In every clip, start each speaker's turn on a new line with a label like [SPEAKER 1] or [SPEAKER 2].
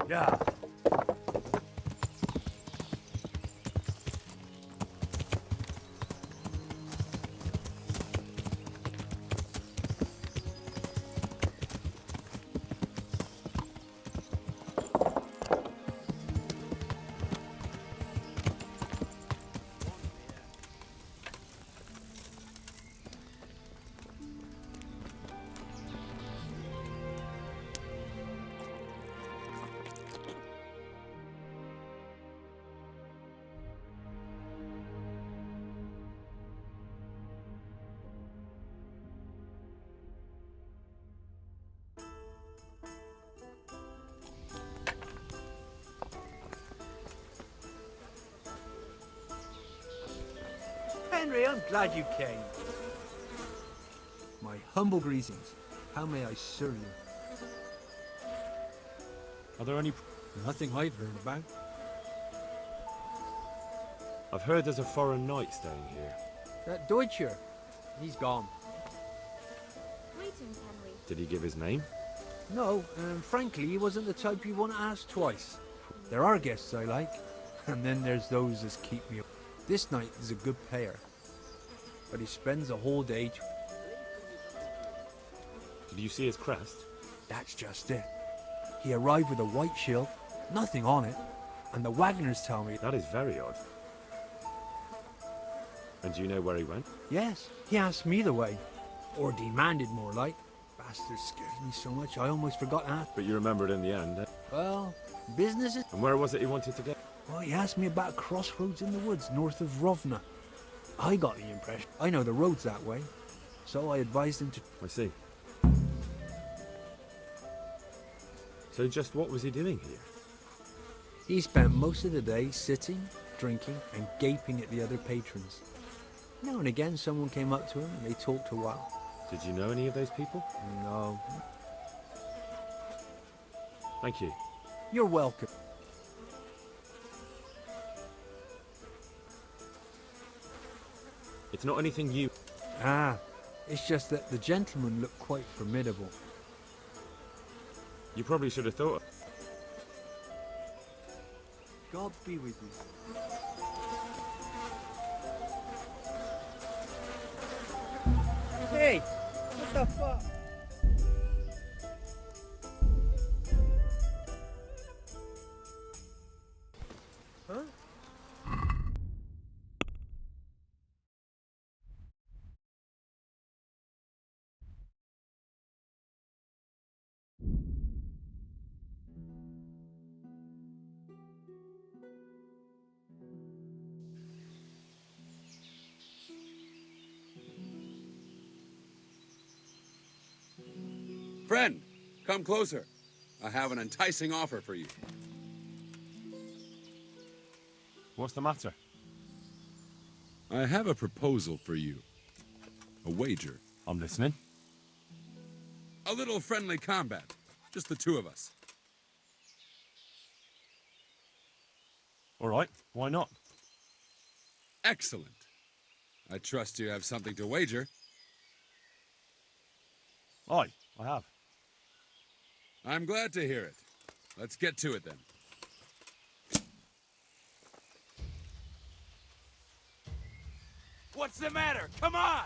[SPEAKER 1] Yeah. Henry, I'm glad you came.
[SPEAKER 2] My humble greetings. How may I serve you?
[SPEAKER 3] Are there any...
[SPEAKER 2] Nothing I've heard about.
[SPEAKER 3] I've heard there's a foreign knight staying here.
[SPEAKER 2] That Deutscher. He's gone.
[SPEAKER 4] Greetings, Henry.
[SPEAKER 3] Did he give his name?
[SPEAKER 2] No, frankly, he wasn't the type you want to ask twice. There are guests I like, and then there's those that keep me up. This knight is a good payer, but he spends the whole day...
[SPEAKER 3] Did you see his crest?
[SPEAKER 2] That's just it. He arrived with a white shield, nothing on it, and the Wagners tell me...
[SPEAKER 3] That is very odd. And do you know where he went?
[SPEAKER 2] Yes, he asked me the way. Or demanded, more like. Bastard scared me so much I almost forgot to ask.
[SPEAKER 3] But you remembered in the end.
[SPEAKER 2] Well, businesses...
[SPEAKER 3] And where was it he wanted to go?
[SPEAKER 2] Well, he asked me about a crossroads in the woods north of Rovna. I got the impression I know the roads that way, so I advised him to...
[SPEAKER 3] I see. So just what was he doing here?
[SPEAKER 2] He spent most of the day sitting, drinking, and gaping at the other patrons. Now and again, someone came up to him and they talked a while.
[SPEAKER 3] Did you know any of those people?
[SPEAKER 2] No.
[SPEAKER 3] Thank you.
[SPEAKER 2] You're welcome.
[SPEAKER 3] It's not anything you...
[SPEAKER 2] Ah, it's just that the gentleman looked quite formidable.
[SPEAKER 3] You probably should have thought...
[SPEAKER 2] God be with you. Hey, what the fuck? Huh?
[SPEAKER 5] Friend, come closer. I have an enticing offer for you.
[SPEAKER 3] What's the matter?
[SPEAKER 5] I have a proposal for you. A wager.
[SPEAKER 3] I'm listening.
[SPEAKER 5] A little friendly combat. Just the two of us.
[SPEAKER 3] All right, why not?
[SPEAKER 5] Excellent. I trust you have something to wager.
[SPEAKER 3] Aye, I have.
[SPEAKER 5] I'm glad to hear it. Let's get to it then.
[SPEAKER 1] What's the matter? Come on!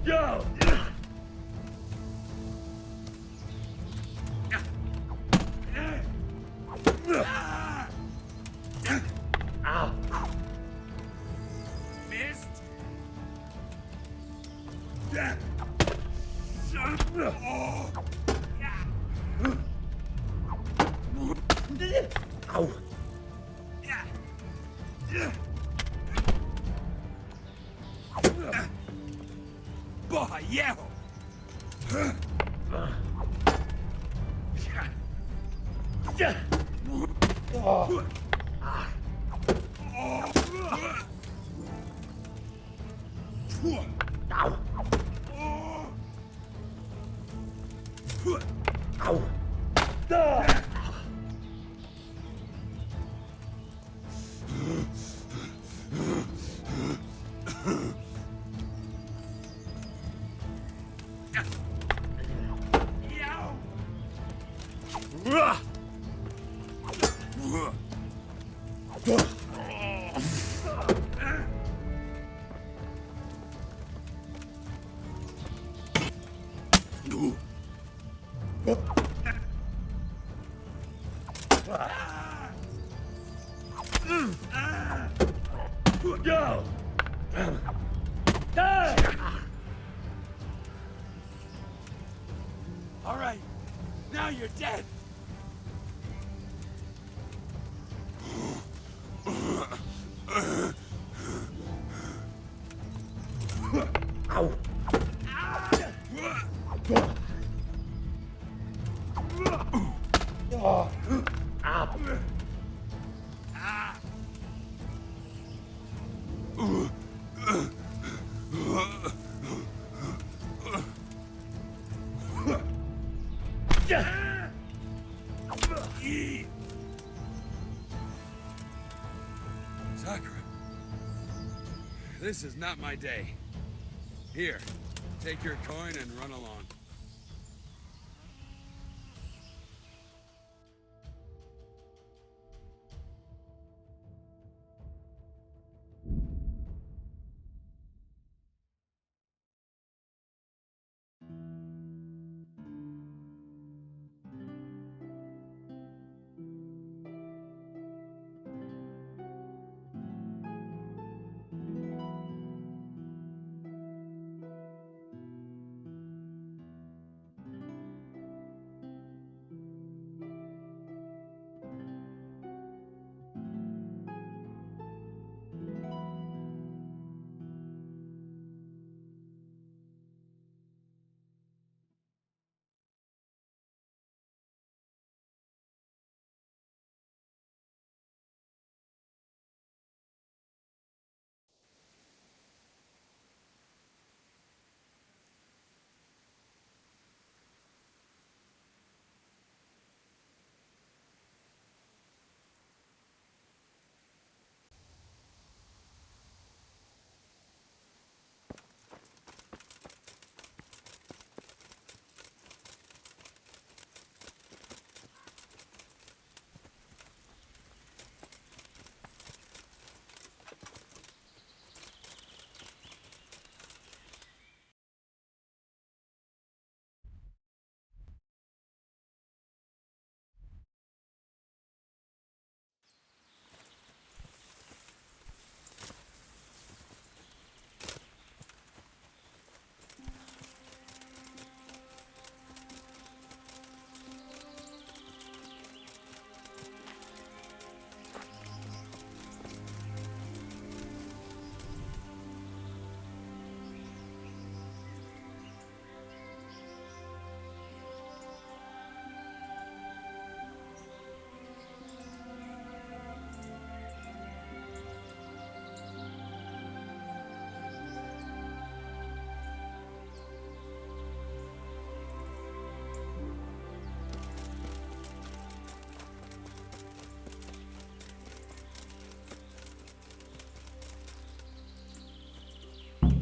[SPEAKER 1] Go! Missed? Ow! Boy, yeah! All right, now you're dead.
[SPEAKER 5] Sakura. This is not my day. Here, take your coin and run along.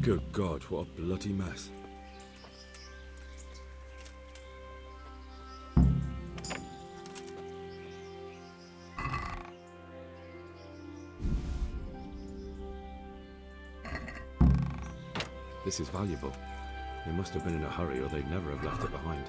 [SPEAKER 4] Good God, what a bloody mess. This is valuable. They must have been in a hurry or they'd never have left it behind.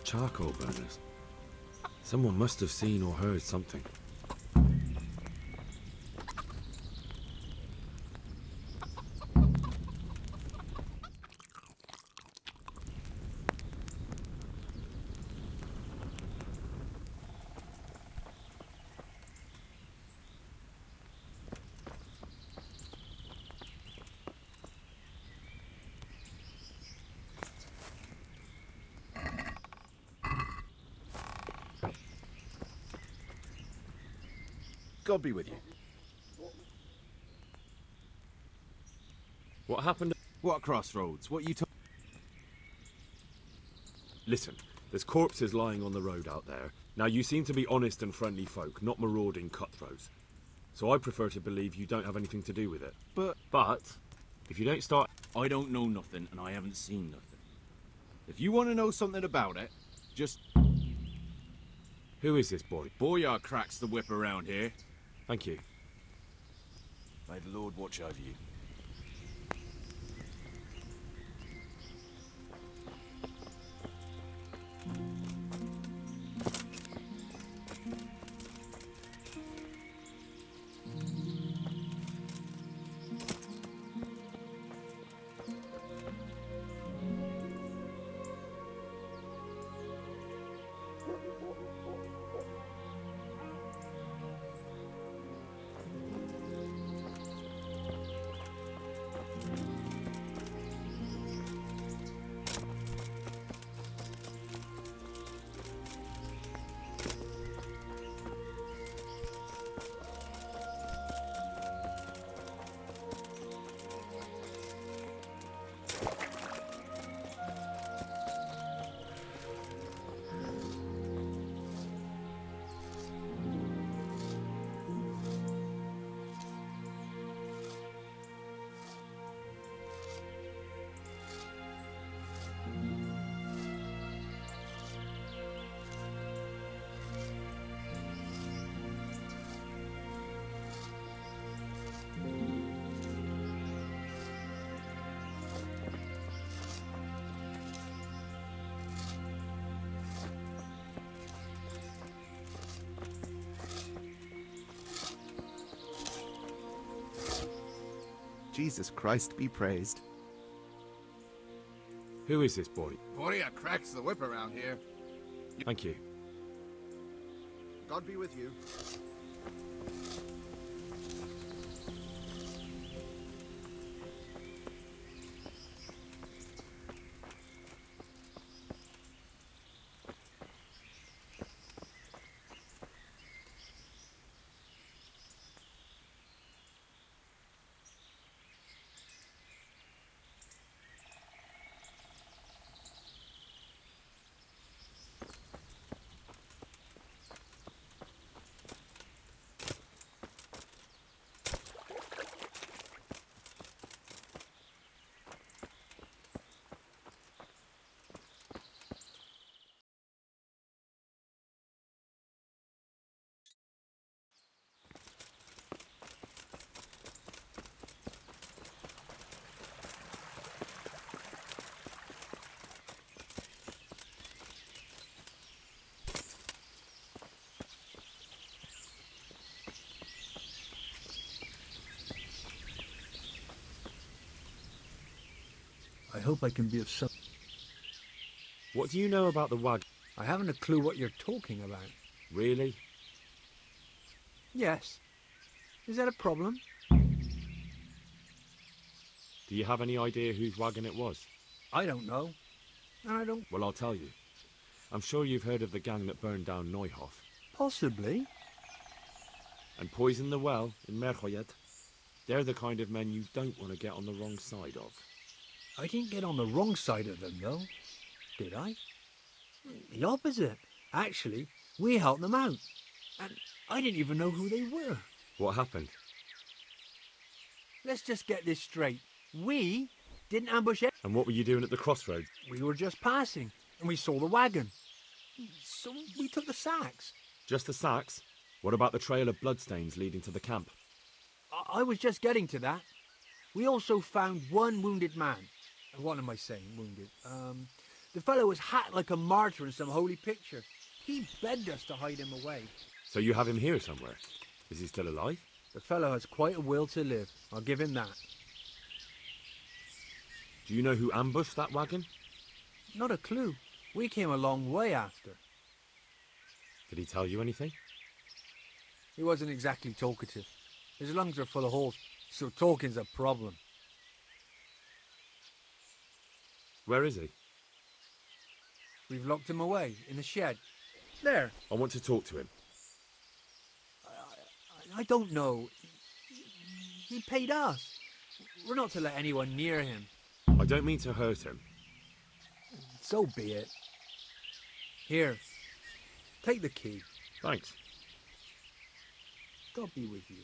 [SPEAKER 4] charcoal burners. Someone must have seen or heard something.
[SPEAKER 6] God be with you.
[SPEAKER 4] What happened?
[SPEAKER 6] What crossroads? What you talking?
[SPEAKER 4] Listen, there's corpses lying on the road out there. Now, you seem to be honest and friendly folk, not marauding cutthroats. So I prefer to believe you don't have anything to do with it. But if you don't start...
[SPEAKER 6] I don't know nothing, and I haven't seen nothing. If you want to know something about it, just...
[SPEAKER 4] Who is this boy?
[SPEAKER 6] Boyar cracks the whip around here.
[SPEAKER 4] Thank you.
[SPEAKER 6] May the Lord watch over you.
[SPEAKER 7] Jesus Christ be praised.
[SPEAKER 4] Who is this boy?
[SPEAKER 7] Boria cracks the whip around here.
[SPEAKER 4] Thank you.
[SPEAKER 7] God be with you.
[SPEAKER 2] I hope I can be of some...
[SPEAKER 4] What do you know about the wagon?
[SPEAKER 2] I haven't a clue what you're talking about.
[SPEAKER 4] Really?
[SPEAKER 2] Yes. Is that a problem?
[SPEAKER 4] Do you have any idea whose wagon it was?
[SPEAKER 2] I don't know. And I don't...
[SPEAKER 4] Well, I'll tell you. I'm sure you've heard of the gang that burned down Neuhof
[SPEAKER 2] Possibly.
[SPEAKER 4] and poisoned the well in Merchoyed. They're the kind of men you don't want to get on the wrong side of.
[SPEAKER 2] I didn't get on the wrong side of them, though. Did I? The opposite. Actually, we helped them out. And I didn't even know who they were.
[SPEAKER 4] What happened?
[SPEAKER 2] Let's just get this straight. We didn't ambush it.
[SPEAKER 4] And what were you doing at the crossroads?
[SPEAKER 2] We were just passing, and we saw the wagon. So we took the sacks.
[SPEAKER 4] Just the sacks? What about the trail of bloodstains leading to the camp?
[SPEAKER 2] I was just getting to that. We also found one wounded man. What am I saying, wounded? The fellow was hacked like a martyr in some holy picture. He begged us to hide him away.
[SPEAKER 4] So you have him here somewhere? Is he still alive?
[SPEAKER 2] The fellow has quite a will to live. I'll give him that.
[SPEAKER 4] Do you know who ambushed that wagon?
[SPEAKER 2] Not a clue. We came a long way after.
[SPEAKER 4] Did he tell you anything?
[SPEAKER 2] He wasn't exactly talkative. His lungs are full of holes, so talking's a problem.
[SPEAKER 4] Where is he?
[SPEAKER 2] We've locked him away in the shed. There.
[SPEAKER 4] I want to talk to him.
[SPEAKER 2] I don't know. He paid us. We're not to let anyone near him.
[SPEAKER 4] I don't mean to hurt him.
[SPEAKER 2] So be it. Here. Take the key.
[SPEAKER 4] Thanks.
[SPEAKER 2] God be with you.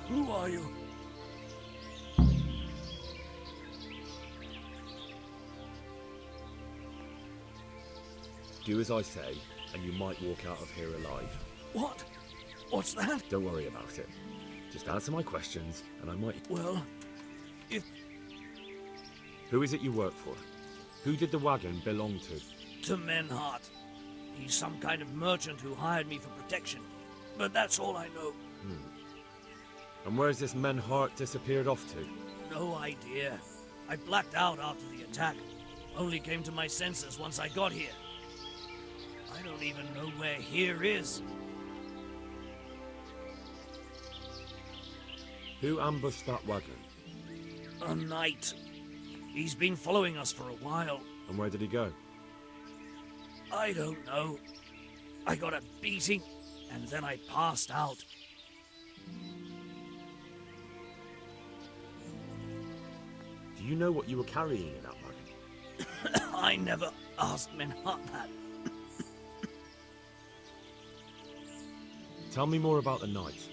[SPEAKER 1] Who are you?
[SPEAKER 4] Do as I say, and you might walk out of here alive.
[SPEAKER 1] What? What's that?
[SPEAKER 4] Don't worry about it. Just answer my questions, and I might...
[SPEAKER 1] Well,
[SPEAKER 4] Who is it you work for? Who did the wagon belong to?
[SPEAKER 1] to Menhart. He's some kind of merchant who hired me for protection. But that's all I know.
[SPEAKER 4] And where's this Menhart disappeared off to?
[SPEAKER 1] No idea. I blacked out after the attack. Only came to my senses once I got here. I don't even know where here is.
[SPEAKER 4] Who ambushed that wagon?
[SPEAKER 1] A knight. He's been following us for a while.
[SPEAKER 4] And where did he go?
[SPEAKER 1] I don't know. I got a beating, and then I passed out.
[SPEAKER 4] Do you know what you were carrying in that wagon?
[SPEAKER 1] I never asked Menhart that.
[SPEAKER 4] Tell me more about the night.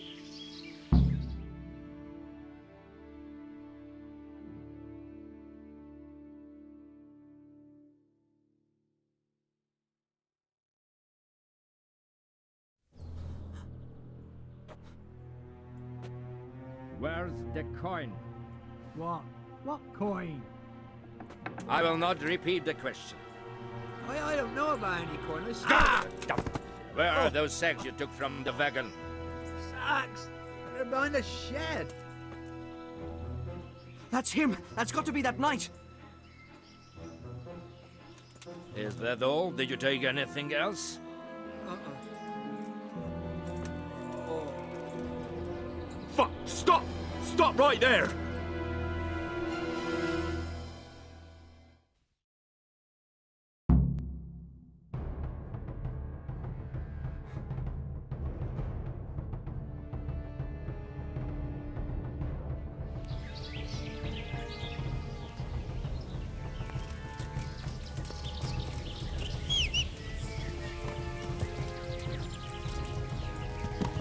[SPEAKER 8] Where's the coin?
[SPEAKER 2] What? What coin?
[SPEAKER 8] I will not repeat the question.
[SPEAKER 2] I don't know about any coin. I
[SPEAKER 8] Ah!
[SPEAKER 2] stole
[SPEAKER 8] Where are those sacks you took from the wagon?
[SPEAKER 2] sacks. They're behind the shed.
[SPEAKER 9] That's him! That's got to be that knight!
[SPEAKER 8] Is that all? Did you take anything else?
[SPEAKER 4] Fuck! Stop! Stop right there!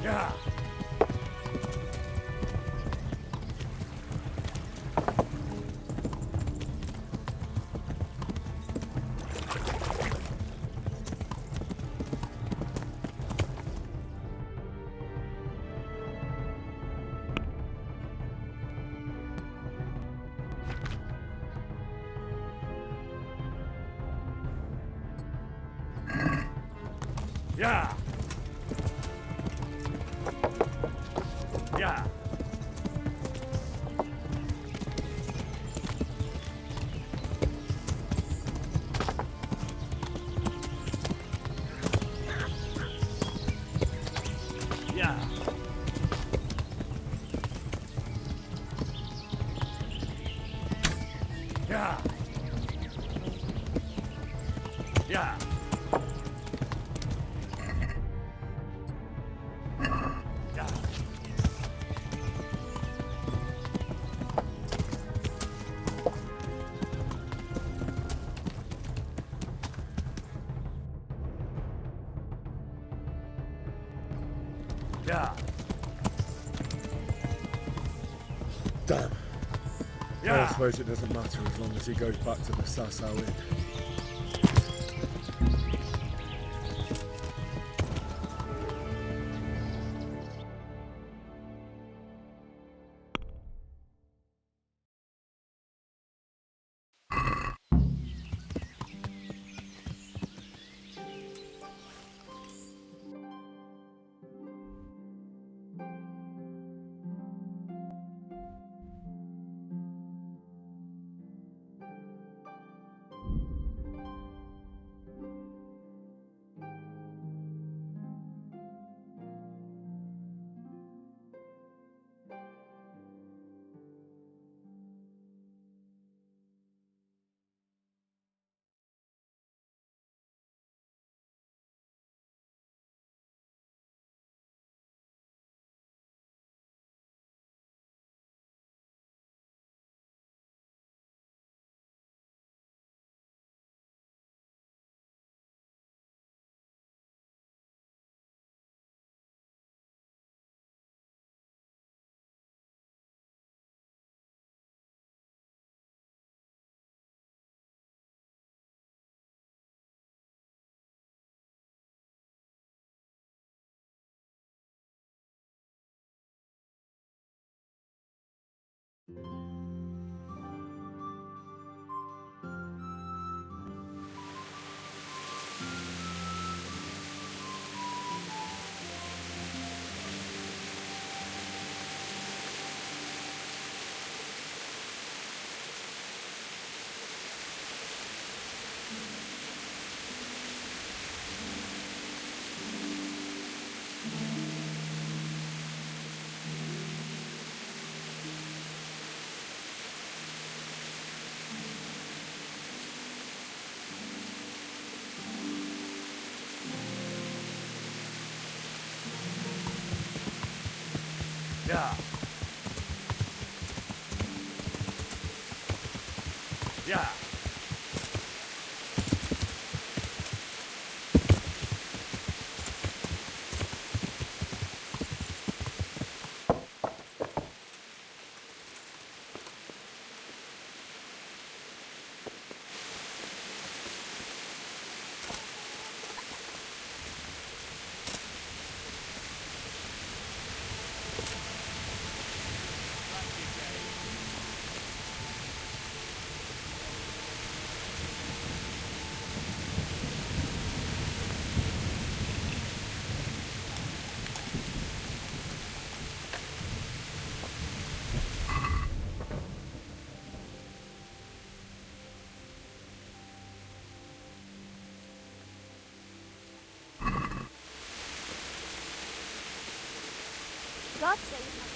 [SPEAKER 1] Yeah. Yeah. Yeah. Yeah. Yeah. Yeah. Yeah. Yeah.
[SPEAKER 4] Damn. Well, I suppose it doesn't matter as long as he goes back to the Sasau Inn.
[SPEAKER 3] Yeah. Yeah.
[SPEAKER 10] God save us.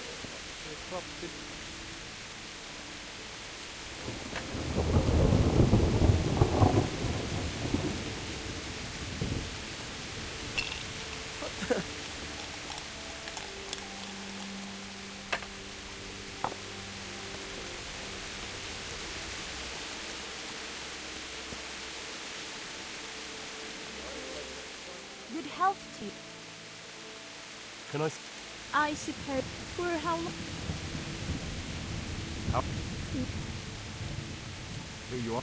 [SPEAKER 10] Good health to you.
[SPEAKER 3] Can I?
[SPEAKER 10] I suppose. For how long?
[SPEAKER 3] Here you are.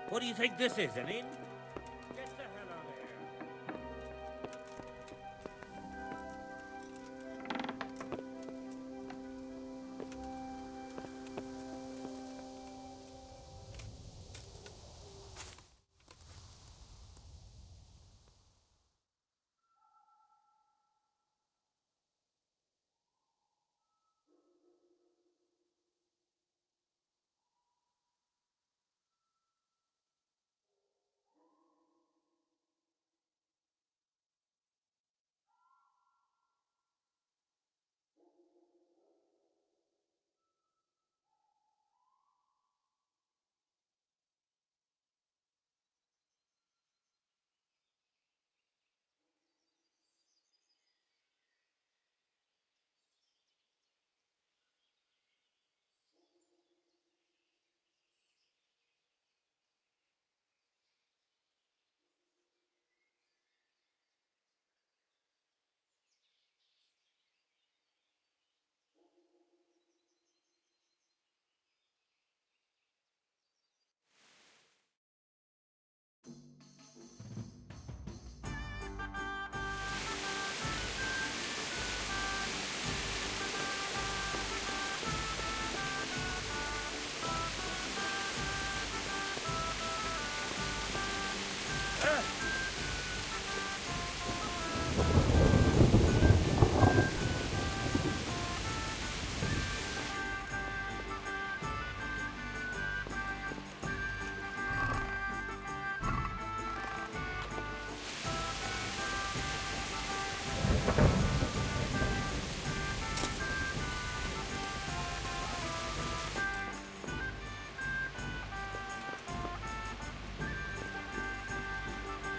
[SPEAKER 8] What do you think this is, an inn? Get the hell out of here.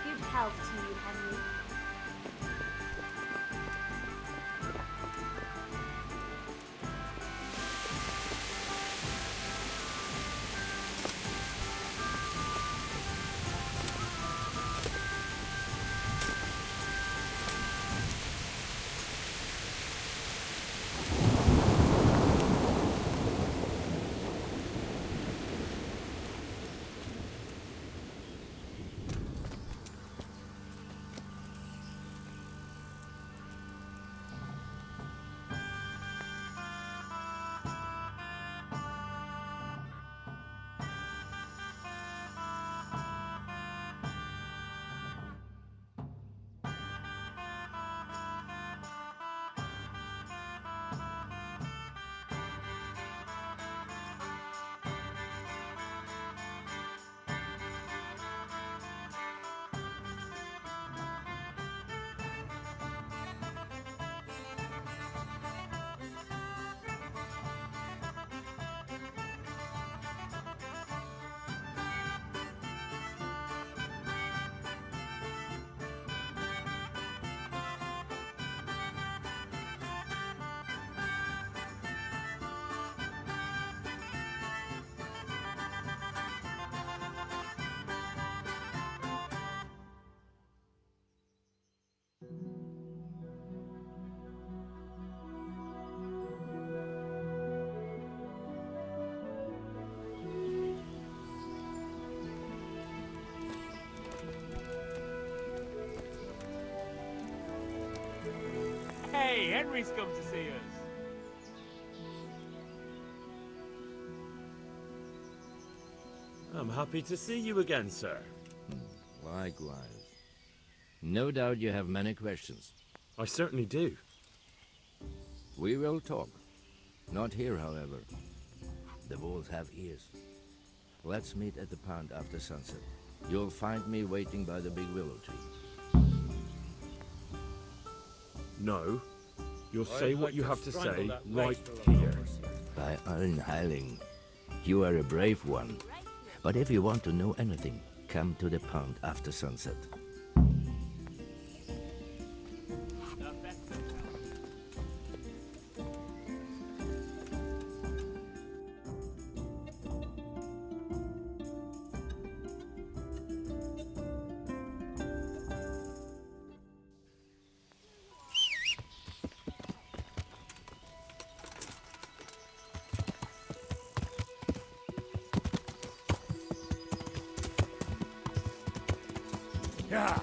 [SPEAKER 10] Good health to you, Henry.
[SPEAKER 11] Hey, Henry's come to see us.
[SPEAKER 4] I'm happy to see you again, sir.
[SPEAKER 8] Likewise. No doubt you have many questions.
[SPEAKER 4] I certainly do.
[SPEAKER 8] We will talk. Not here, however. The wolves have ears. Let's meet at the pond after sunset. You'll find me waiting by the big willow tree.
[SPEAKER 4] No. You'll say
[SPEAKER 11] I'd
[SPEAKER 4] what
[SPEAKER 11] like
[SPEAKER 4] you
[SPEAKER 11] to
[SPEAKER 4] have to
[SPEAKER 11] strangle
[SPEAKER 4] say
[SPEAKER 11] that
[SPEAKER 4] right
[SPEAKER 11] wastrel of
[SPEAKER 4] here.
[SPEAKER 11] yours.
[SPEAKER 8] By Allen Heiling, you are a brave one. But if you want to know anything, come to the pond after sunset.
[SPEAKER 3] Yeah.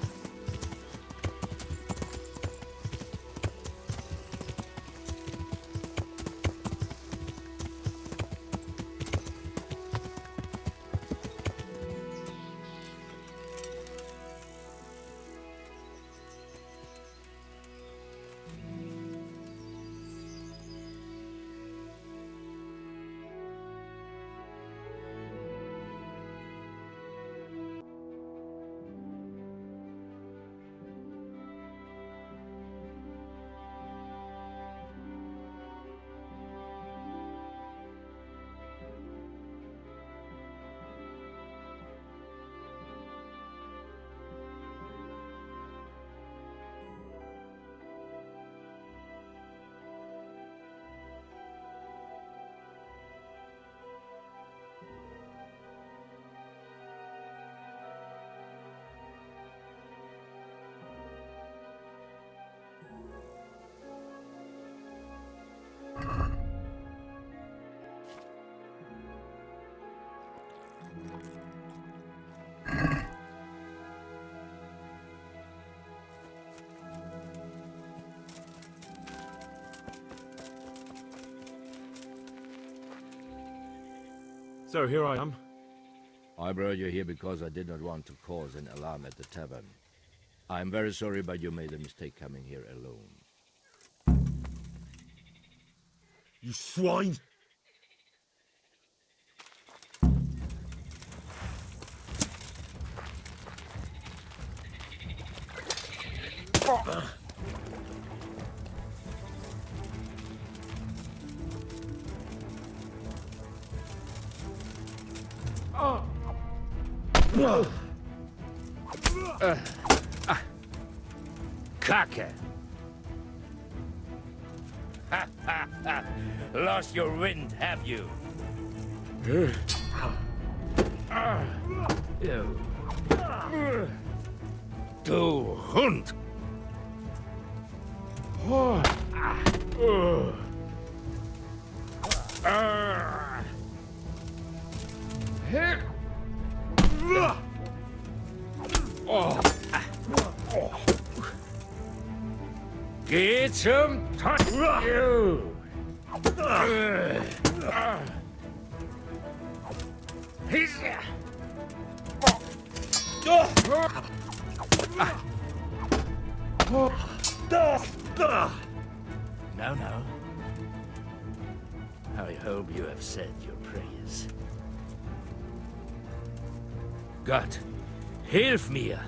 [SPEAKER 4] So here I am.
[SPEAKER 8] I brought you here because I did not want to cause an alarm at the tavern. I'm very sorry, but you made a mistake coming here alone.
[SPEAKER 4] You swine!
[SPEAKER 8] Kaka! Lost your wind, have you? Du Hund! Get some touch you! No, no. I hope you have said your prayers. Gott, hilf mir!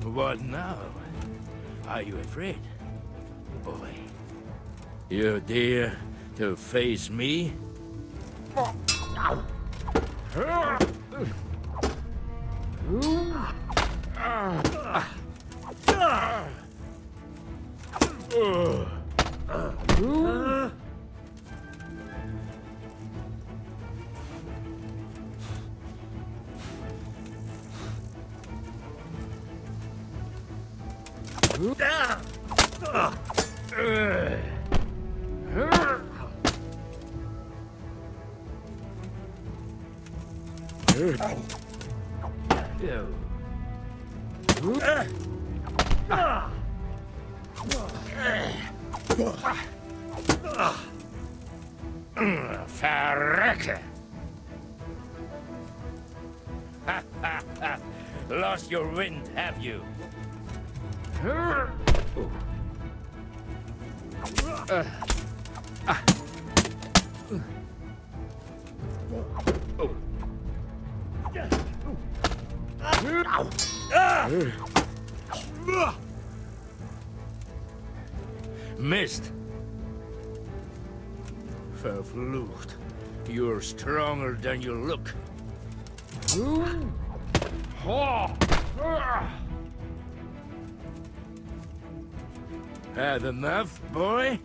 [SPEAKER 8] What now? Are you afraid, boy? You dare to face me? Verrecke! Lost your wind, have you? Missed. Verflucht. You're stronger than you look. Had enough, boy?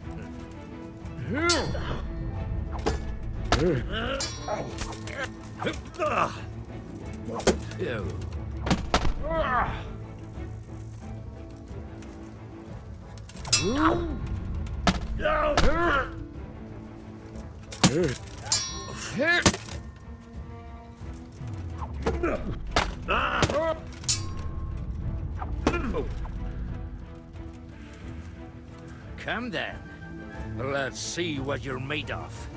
[SPEAKER 8] Ew. Come then. Let's see what you're made of.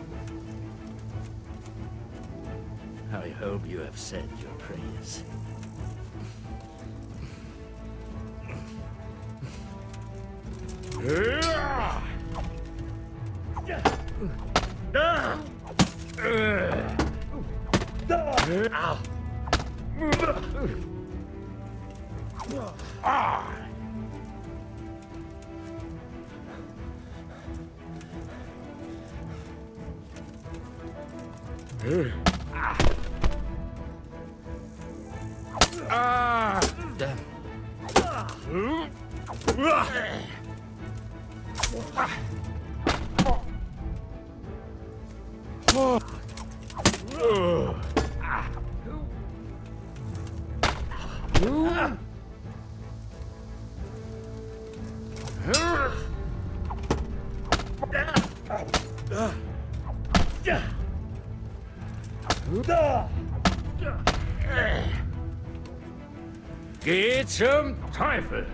[SPEAKER 8] I hope you have said your prayers. Damn. Get some Teufel!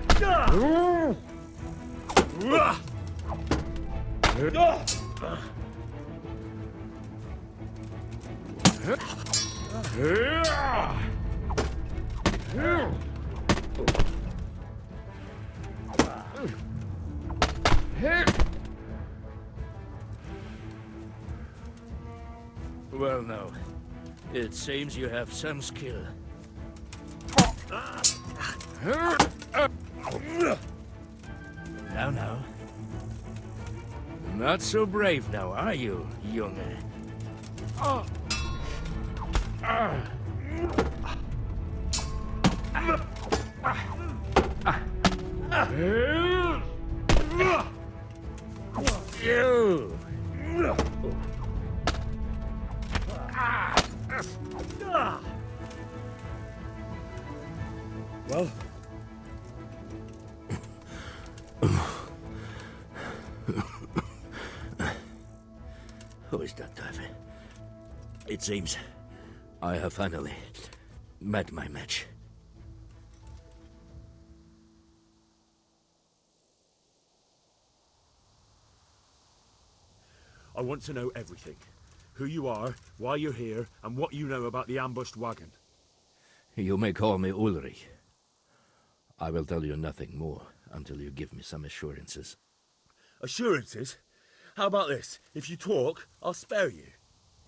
[SPEAKER 8] Well, no. It seems you have some skill. Now. Not so brave now, are you, Junge? You!
[SPEAKER 4] Well?
[SPEAKER 8] Who is that, Teufel? It seems I have finally met my match.
[SPEAKER 4] I want to know everything. Who you are, why you're here, and what you know about the ambushed wagon.
[SPEAKER 8] You may call me Ulrich. I will tell you nothing more until you give me some assurances.
[SPEAKER 4] Assurances? How about this? If you talk, I'll spare you.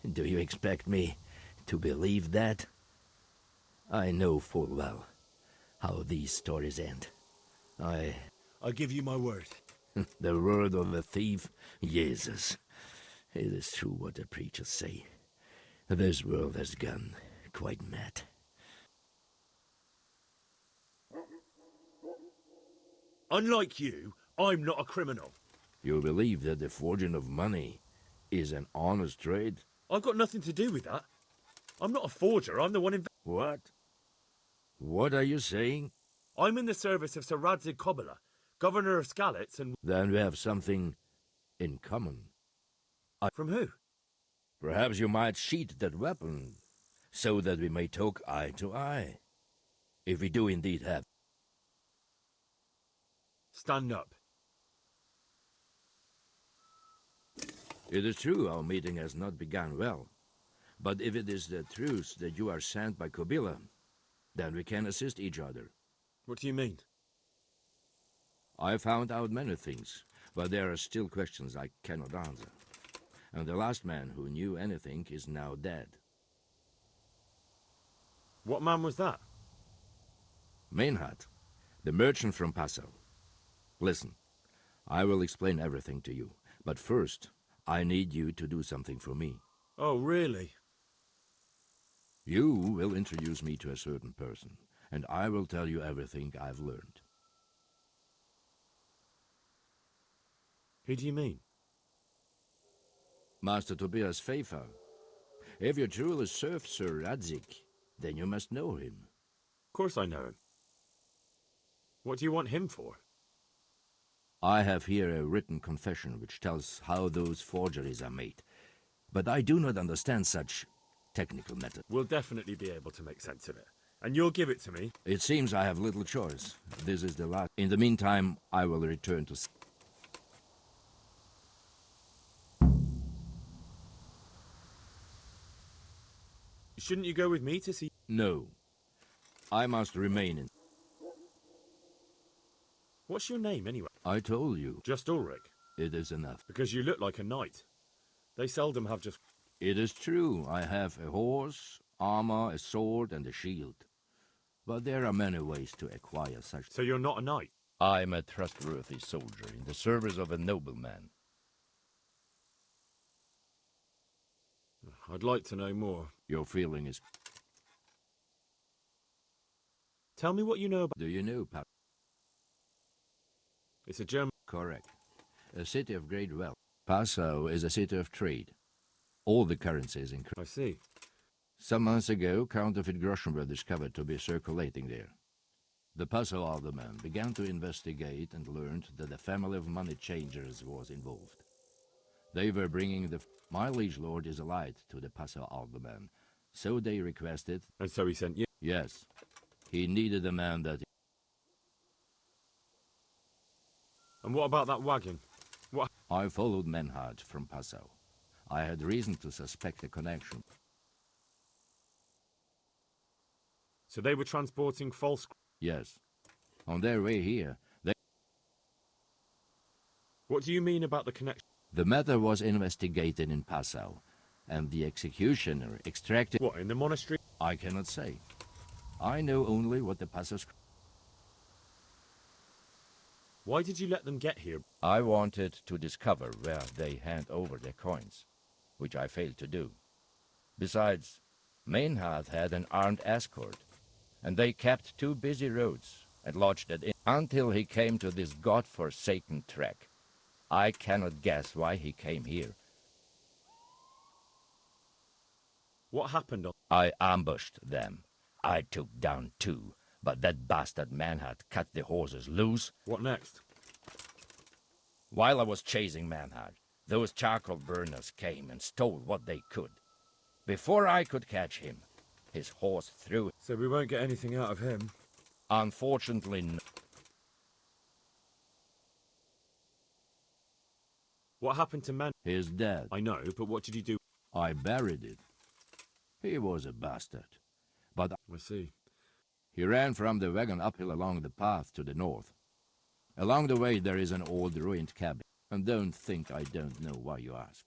[SPEAKER 8] Do you expect me to believe that? I know full well how these stories end. I
[SPEAKER 4] give you my word.
[SPEAKER 8] The word of a thief? Jesus. It is true what the preachers say. This world has gone quite mad.
[SPEAKER 4] Unlike you, I'm not a criminal.
[SPEAKER 8] You believe that the forging of money is an honest trade?
[SPEAKER 4] I've got nothing to do with that. I'm not a forger, I'm the one in...
[SPEAKER 8] What? What are you saying?
[SPEAKER 4] I'm in the service of Sir Radzig Kobyla, Governor of Skalitz, and...
[SPEAKER 8] Then we have something in common.
[SPEAKER 4] From who?
[SPEAKER 8] Perhaps you might sheath that weapon, so that we may talk eye to eye. If we do indeed have...
[SPEAKER 4] Stand up.
[SPEAKER 8] It is true our meeting has not begun well. But if it is the truth that you are sent by Kobyla, then we can assist each other.
[SPEAKER 4] What do you mean?
[SPEAKER 8] I found out many things, but there are still questions I cannot answer. And the last man who knew anything is now dead.
[SPEAKER 4] What man was that?
[SPEAKER 8] Meinhard, the merchant from Passau. Listen, I will explain everything to you, but first, I need you to do something for me.
[SPEAKER 4] Oh, really?
[SPEAKER 8] You will introduce me to a certain person, and I will tell you everything I've learned.
[SPEAKER 4] Who do you mean?
[SPEAKER 8] Master Tobias Pfeiffer. If you truly serve Sir Radzik, then you must know him.
[SPEAKER 4] Of course I know him. What do you want him for?
[SPEAKER 8] I have here a written confession which tells how those forgeries are made, but I do not understand such technical methods.
[SPEAKER 4] We'll definitely be able to make sense of it. And you'll give it to me?
[SPEAKER 8] It seems I have little choice. This is the last. In the meantime, I will return to...
[SPEAKER 4] Shouldn't you go with me to see...
[SPEAKER 8] No. I must remain in...
[SPEAKER 4] What's your name, anyway?
[SPEAKER 8] I told you.
[SPEAKER 4] Just Ulrich?
[SPEAKER 8] It is enough.
[SPEAKER 4] Because you look like a knight. They seldom have just...
[SPEAKER 8] It is true. I have a horse, armor, a sword, and a shield. But there are many ways to acquire such...
[SPEAKER 4] So you're not a knight?
[SPEAKER 8] I am a trustworthy soldier in the service of a nobleman.
[SPEAKER 4] I'd like to know more.
[SPEAKER 8] Your feeling is...
[SPEAKER 4] Tell me what you know about...
[SPEAKER 8] Do you know, Pap?
[SPEAKER 4] It's a German...
[SPEAKER 8] Correct. A city of great wealth. Passau is a city of trade. All the currencies increase.
[SPEAKER 4] I see.
[SPEAKER 8] Some months ago, counterfeit groschen were discovered to be circulating there. The Passau alderman began to investigate and learned that a family of money changers was involved. They were bringing the... My liege lord is allied to the Passau alderman, so they requested...
[SPEAKER 4] And so he sent you?
[SPEAKER 8] Yes. He needed a man that...
[SPEAKER 4] And what about that wagon? What...
[SPEAKER 8] I followed Menhard from Passau. I had reason to suspect a connection.
[SPEAKER 4] So they were transporting false...
[SPEAKER 8] Yes. On their way here, they...
[SPEAKER 4] What do you mean about the connection?
[SPEAKER 8] The matter was investigated in Passau, and the executioner extracted...
[SPEAKER 4] What, in the monastery?
[SPEAKER 8] I cannot say. I know only what the Passau...
[SPEAKER 4] Why did you let them get here?
[SPEAKER 8] I wanted to discover where they hand over their coins, which I failed to do. Besides, Maynard had an armed escort, and they kept 2 busy roads and lodged it in until he came to this god-forsaken track. I cannot guess why he came here.
[SPEAKER 4] What happened on...
[SPEAKER 8] I ambushed them. I took down 2, but that bastard Manhart cut the horses loose.
[SPEAKER 4] What next?
[SPEAKER 8] While I was chasing Manhart, those charcoal burners came and stole what they could. Before I could catch him, his horse threw...
[SPEAKER 4] So we won't get anything out of him?
[SPEAKER 8] Unfortunately, no.
[SPEAKER 4] What happened to Man?
[SPEAKER 8] He's dead.
[SPEAKER 4] I know, but what did you do?
[SPEAKER 8] I buried it. He was a bastard. But
[SPEAKER 4] I see.
[SPEAKER 8] he ran from the wagon uphill along the path to the north. Along the way there is an old ruined cabin. And don't think I don't know why you ask.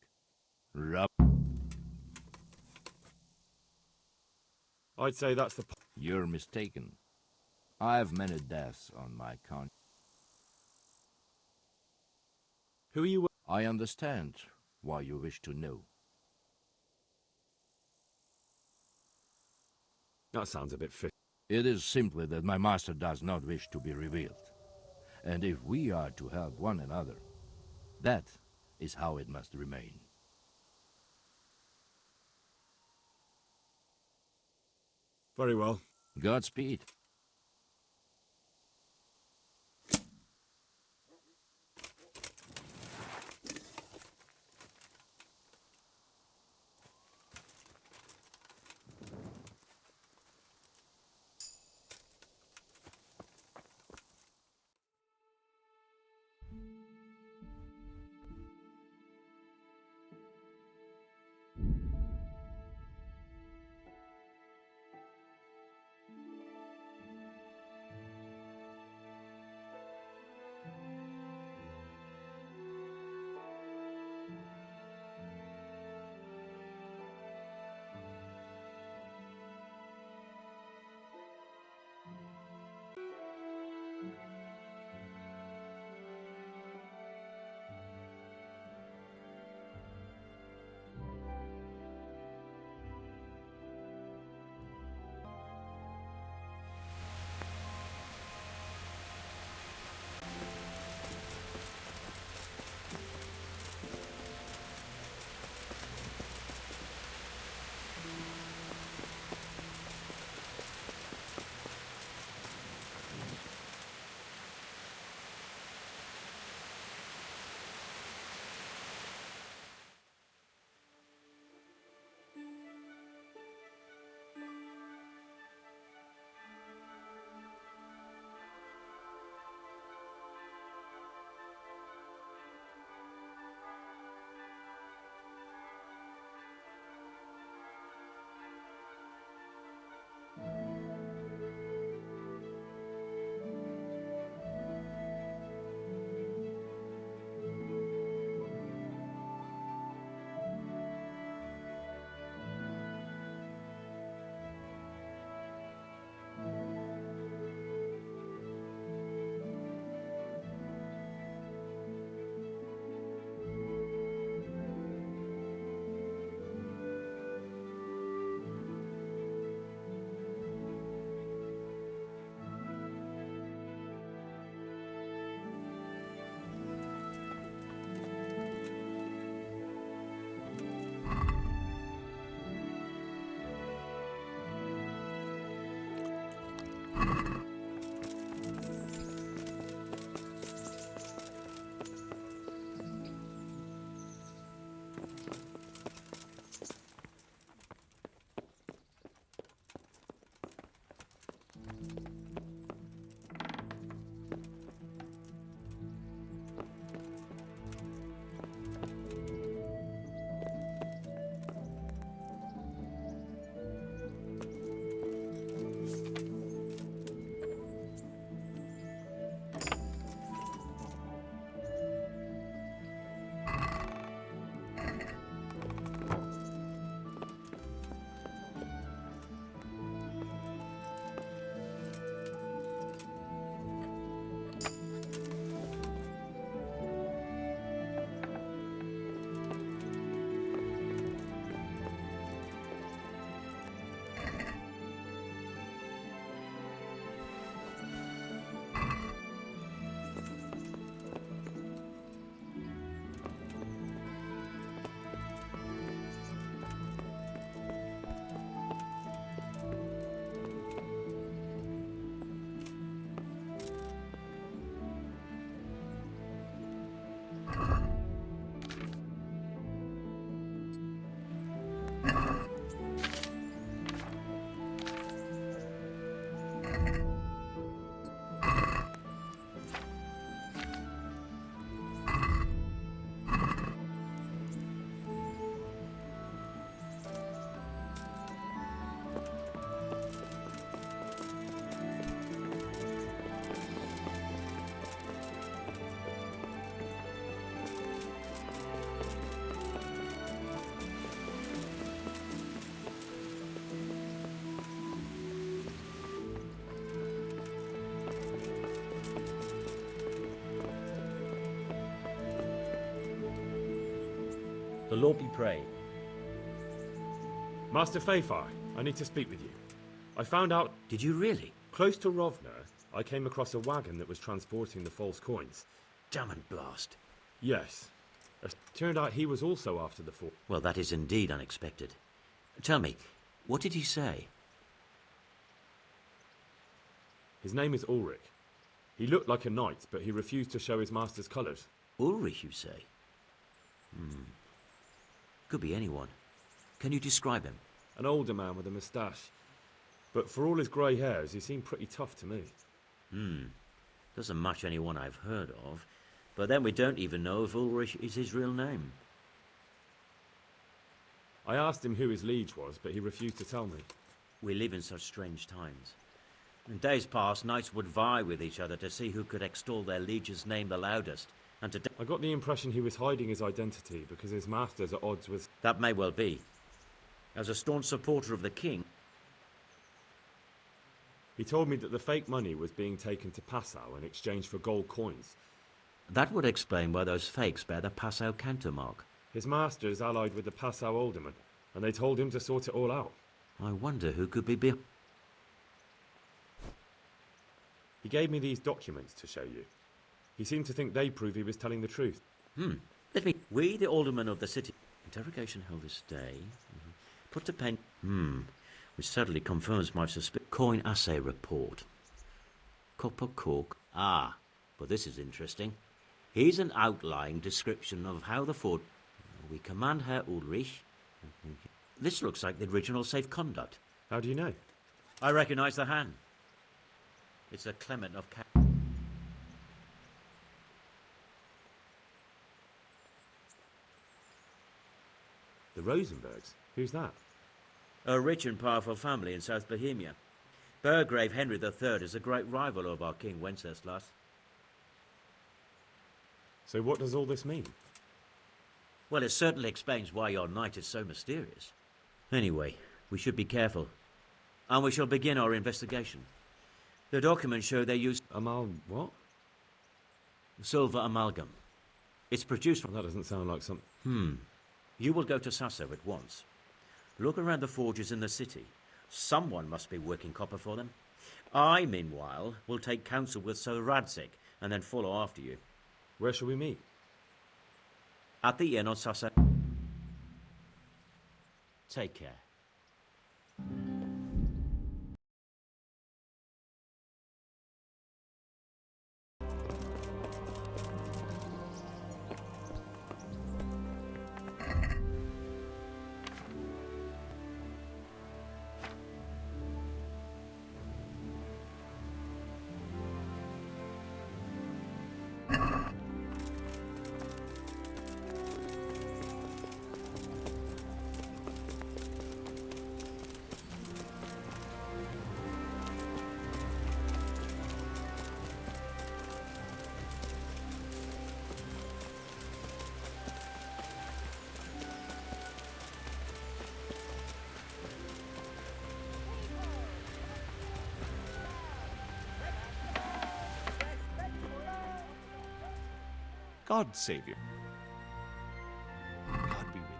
[SPEAKER 4] I'd say that's the...
[SPEAKER 8] You're mistaken. I have many deaths on my conscience.
[SPEAKER 4] Who are you...
[SPEAKER 8] I understand why you wish to know.
[SPEAKER 4] That sounds a bit fit.
[SPEAKER 8] It is simply that my master does not wish to be revealed. And if we are to help one another, that is how it must remain.
[SPEAKER 4] Very well.
[SPEAKER 8] Godspeed.
[SPEAKER 11] The Lord be praised.
[SPEAKER 4] Master Fafar, I need to speak with you. I found out...
[SPEAKER 11] Did you really?
[SPEAKER 4] Close to Rovner, I came across a wagon that was transporting the false coins.
[SPEAKER 11] Damn and blast.
[SPEAKER 4] Yes. It turned out he was also after the false...
[SPEAKER 11] Well, that is indeed unexpected. Tell me, what did he say?
[SPEAKER 4] His name is Ulrich. He looked like a knight, but he refused to show his master's colours.
[SPEAKER 11] Ulrich, you say? Could be anyone. Can you describe him?
[SPEAKER 4] An older man with a moustache. But for all his grey hairs, he seemed pretty tough to me.
[SPEAKER 11] Doesn't match anyone I've heard of. But then we don't even know if Ulrich is his real name.
[SPEAKER 4] I asked him who his liege was, but he refused to tell me.
[SPEAKER 11] We live in such strange times. In days past, knights would vie with each other to see who could extol their liege's name the loudest. And today...
[SPEAKER 4] I got the impression he was hiding his identity because his master's at odds with...
[SPEAKER 11] That may well be. As a staunch supporter of the king...
[SPEAKER 4] He told me that the fake money was being taken to Passau in exchange for gold coins.
[SPEAKER 11] That would explain why those fakes bear the Passau countermark.
[SPEAKER 4] His master's allied with the Passau alderman, and they told him to sort it all out.
[SPEAKER 11] I wonder who could be behind...
[SPEAKER 4] He gave me these documents to show you. He seemed to think they prove he was telling the truth.
[SPEAKER 11] Let me... We, the aldermen of the city... Interrogation held this day. Put to pen... Which certainly confirms my suspicion. Coin assay report. Copper cork. Ah, but this is interesting. Here's an outline description of how the fort... We command Herr Ulrich. This looks like the original safe conduct.
[SPEAKER 4] How do you know?
[SPEAKER 11] I recognize the hand. It's a Clement of...
[SPEAKER 4] The Rosenbergs? Who's that?
[SPEAKER 11] A rich and powerful family in South Bohemia. Burgrave Henry III is a great rival of our King Wenceslas.
[SPEAKER 4] So what does all this mean?
[SPEAKER 11] Well, it certainly explains why your knight is so mysterious. Anyway, we should be careful. And we shall begin our investigation. The documents show they used...
[SPEAKER 4] what?
[SPEAKER 11] Silver amalgam. It's produced from...
[SPEAKER 4] Well, that doesn't sound like something...
[SPEAKER 11] You will go to Sasso at once. Look around the forges in the city. Someone must be working copper for them. I, meanwhile, will take counsel with Sir Radzig and then follow after you.
[SPEAKER 4] Where shall we meet?
[SPEAKER 11] At the inn on Sasso. Take care.
[SPEAKER 6] God save you. God be with you.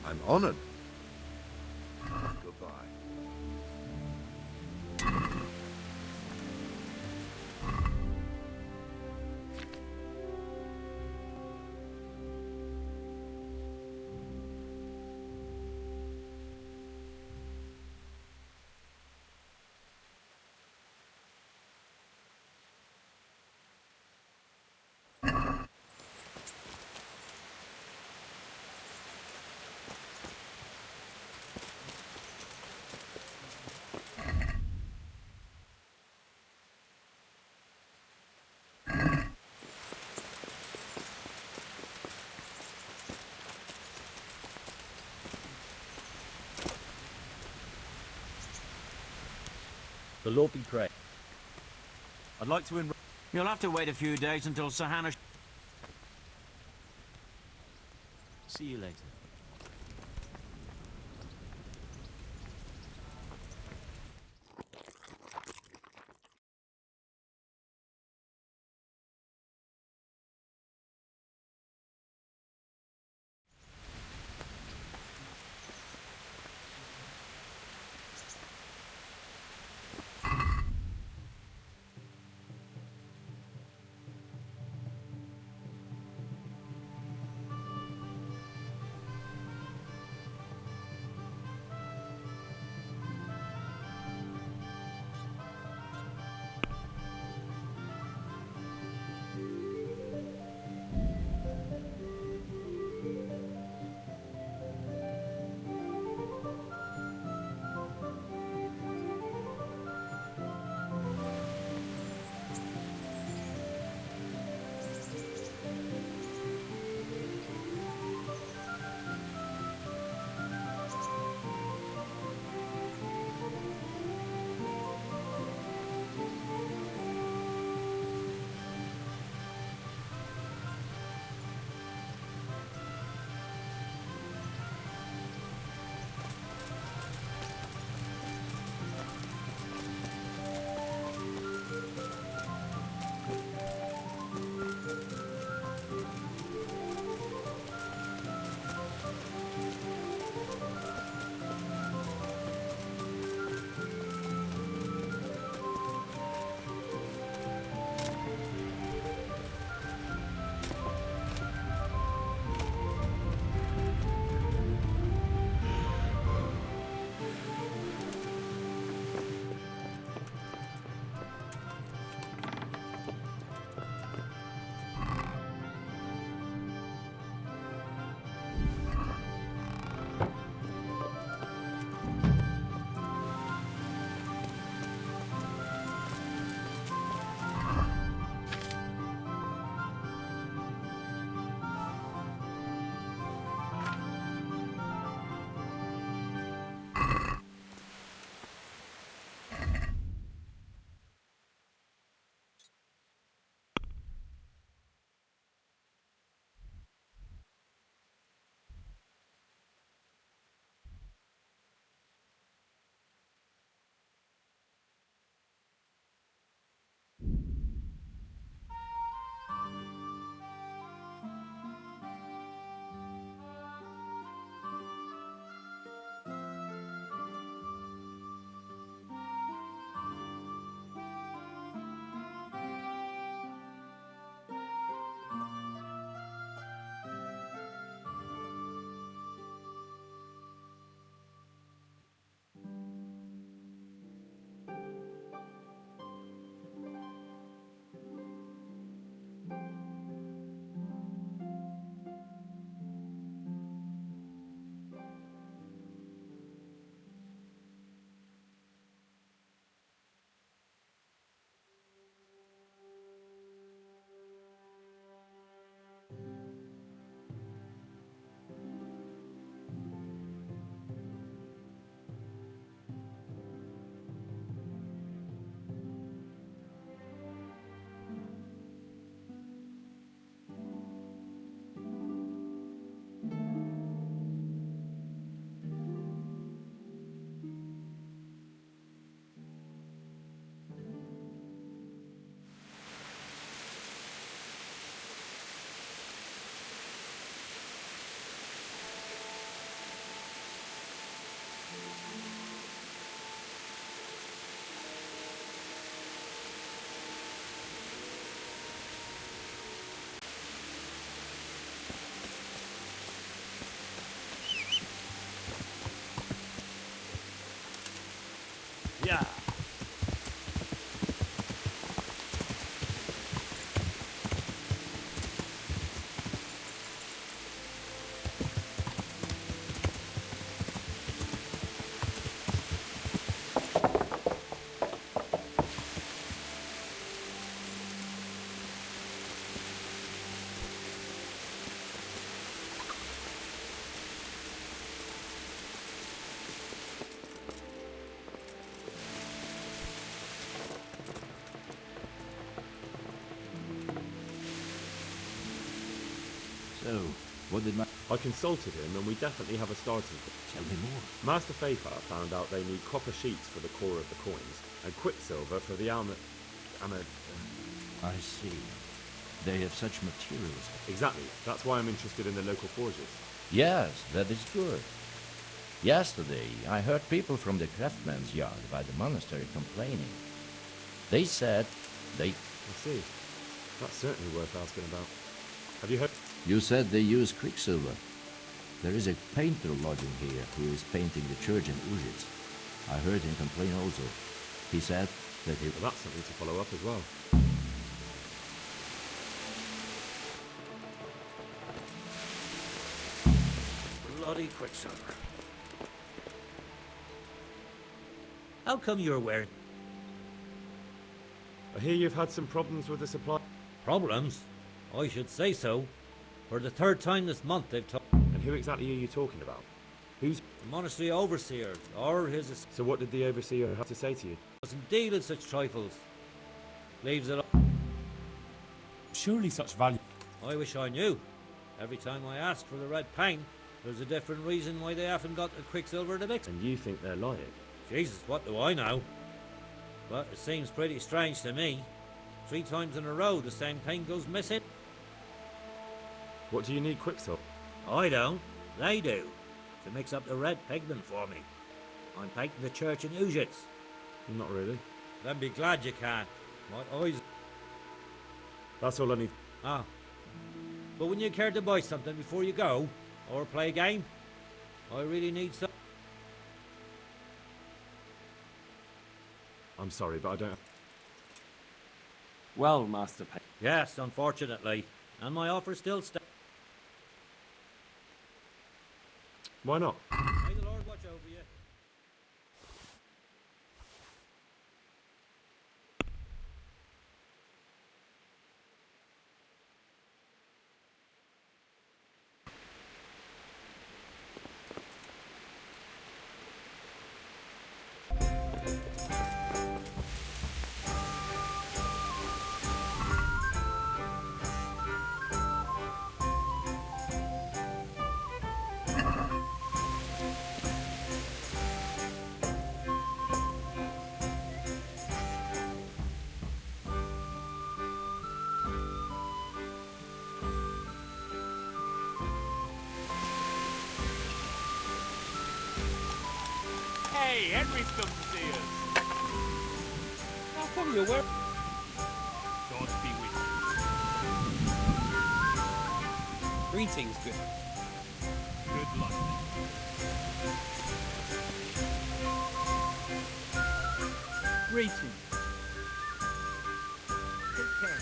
[SPEAKER 7] I'm honored. Goodbye.
[SPEAKER 11] The Lord be praised.
[SPEAKER 6] I'd like to enroll.
[SPEAKER 11] You'll have to wait a few days until Sir Hannah... See you later.
[SPEAKER 8] What did
[SPEAKER 4] I consulted him, and we definitely have a starting point.
[SPEAKER 8] Tell me more.
[SPEAKER 4] Master Faithar found out they need copper sheets for the core of the coins, and quicksilver for the armor.
[SPEAKER 8] I see. They have such materials.
[SPEAKER 4] Exactly. That's why I'm interested in the local forges.
[SPEAKER 8] Yes, that is good. Yesterday, I heard people from the craftsman's yard by the monastery complaining. They said they...
[SPEAKER 4] I see. That's certainly worth asking about. Have you heard?
[SPEAKER 8] You said they use quicksilver. There is a painter lodging here who is painting the church in Ujits. I heard him complain also. He said that he...
[SPEAKER 4] Well, that's something to follow up as well.
[SPEAKER 11] Bloody quicksilver. How come you're wearing...
[SPEAKER 4] I hear you've had some problems with the supply.
[SPEAKER 1] Problems? I should say so. For the third time this month they've told...
[SPEAKER 4] And who exactly are you talking about? Who's...
[SPEAKER 1] The monastery overseer, or his...
[SPEAKER 4] So what did the overseer have to say to you?
[SPEAKER 1] Doesn't deal in such trifles. Leaves it up.
[SPEAKER 3] Surely such value.
[SPEAKER 1] I wish I knew. Every time I ask for the red paint, there's a different reason why they haven't got the quicksilver to mix.
[SPEAKER 4] And you think they're lying?
[SPEAKER 1] Jesus, what do I know? But it seems pretty strange to me. 3 times in a row the same paint goes missing.
[SPEAKER 4] What do you need quicksilver?
[SPEAKER 1] I don't. They do. To mix up the red pigment for me. I'm painting the church in Ujits.
[SPEAKER 4] Not really.
[SPEAKER 1] Then be glad you can. My eyes...
[SPEAKER 4] That's all I need.
[SPEAKER 1] Ah. But wouldn't you care to buy something before you go? Or play a game? I really need some...
[SPEAKER 4] I'm sorry, but I don't...
[SPEAKER 3] Well, Master Payne.
[SPEAKER 1] Yes, unfortunately. And my offer still stands.
[SPEAKER 4] Why not?
[SPEAKER 1] May the Lord watch over you.
[SPEAKER 3] Hey, Henry's come to see us.
[SPEAKER 1] How come you were...
[SPEAKER 3] God be with you.
[SPEAKER 9] Greetings, good.
[SPEAKER 3] Good luck.
[SPEAKER 2] Greetings. Take care.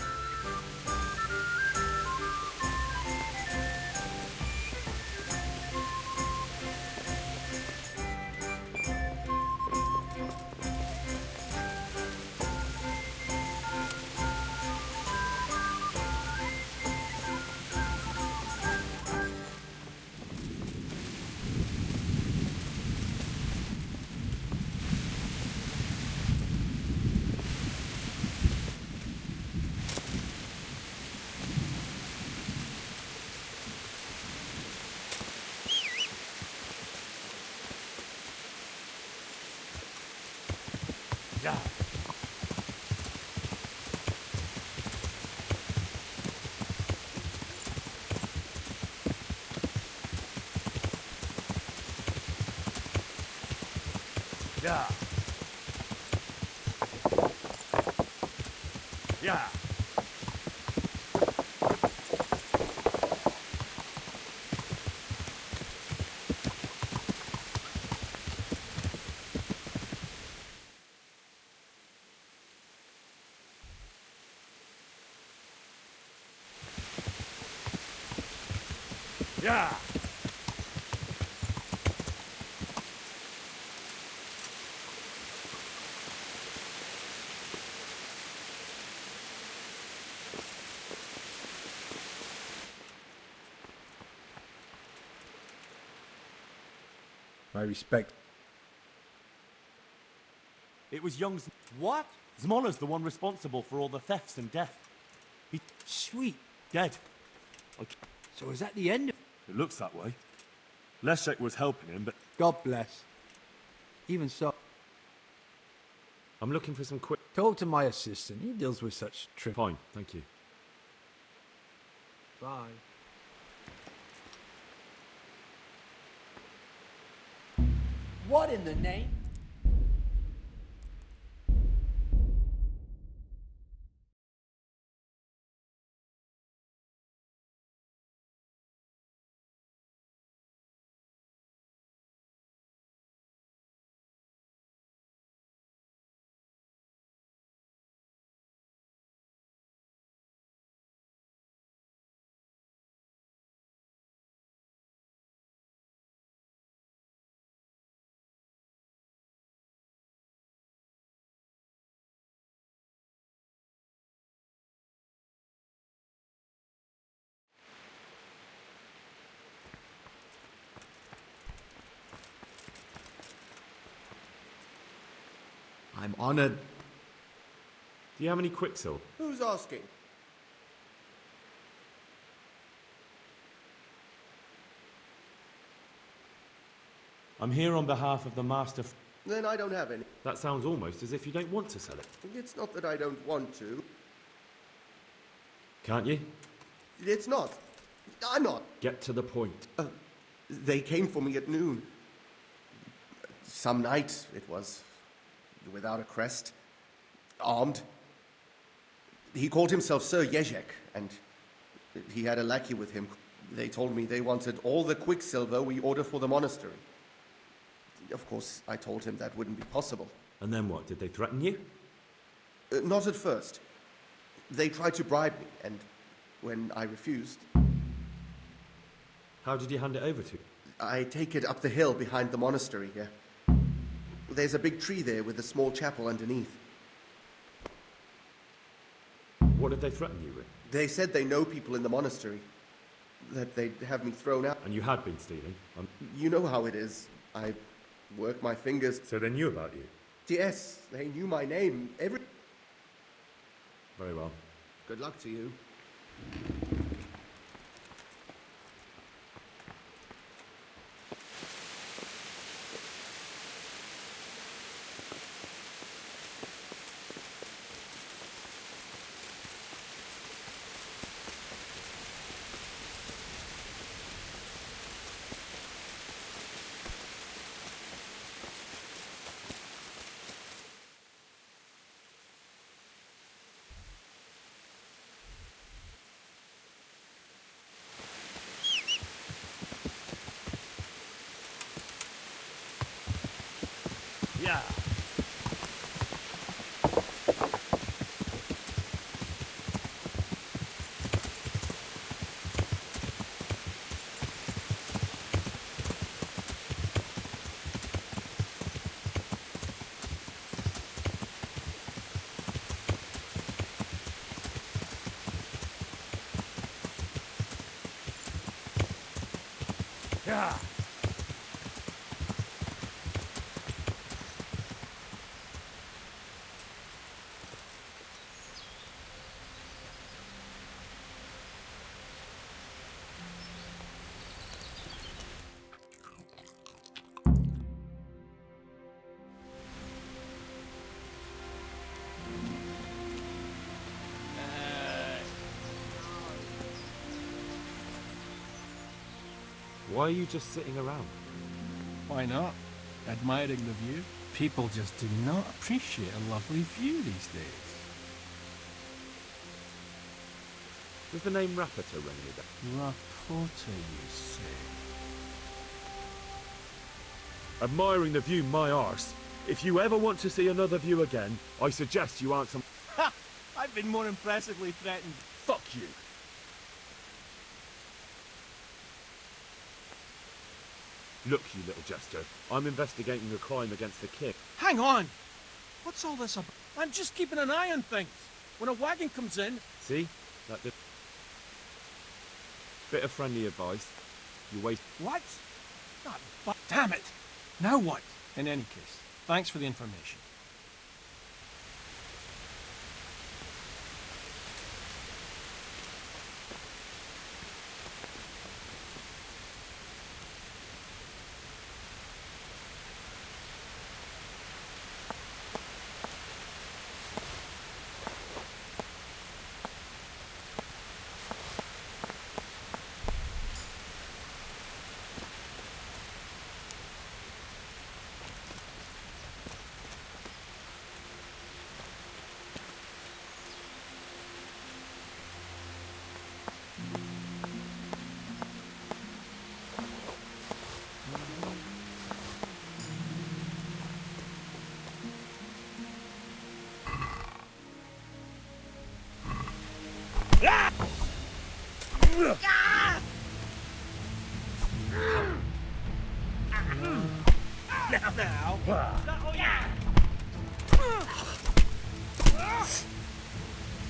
[SPEAKER 3] Yeah. Yeah. Yeah. Yeah.
[SPEAKER 2] My respect.
[SPEAKER 3] It was young... What? Zmola's the one responsible for all the thefts and death. He...
[SPEAKER 2] Sweet.
[SPEAKER 3] Dead.
[SPEAKER 2] So is that the end?
[SPEAKER 3] It looks that way. Leszek was helping him, but
[SPEAKER 2] God bless. Even so,
[SPEAKER 4] I'm looking for some quick...
[SPEAKER 2] talk to my assistant. He deals with such trip.
[SPEAKER 4] Fine, thank you.
[SPEAKER 2] Bye.
[SPEAKER 9] What in the name?
[SPEAKER 7] I'm honored.
[SPEAKER 4] Do you have any quicksilver?
[SPEAKER 7] Who's asking?
[SPEAKER 3] I'm here on behalf of the Master...
[SPEAKER 7] Then I don't have any.
[SPEAKER 4] That sounds almost as if you don't want to sell it.
[SPEAKER 7] It's not that I don't want to.
[SPEAKER 4] Can't you?
[SPEAKER 7] It's not. I'm not.
[SPEAKER 4] Get to the point.
[SPEAKER 7] They came for me at noon. Some night it was. Without a crest. Armed. He called himself Sir Jezek, and he had a lackey with him. They told me they wanted all the quicksilver we order for the monastery. Of course, I told him that wouldn't be possible.
[SPEAKER 4] And then what? Did they threaten you?
[SPEAKER 7] Not at first. They tried to bribe me, and when I refused,
[SPEAKER 4] How did you hand it over to?
[SPEAKER 7] I take it up the hill behind the monastery here. There's a big tree there with a small chapel underneath.
[SPEAKER 4] What did they threaten you with?
[SPEAKER 7] They said they know people in the monastery. That they'd have me thrown out.
[SPEAKER 4] And you had been stealing?
[SPEAKER 7] You know how it is. I work my fingers.
[SPEAKER 4] So they knew about you?
[SPEAKER 7] Yes, they knew my name.
[SPEAKER 4] Very well.
[SPEAKER 7] Good luck to you.
[SPEAKER 1] Yeah. Yeah.
[SPEAKER 4] Why are you just sitting around?
[SPEAKER 12] Why not? Admiring the view. People just do not appreciate a lovely view these days.
[SPEAKER 4] Does the name Rapita ring you then?
[SPEAKER 12] Rapota, you say?
[SPEAKER 4] Admiring the view, my arse. If you ever want to see another view again, I suggest you answer...
[SPEAKER 12] Ha! I've been more impressively threatened.
[SPEAKER 4] Fuck you! Look, you little jester. I'm investigating a crime against the king.
[SPEAKER 12] Hang on! What's all this about? I'm just keeping an eye on things. When a wagon comes in...
[SPEAKER 4] See? That did... Bit of friendly advice. You waste...
[SPEAKER 12] What? God, damn it! Now what? In any case, thanks for the information.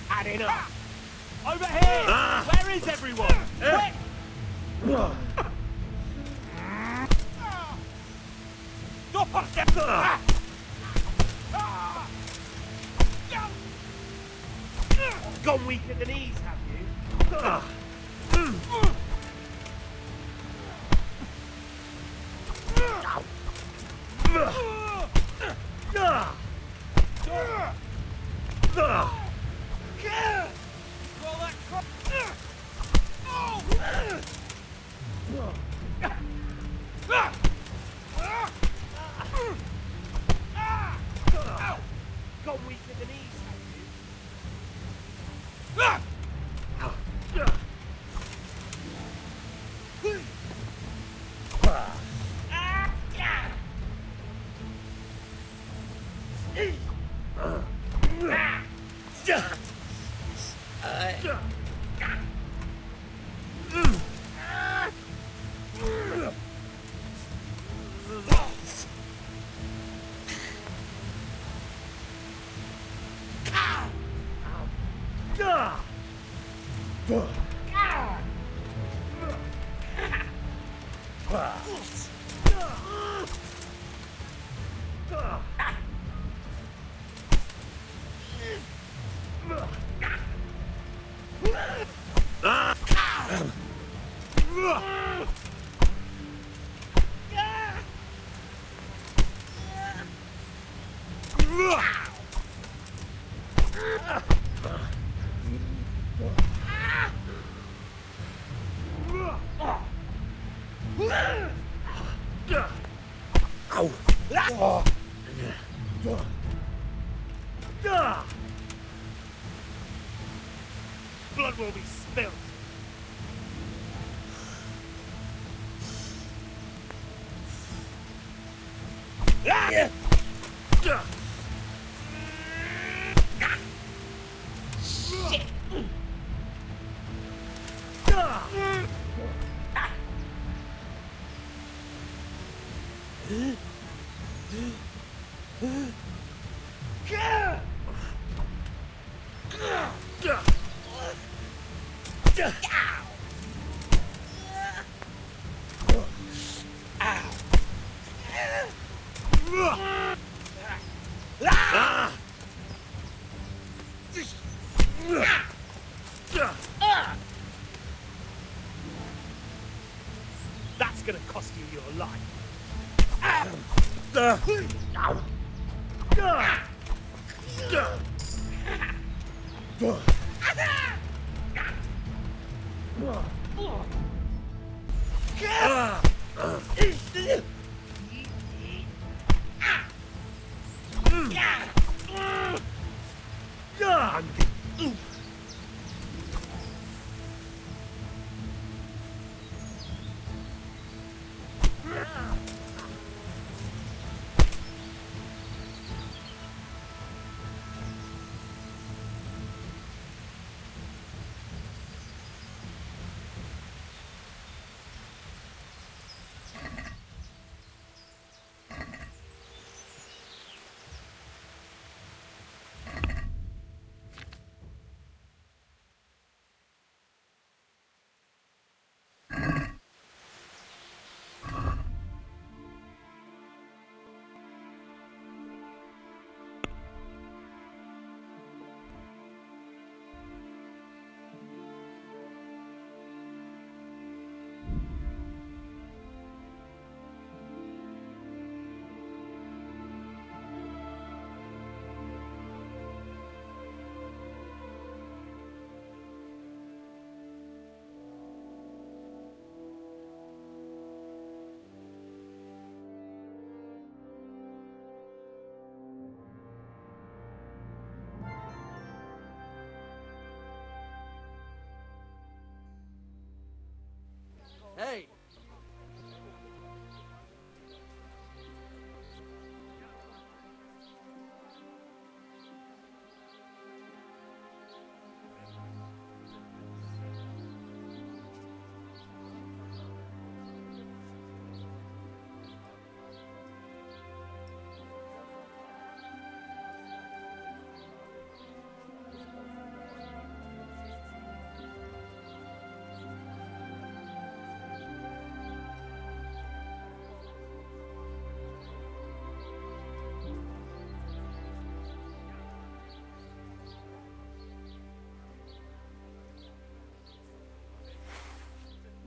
[SPEAKER 3] Had enough. Over here! Where is everyone? Quick! Stop us! Gone weak at the knees, have you? Gone weak at the knees, have you? Blood will be spilled. Shit! That's gonna cost you your life.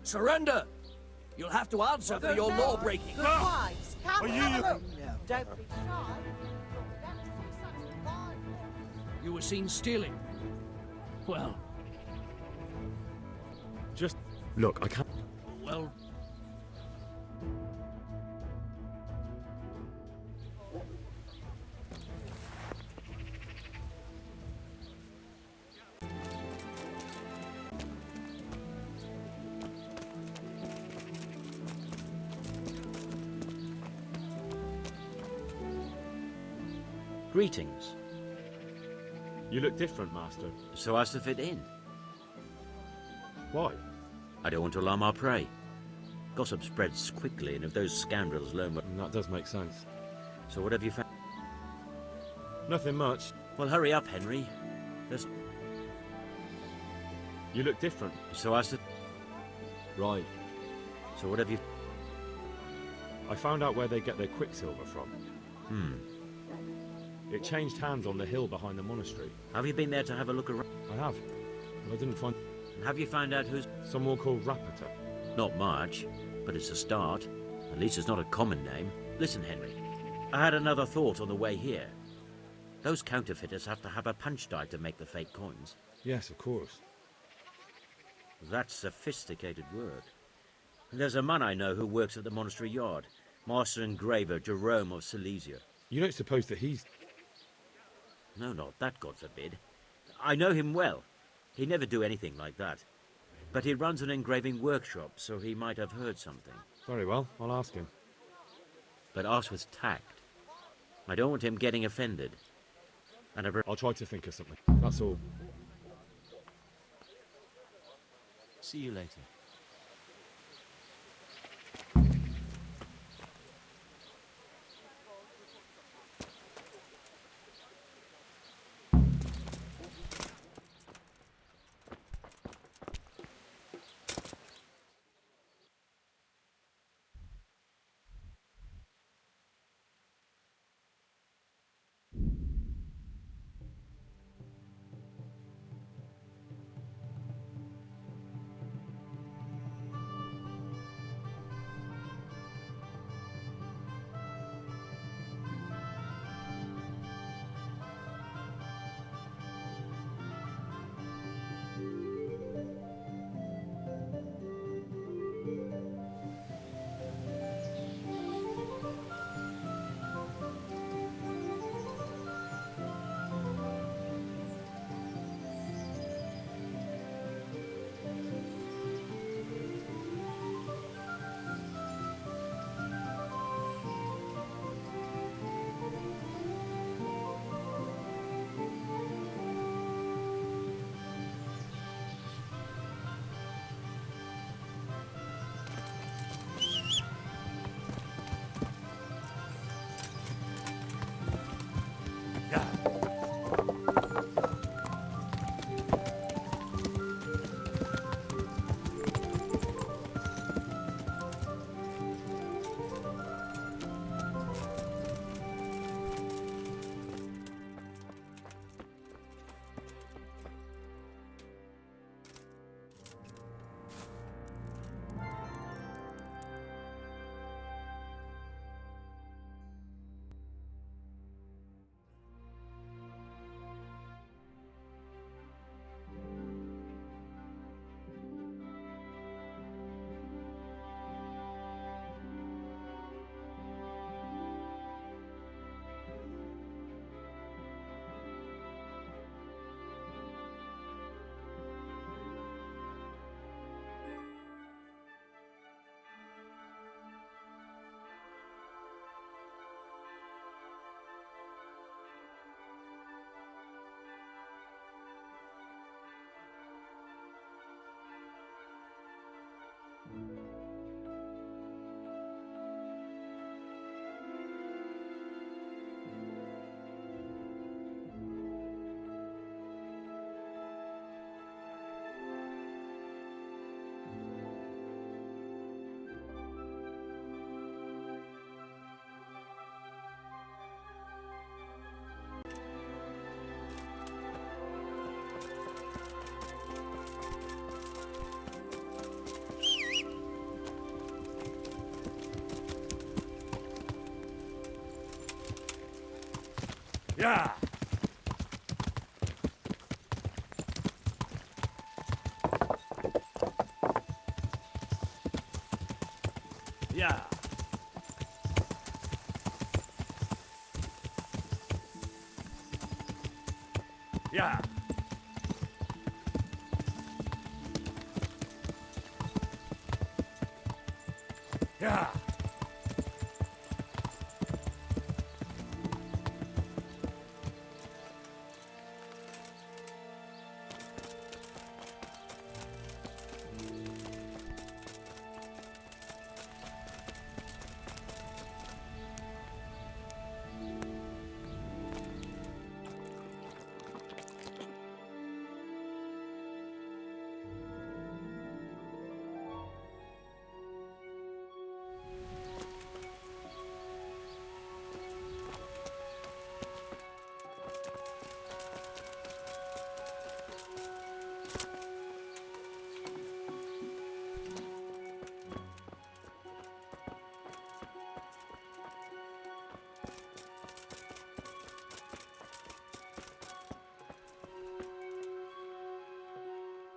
[SPEAKER 1] Surrender! You'll have to answer for your law breaking.
[SPEAKER 10] Good wives. Come
[SPEAKER 3] Are you-
[SPEAKER 10] have a look. Don't be shy. You'll never see such a fine one.
[SPEAKER 1] You were seen stealing. Well,
[SPEAKER 4] Just look, I can't.
[SPEAKER 1] well,
[SPEAKER 11] Greetings.
[SPEAKER 4] You look different, Master.
[SPEAKER 11] So as to fit in.
[SPEAKER 4] Why?
[SPEAKER 11] I don't want to alarm our prey. Gossip spreads quickly, and if those scoundrels learn what...
[SPEAKER 4] That does make sense.
[SPEAKER 11] So what have you found?
[SPEAKER 4] Nothing much.
[SPEAKER 11] Well, hurry up, Henry. There's...
[SPEAKER 4] You look different.
[SPEAKER 11] So as to...
[SPEAKER 4] Right.
[SPEAKER 11] So what have you...
[SPEAKER 4] I found out where they get their quicksilver from. It changed hands on the hill behind the monastery.
[SPEAKER 11] Have you been there to have a look around?
[SPEAKER 4] I have, but I didn't find
[SPEAKER 11] And have you found out who's...
[SPEAKER 4] someone called Rapita.
[SPEAKER 11] Not much, but it's a start. At least it's not a common name. Listen, Henry. I had another thought on the way here. Those counterfeiters have to have a punch die to make the fake coins.
[SPEAKER 4] Yes, of course.
[SPEAKER 11] That's sophisticated work. There's a man I know who works at the monastery yard. Master engraver Jerome of Silesia.
[SPEAKER 4] You don't suppose that he's...
[SPEAKER 11] No, not that, God forbid. I know him well. He'd never do anything like that. But he runs an engraving workshop, so he might have heard something.
[SPEAKER 4] Very well, I'll ask him.
[SPEAKER 11] But ask with tact. I don't want him getting offended. And
[SPEAKER 4] I'll try to think of something. That's all.
[SPEAKER 11] See you later.
[SPEAKER 4] Yeah.
[SPEAKER 1] Yeah.
[SPEAKER 4] Yeah. Yeah.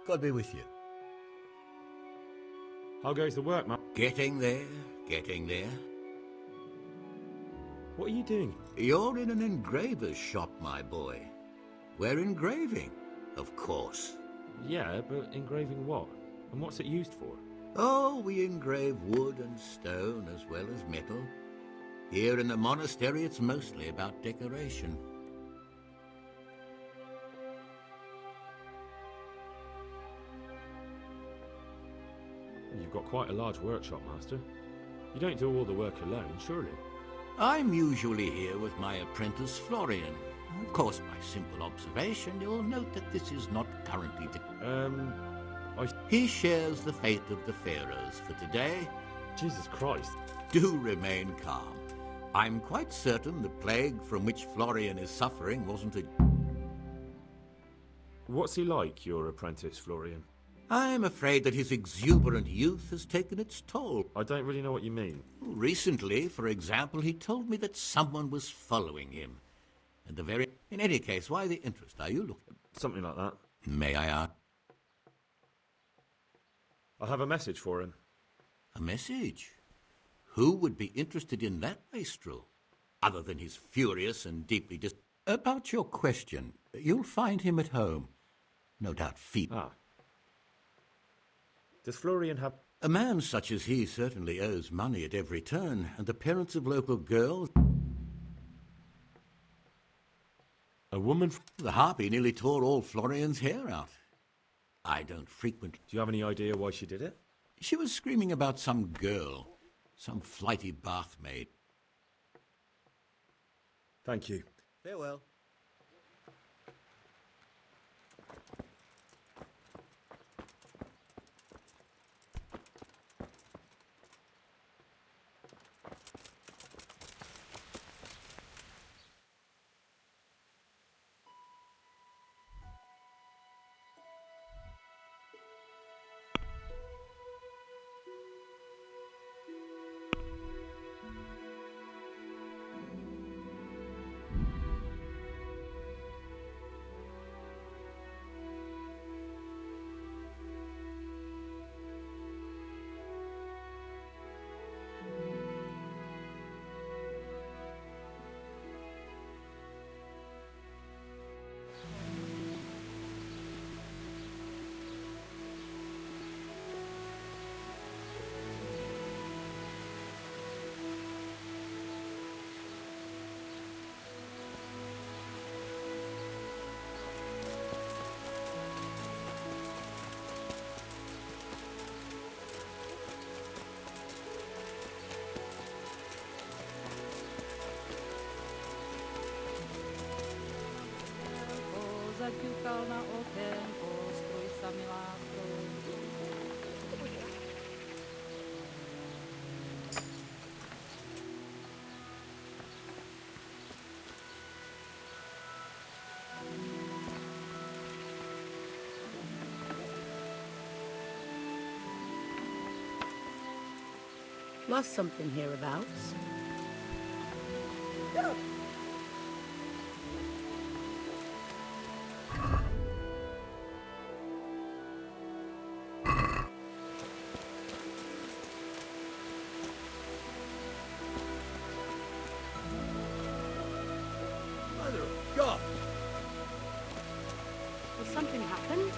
[SPEAKER 13] God be with you.
[SPEAKER 4] How goes the work, man?
[SPEAKER 13] Getting there, getting there.
[SPEAKER 4] What are you doing?
[SPEAKER 13] You're in an engraver's shop, my boy. We're engraving, of course.
[SPEAKER 4] Yeah, but engraving what? And what's it used for?
[SPEAKER 13] Oh, we engrave wood and stone as well as metal. Here in the monastery, it's mostly about decoration.
[SPEAKER 4] You've got quite a large workshop, Master. You don't do all the work alone, surely?
[SPEAKER 13] I'm usually here with my apprentice, Florian. Of course, by simple observation, you'll note that this is not currently the... He shares the fate of the pharaohs for today.
[SPEAKER 4] Jesus Christ.
[SPEAKER 13] Do remain calm. I'm quite certain the plague from which Florian is suffering wasn't a...
[SPEAKER 4] What's he like, your apprentice, Florian?
[SPEAKER 13] I'm afraid that his exuberant youth has taken its toll.
[SPEAKER 4] I don't really know what you mean.
[SPEAKER 13] Recently, for example, he told me that someone was following him. And the very... In any case, why the interest? Are you looking...
[SPEAKER 4] Something like that.
[SPEAKER 13] May I ask?
[SPEAKER 4] I have a message for him.
[SPEAKER 13] A message? Who would be interested in that wastrel? Other than his furious and deeply About your question, you'll find him at home. No doubt
[SPEAKER 4] Ah. Does Florian have...
[SPEAKER 13] A man such as he certainly owes money at every turn, and the parents of local girls...
[SPEAKER 4] A woman...
[SPEAKER 13] The harpy nearly tore all Florian's hair out. I don't frequent...
[SPEAKER 4] Do you have any idea why she did it?
[SPEAKER 13] She was screaming about some girl, some flighty bath maid.
[SPEAKER 4] Thank you.
[SPEAKER 13] Farewell.
[SPEAKER 14] Zaťukal na okénko, stroj sa mi lásko.
[SPEAKER 15] Lost something hereabouts? happened?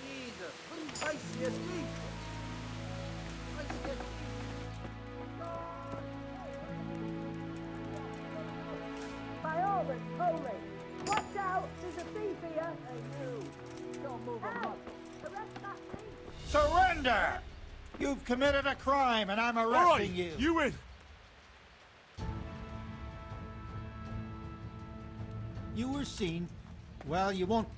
[SPEAKER 9] Jesus, couldn't I see a thief?
[SPEAKER 10] By all that's holy. Watch out, there's a thief here. Hey, you. Don't move a muscle. Arrest that thief.
[SPEAKER 16] Surrender! You've committed a crime and I'm arresting you.
[SPEAKER 4] You win.
[SPEAKER 16] You were seen. Well, you won't.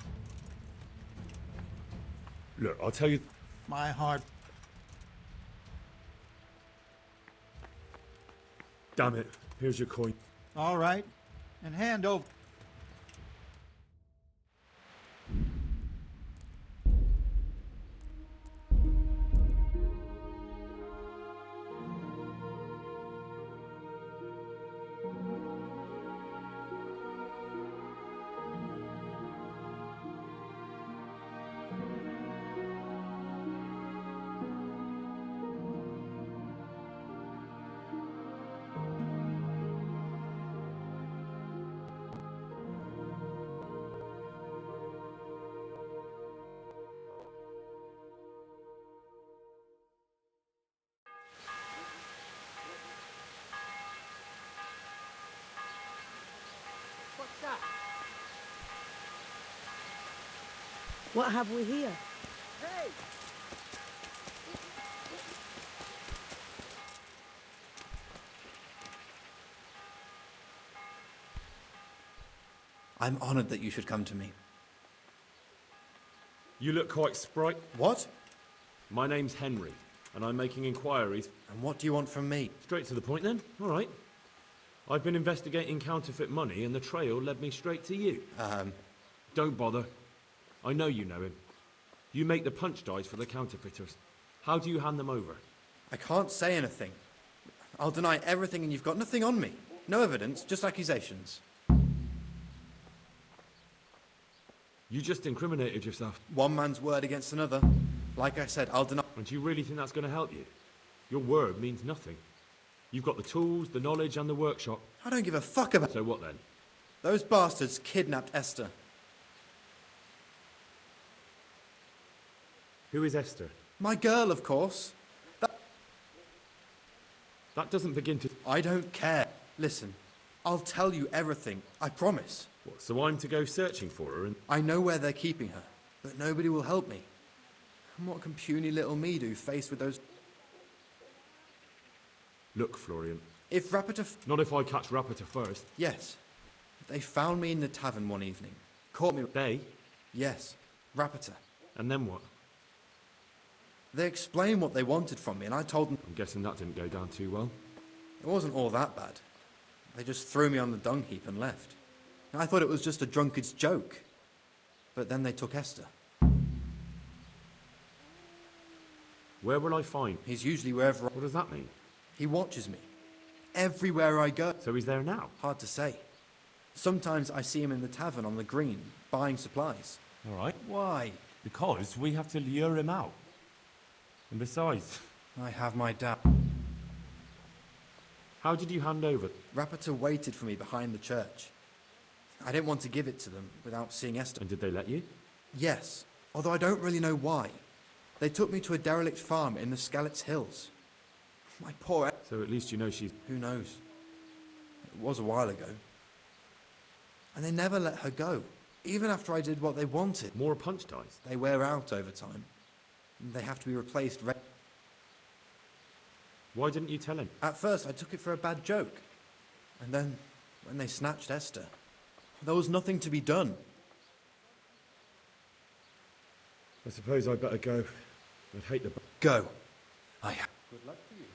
[SPEAKER 4] Look, I'll tell you.
[SPEAKER 16] My heart.
[SPEAKER 4] Damn it. Here's your coin.
[SPEAKER 16] All right. And hand over.
[SPEAKER 10] What's that?
[SPEAKER 15] What have we here?
[SPEAKER 10] Hey!
[SPEAKER 17] I'm honored that you should come to me.
[SPEAKER 4] You look quite sprite.
[SPEAKER 17] What?
[SPEAKER 4] My name's Henry, and I'm making inquiries.
[SPEAKER 17] And what do you want from me?
[SPEAKER 4] Straight to the point then? All right. I've been investigating counterfeit money, and the trail led me straight to you. Don't bother. I know you know him. You make the punch dice for the counterfeiters. How do you hand them over?
[SPEAKER 17] I can't say anything. I'll deny everything and you've got nothing on me. No evidence, just accusations.
[SPEAKER 4] You just incriminated yourself.
[SPEAKER 17] One man's word against another. Like I said, I'll deny...
[SPEAKER 4] And do you really think that's going to help you? Your word means nothing. You've got the tools, the knowledge, and the workshop.
[SPEAKER 17] I don't give a fuck about...
[SPEAKER 4] So what then?
[SPEAKER 17] Those bastards kidnapped Esther.
[SPEAKER 4] Who is Esther?
[SPEAKER 17] My girl, of course.
[SPEAKER 4] That doesn't begin to...
[SPEAKER 17] I don't care. Listen, I'll tell you everything. I promise.
[SPEAKER 4] What, so I'm to go searching for her and...
[SPEAKER 17] I know where they're keeping her, but nobody will help me. And what can puny little me do faced with those...
[SPEAKER 4] Look, Florian.
[SPEAKER 17] If Rapita...
[SPEAKER 4] Not if I catch Rapita first.
[SPEAKER 17] Yes. They found me in the tavern one evening. Caught me...
[SPEAKER 4] They?
[SPEAKER 17] Yes. Rapita.
[SPEAKER 4] And then what?
[SPEAKER 17] They explained what they wanted from me, and I told them...
[SPEAKER 4] I'm guessing that didn't go down too well.
[SPEAKER 17] It wasn't all that bad. They just threw me on the dung heap and left. I thought it was just a drunkard's joke. But then they took Esther.
[SPEAKER 4] Where will I find?
[SPEAKER 17] He's usually wherever...
[SPEAKER 4] What does that mean?
[SPEAKER 17] He watches me. Everywhere I go.
[SPEAKER 4] So he's there now?
[SPEAKER 17] Hard to say. Sometimes I see him in the tavern on the green, buying supplies.
[SPEAKER 3] All right.
[SPEAKER 17] Why?
[SPEAKER 3] Because we have to lure him out. And besides...
[SPEAKER 17] I have my doubt.
[SPEAKER 4] How did you hand over?
[SPEAKER 17] Rapita waited for me behind the church. I didn't want to give it to them without seeing Esther.
[SPEAKER 4] And did they let you?
[SPEAKER 17] Yes, although I don't really know why. They took me to a derelict farm in the Skalitz Hills. My poor...
[SPEAKER 4] So at least you know she's...
[SPEAKER 17] Who knows? It was a while ago. And they never let her go, even after I did what they wanted.
[SPEAKER 4] More punch dice?
[SPEAKER 17] They wear out over time. They have to be replaced.
[SPEAKER 4] Why didn't you tell him?
[SPEAKER 17] At first, I took it for a bad joke. And then, when they snatched Esther, there was nothing to be done.
[SPEAKER 4] I suppose I'd better go. I'd hate the...
[SPEAKER 17] Go.
[SPEAKER 4] Good
[SPEAKER 3] luck to you.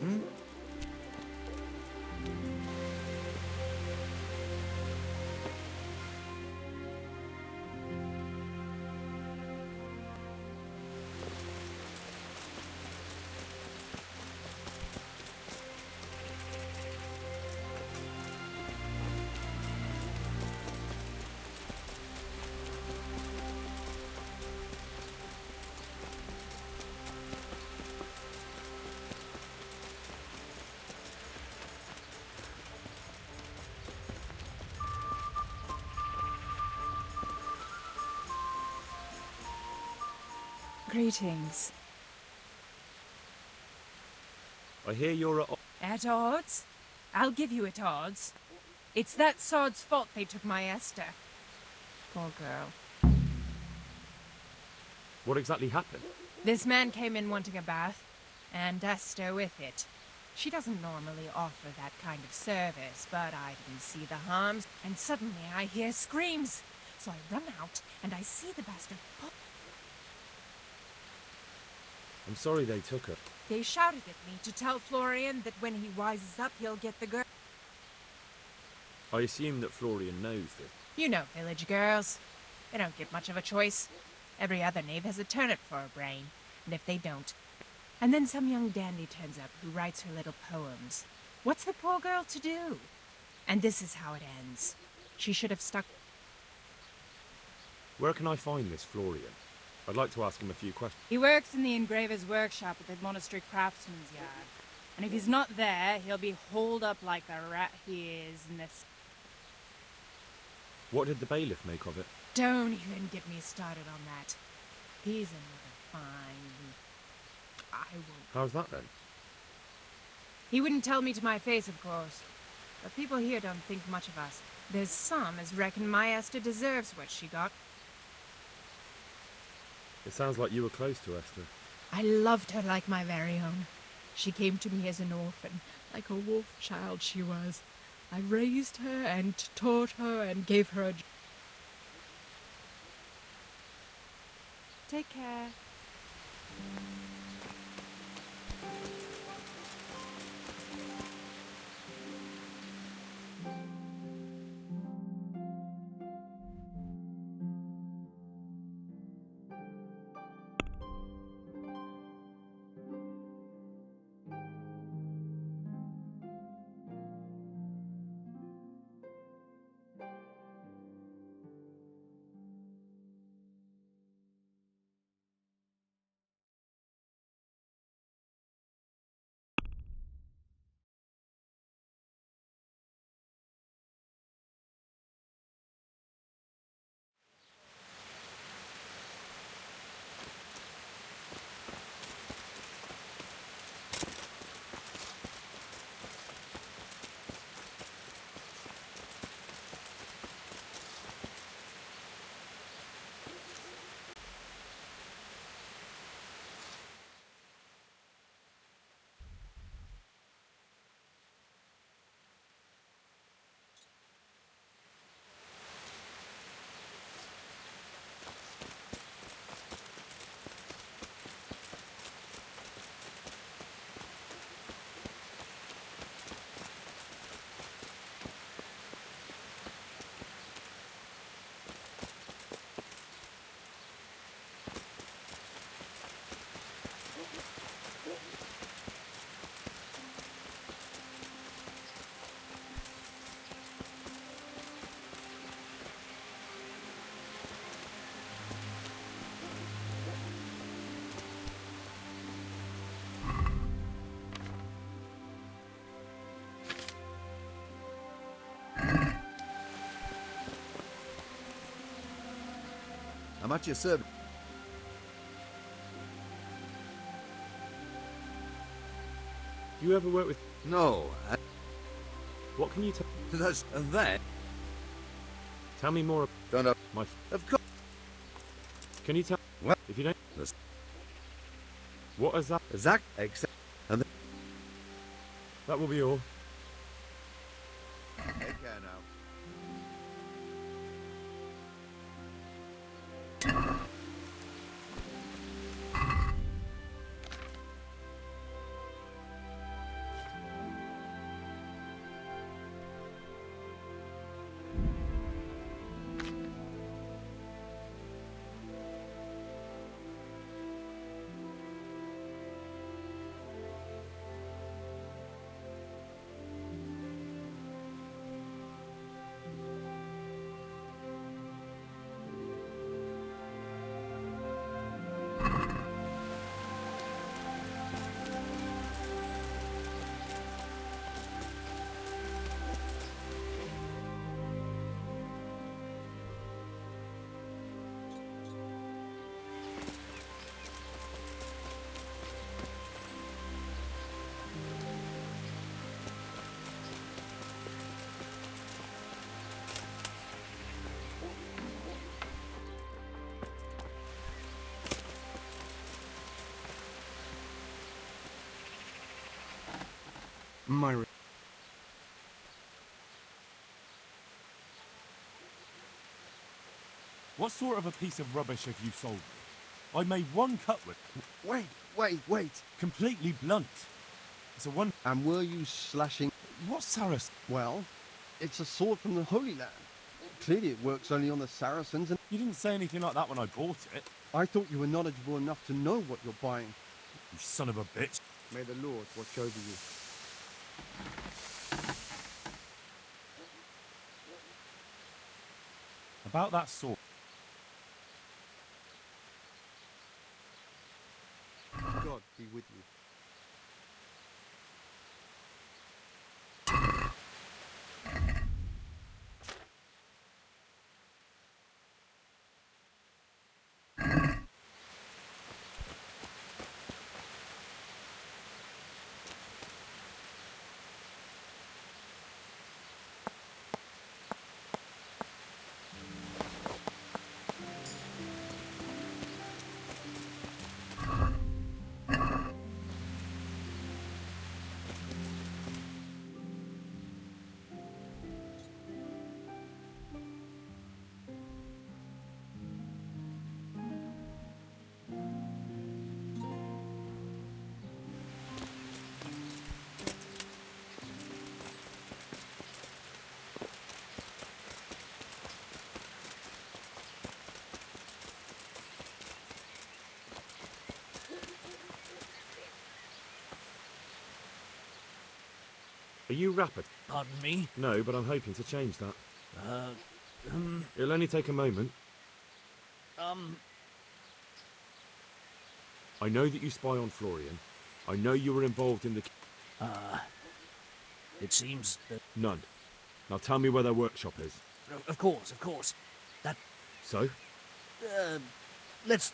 [SPEAKER 17] Hmm?
[SPEAKER 18] Greetings.
[SPEAKER 4] I hear you're at...
[SPEAKER 18] At odds? I'll give you at odds. It's that sod's fault they took my Esther. Poor girl.
[SPEAKER 4] What exactly happened?
[SPEAKER 18] This man came in wanting a bath, and Esther with it. She doesn't normally offer that kind of service, but I didn't see the harms, and suddenly I hear screams. So I run out, and I see the bastard pop.
[SPEAKER 4] I'm sorry they took her.
[SPEAKER 18] They shouted at me to tell Florian that when he wises up, he'll get the girl.
[SPEAKER 4] I assume that Florian knows this.
[SPEAKER 18] You know village girls. They don't get much of a choice. Every other knave has a turnip for a brain, and if they don't... And then some young dandy turns up who writes her little poems. What's the poor girl to do? And this is how it ends. She should have stuck...
[SPEAKER 4] Where can I find this Florian? I'd like to ask him a few questions.
[SPEAKER 14] He works in the engraver's workshop at the monastery craftsman's yard. And if he's not there, he'll be holed up like the rat he is in this...
[SPEAKER 4] What did the bailiff make of it?
[SPEAKER 18] Don't even get me started on that. He's another fine... I won't...
[SPEAKER 4] How's that then?
[SPEAKER 18] He wouldn't tell me to my face, of course. But people here don't think much of us. There's some as reckon my Esther deserves what she got.
[SPEAKER 4] It sounds like you were close to Esther.
[SPEAKER 18] I loved her like my very own. She came to me as an orphan, like a wolf child she was. I raised her and taught her and gave her a... Take care.
[SPEAKER 19] I'm at your service.
[SPEAKER 4] You ever work with...
[SPEAKER 19] No.
[SPEAKER 4] What can you tell...
[SPEAKER 19] That's that.
[SPEAKER 4] Tell me more...
[SPEAKER 19] Don't know.
[SPEAKER 4] My...
[SPEAKER 19] Of course.
[SPEAKER 4] Can you tell...
[SPEAKER 19] What?
[SPEAKER 4] If you don't... What is that?
[SPEAKER 19] Exact. Except... And
[SPEAKER 4] that will be all.
[SPEAKER 19] Take care now.
[SPEAKER 20] My...
[SPEAKER 3] What sort of a piece of rubbish have you sold me? I made one cutlet.
[SPEAKER 20] Wait.
[SPEAKER 3] Completely blunt. It's a one...
[SPEAKER 20] And were you slashing...
[SPEAKER 3] What Saracen?
[SPEAKER 20] Well, it's a sword from the Holy Land. Clearly it works only on the Saracens and...
[SPEAKER 3] You didn't say anything like that when I bought it.
[SPEAKER 20] I thought you were knowledgeable enough to know what you're buying.
[SPEAKER 3] You son of a bitch.
[SPEAKER 20] May the Lord watch over you.
[SPEAKER 3] About that sword.
[SPEAKER 20] God be with you.
[SPEAKER 4] Are you rapid?
[SPEAKER 1] Pardon me?
[SPEAKER 4] No, but I'm hoping to change that.
[SPEAKER 1] Uh,
[SPEAKER 4] It'll only take a moment. I know that you spy on Florian. I know you were involved in the...
[SPEAKER 1] It seems that...
[SPEAKER 4] None. Now tell me where their workshop is.
[SPEAKER 1] Of course. That...
[SPEAKER 4] So?
[SPEAKER 1] Let's...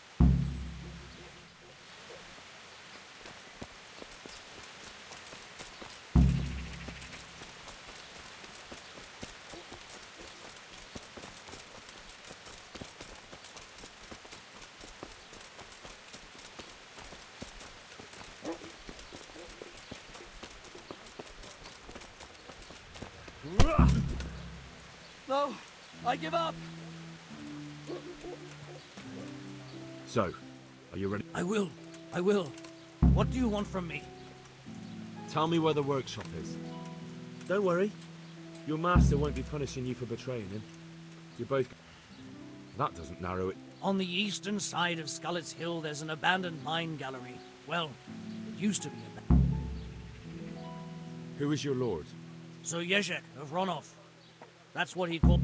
[SPEAKER 1] No! I give up!
[SPEAKER 4] So, are you ready?
[SPEAKER 1] I will. What do you want from me?
[SPEAKER 4] Tell me where the workshop is. Don't worry. Your master won't be punishing you for betraying him. You're both... That doesn't narrow it.
[SPEAKER 1] On the eastern side of Skullet's Hill, there's an abandoned mine gallery. Well, it used to be abandoned.
[SPEAKER 4] Who is your lord?
[SPEAKER 1] Sir Jezek of Ronov. That's what he called...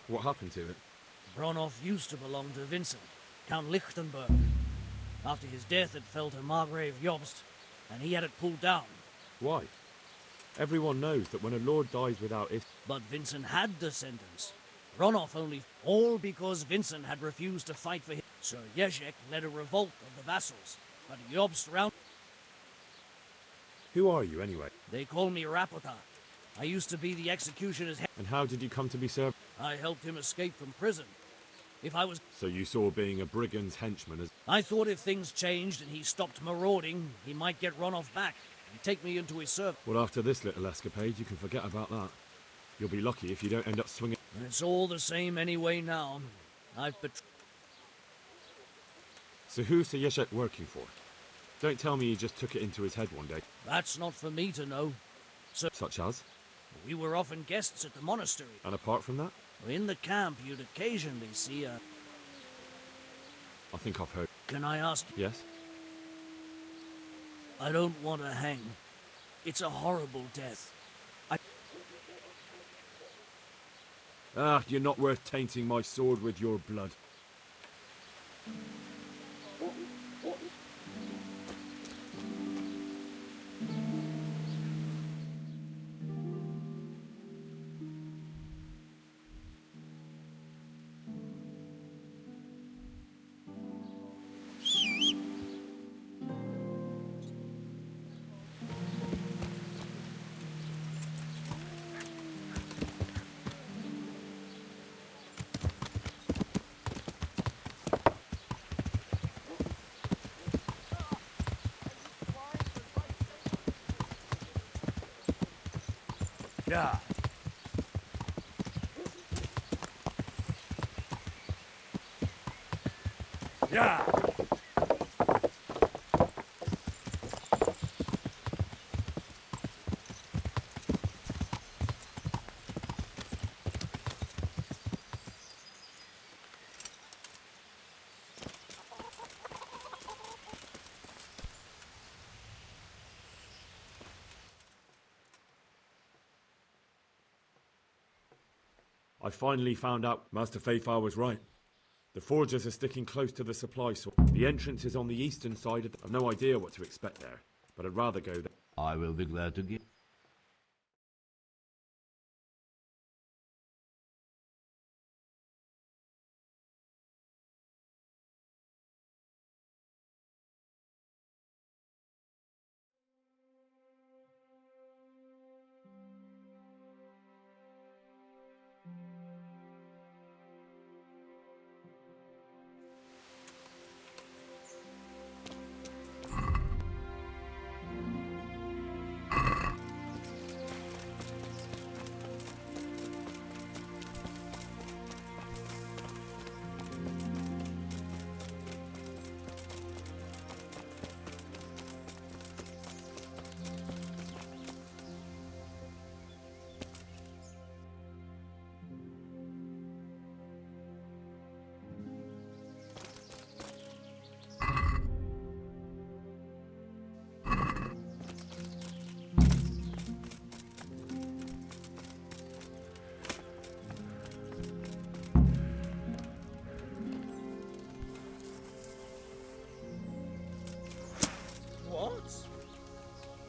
[SPEAKER 4] What happened to it?
[SPEAKER 1] Ronov used to belong to Vincent, Count Lichtenberg. After his death, it fell to Margrave Jobst, and he had it pulled down.
[SPEAKER 4] Why? Everyone knows that when a lord dies without it...
[SPEAKER 1] But Vincent had descendants. Ronov only... All because Vincent had refused to fight for him. Sir Jezek led a revolt of the vassals, but Jobst round...
[SPEAKER 4] Who are you, anyway?
[SPEAKER 1] They call me Rapota. I used to be the executioner's head.
[SPEAKER 4] And how did you come to be served?
[SPEAKER 1] I helped him escape from prison. If I was...
[SPEAKER 4] So you saw being a brigand's henchman as...
[SPEAKER 1] I thought if things changed and he stopped marauding, he might get Ronov back and take me into his service.
[SPEAKER 4] Well, after this little escapade, you can forget about that. You'll be lucky if you don't end up swinging...
[SPEAKER 1] And it's all the same anyway now. I've betrayed...
[SPEAKER 4] So who's Sir Jezek working for? Don't tell me he just took it into his head one day.
[SPEAKER 1] That's not for me to know. So...
[SPEAKER 4] Such as?
[SPEAKER 1] We were often guests at the monastery.
[SPEAKER 4] And apart from that?
[SPEAKER 1] In the camp, you'd occasionally see a...
[SPEAKER 4] I think I've heard...
[SPEAKER 1] Can I ask?
[SPEAKER 4] Yes?
[SPEAKER 1] I don't want to hang. It's a horrible death.
[SPEAKER 4] Ah, you're not worth tainting my sword with your blood.
[SPEAKER 3] Yeah. Yeah.
[SPEAKER 4] I finally found out Master Fayfar was right. The forgers are sticking close to the supply source. The entrance is on the eastern side of I've no idea what to expect there, but I'd rather go there.
[SPEAKER 13] I will be glad to give.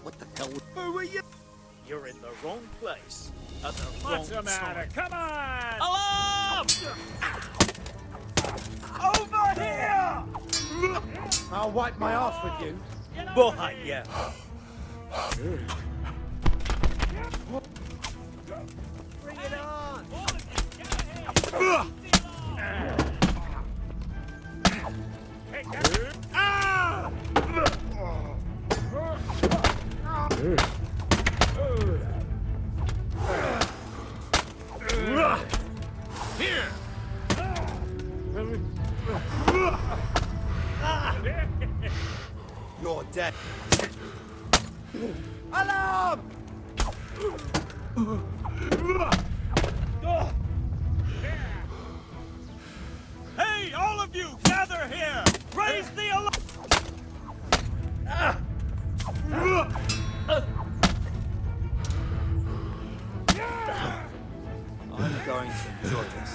[SPEAKER 1] What the hell? Who are you? You're in the wrong place. At the wrong
[SPEAKER 3] What's the matter?
[SPEAKER 1] time.
[SPEAKER 3] Come on!
[SPEAKER 1] Alarm!
[SPEAKER 3] Over here!
[SPEAKER 16] I'll wipe my ass with you.
[SPEAKER 1] Boy, yeah.
[SPEAKER 16] Bring it on!
[SPEAKER 3] Ah!
[SPEAKER 1] Here!
[SPEAKER 16] You're dead. Alarm!
[SPEAKER 3] Hey, all of you, gather here! Raise the alarm!
[SPEAKER 17] I'm going to enjoy this.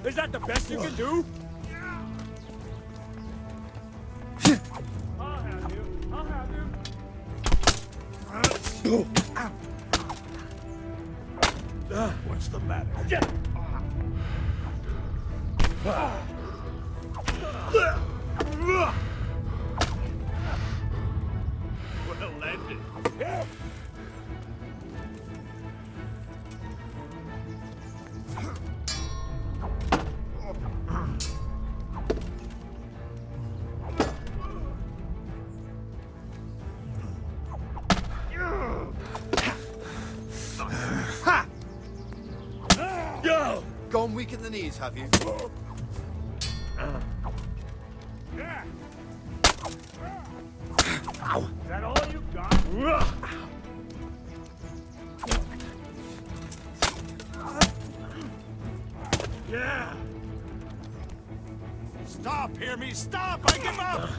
[SPEAKER 3] Is that the best you can do? I'll have you. I'll have you. What's the matter? Well ended.
[SPEAKER 17] Gone weak at the knees, have you?
[SPEAKER 3] Is that all you got? Yeah. Stop, hear me? Stop! I give up!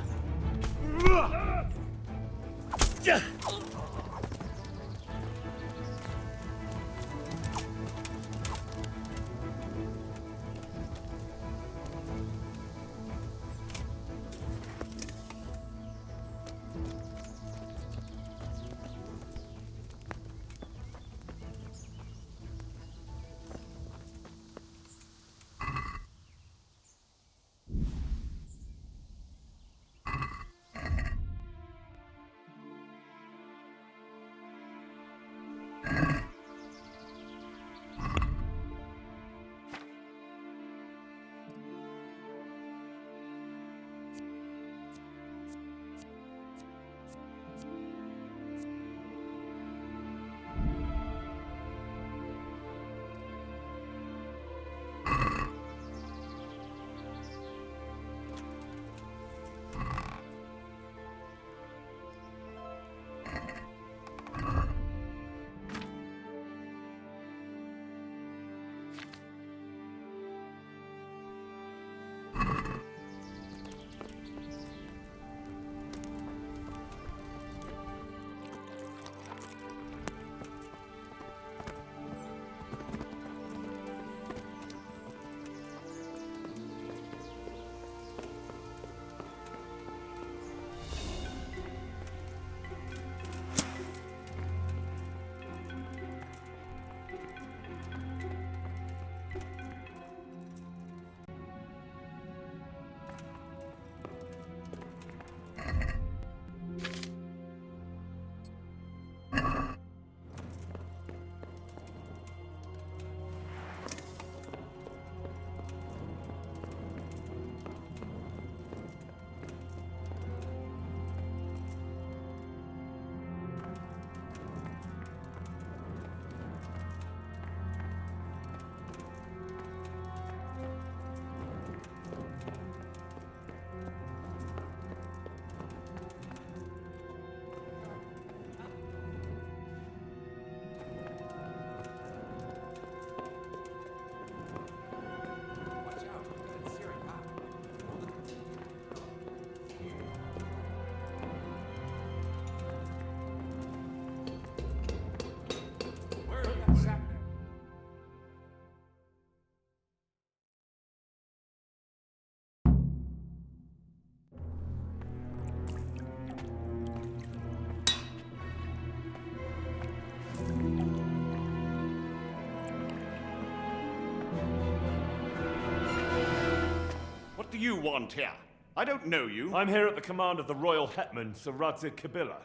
[SPEAKER 3] do you want here? I don't know you.
[SPEAKER 4] I'm here at the command of the royal hetman, Sir Radzig Kobyla.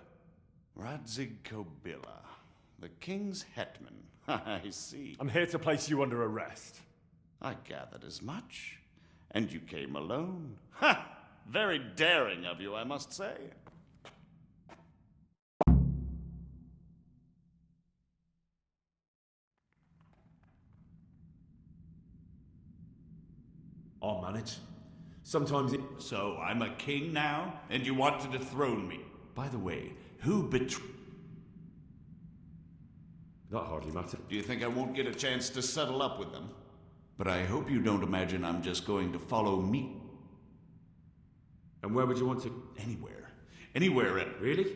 [SPEAKER 3] Radzig Kobyla, the king's hetman. I see.
[SPEAKER 4] I'm here to place you under arrest.
[SPEAKER 3] I gathered as much. And you came alone. Ha! Very daring of you, I must say.
[SPEAKER 4] I'll manage. Sometimes it...
[SPEAKER 3] So, I'm a king now, and you want to dethrone me. By the way, who betrayed...
[SPEAKER 4] That hardly matters.
[SPEAKER 3] Do you think I won't get a chance to settle up with them? But I hope you don't imagine I'm just going to follow me.
[SPEAKER 4] And where would you want to...
[SPEAKER 3] Anywhere. Anywhere in...
[SPEAKER 4] Really?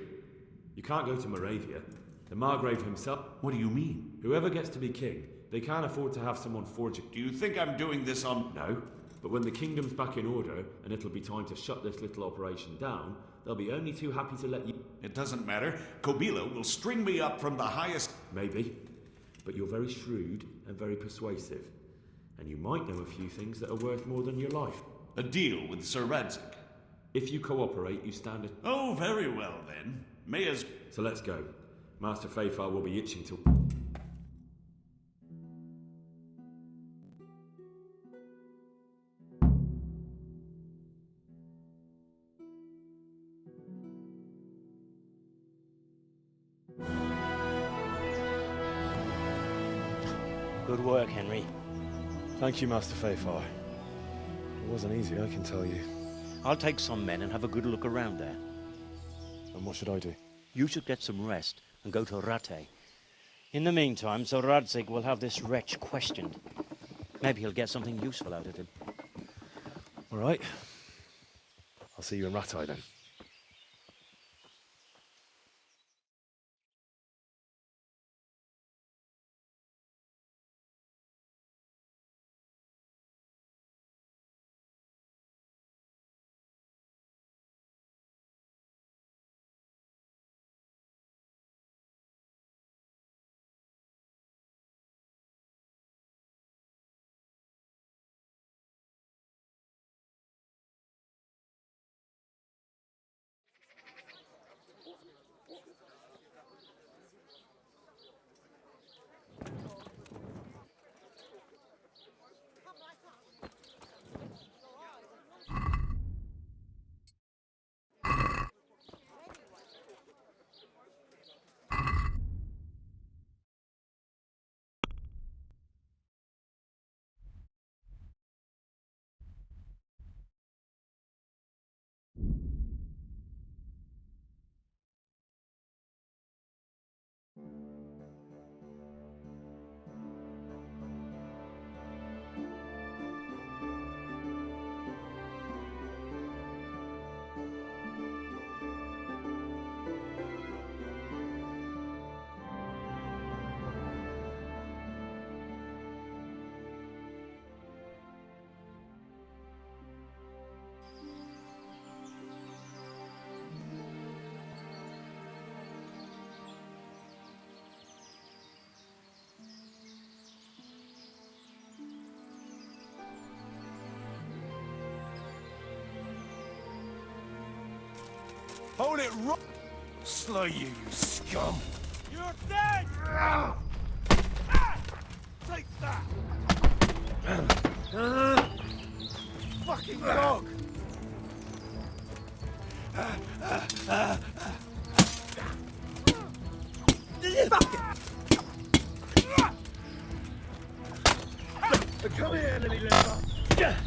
[SPEAKER 4] You can't go to Moravia. The Margrave himself...
[SPEAKER 3] What do you mean?
[SPEAKER 4] Whoever gets to be king, they can't afford to have someone forge it.
[SPEAKER 3] Do you think I'm doing this on...
[SPEAKER 4] No. But when the kingdom's back in order, and it'll be time to shut this little operation down, they'll be only too happy to let you...
[SPEAKER 3] It doesn't matter. Kobyla will string me up from the highest...
[SPEAKER 4] Maybe. But you're very shrewd and very persuasive. And you might know a few things that are worth more than your life.
[SPEAKER 3] A deal with Sir Radzig.
[SPEAKER 4] If you cooperate, you stand it.
[SPEAKER 3] Oh, very well then. May as...
[SPEAKER 4] So let's go. Master Fayfar will be itching to...
[SPEAKER 11] Good work, Henry.
[SPEAKER 4] Thank you, Master Fayfar. It wasn't easy, I can tell you.
[SPEAKER 11] I'll take some men and have a good look around there.
[SPEAKER 4] And what should I do?
[SPEAKER 11] You should get some rest and go to Rattay. In the meantime, Sir Radzig will have this wretch questioned. Maybe he'll get something useful out of him.
[SPEAKER 4] All right. I'll see you in Rattay then.
[SPEAKER 3] Hold it right! Slay you, you scum!
[SPEAKER 16] You're dead! Take that! Fucking dog! Come here, little leper!
[SPEAKER 3] Here!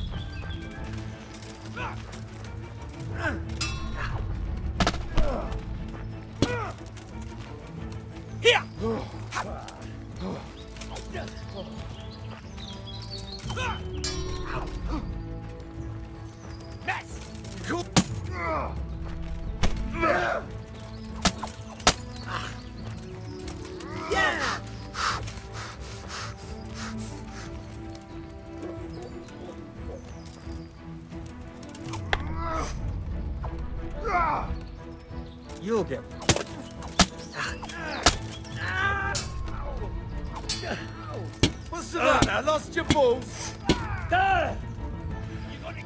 [SPEAKER 3] Mess! Cool.
[SPEAKER 16] Yeah!
[SPEAKER 2] You'll get...
[SPEAKER 16] What's the matter? Lost your balls?
[SPEAKER 3] You got it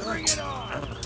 [SPEAKER 9] Bring it on!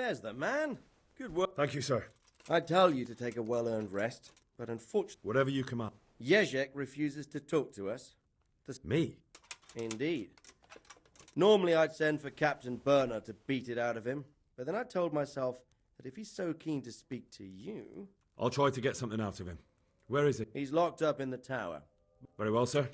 [SPEAKER 21] There's the man. Good work.
[SPEAKER 4] Thank you, sir.
[SPEAKER 21] I tell you to take a well-earned rest, but unfortunately...
[SPEAKER 4] Whatever you command.
[SPEAKER 21] Jezek refuses to talk to us.
[SPEAKER 4] Me?
[SPEAKER 21] Indeed. Normally I'd send for Captain Burner to beat it out of him, but then I told myself that if he's so keen to speak to you...
[SPEAKER 4] I'll try to get something out of him. Where is he?
[SPEAKER 21] He's locked up in the tower.
[SPEAKER 4] Very well, sir.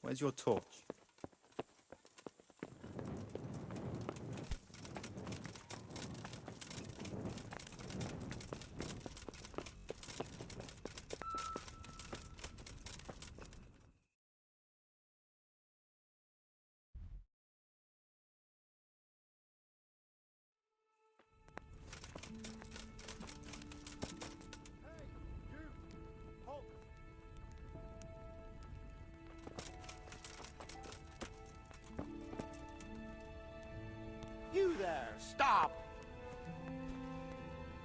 [SPEAKER 17] Where's your torch?
[SPEAKER 16] You there, stop!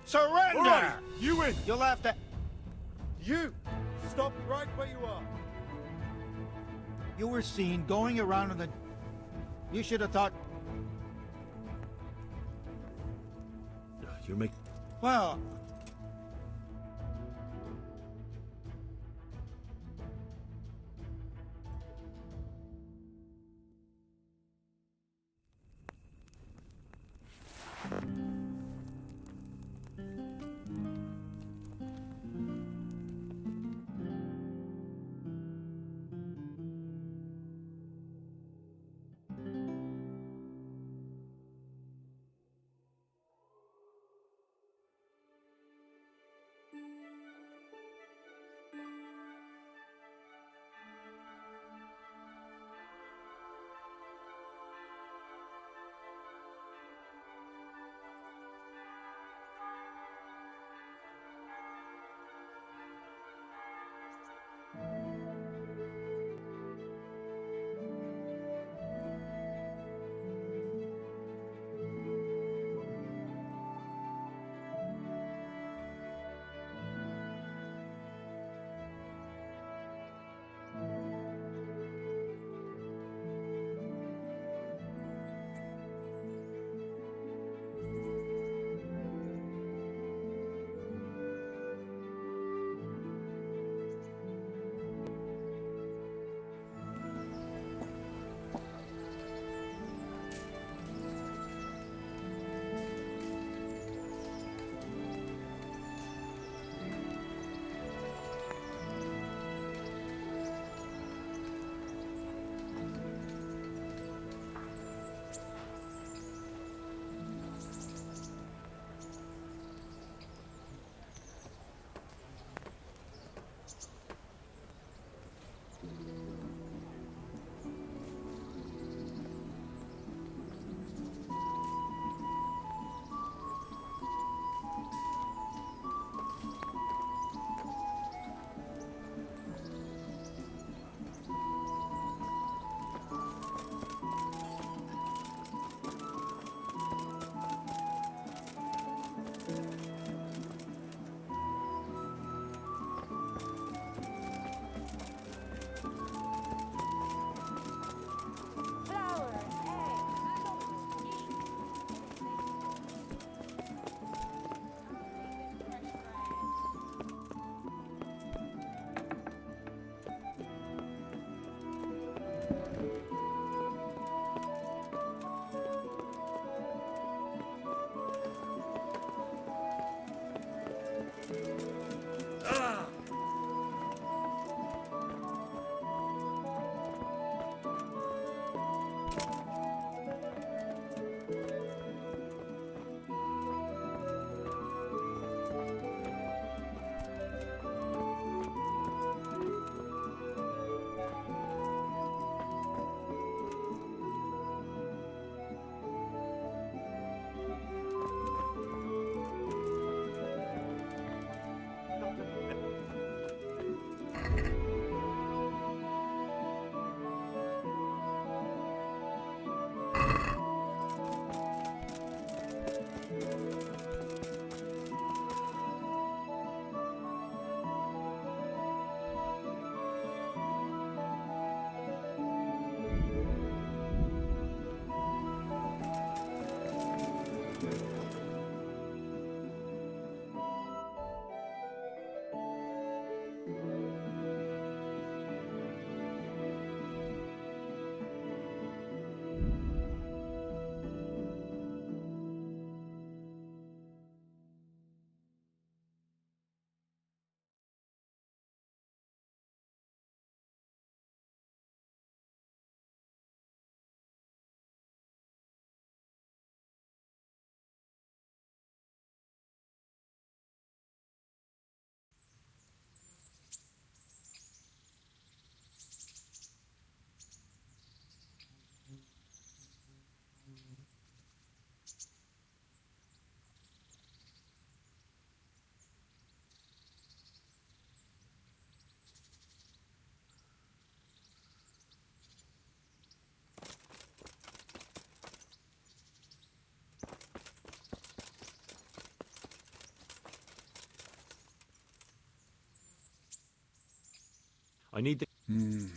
[SPEAKER 16] Surrender!
[SPEAKER 20] Alright, you in!
[SPEAKER 16] You'll have to...
[SPEAKER 20] You! Stop right where you are.
[SPEAKER 16] You were seen going around in the... You should have thought...
[SPEAKER 4] You're making...
[SPEAKER 16] Well...
[SPEAKER 4] I need the...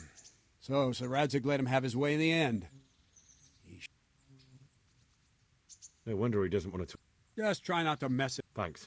[SPEAKER 2] So Sir Radzig let him have his way in the end.
[SPEAKER 4] No wonder he doesn't want to...
[SPEAKER 2] Just try not to mess it.
[SPEAKER 4] Thanks.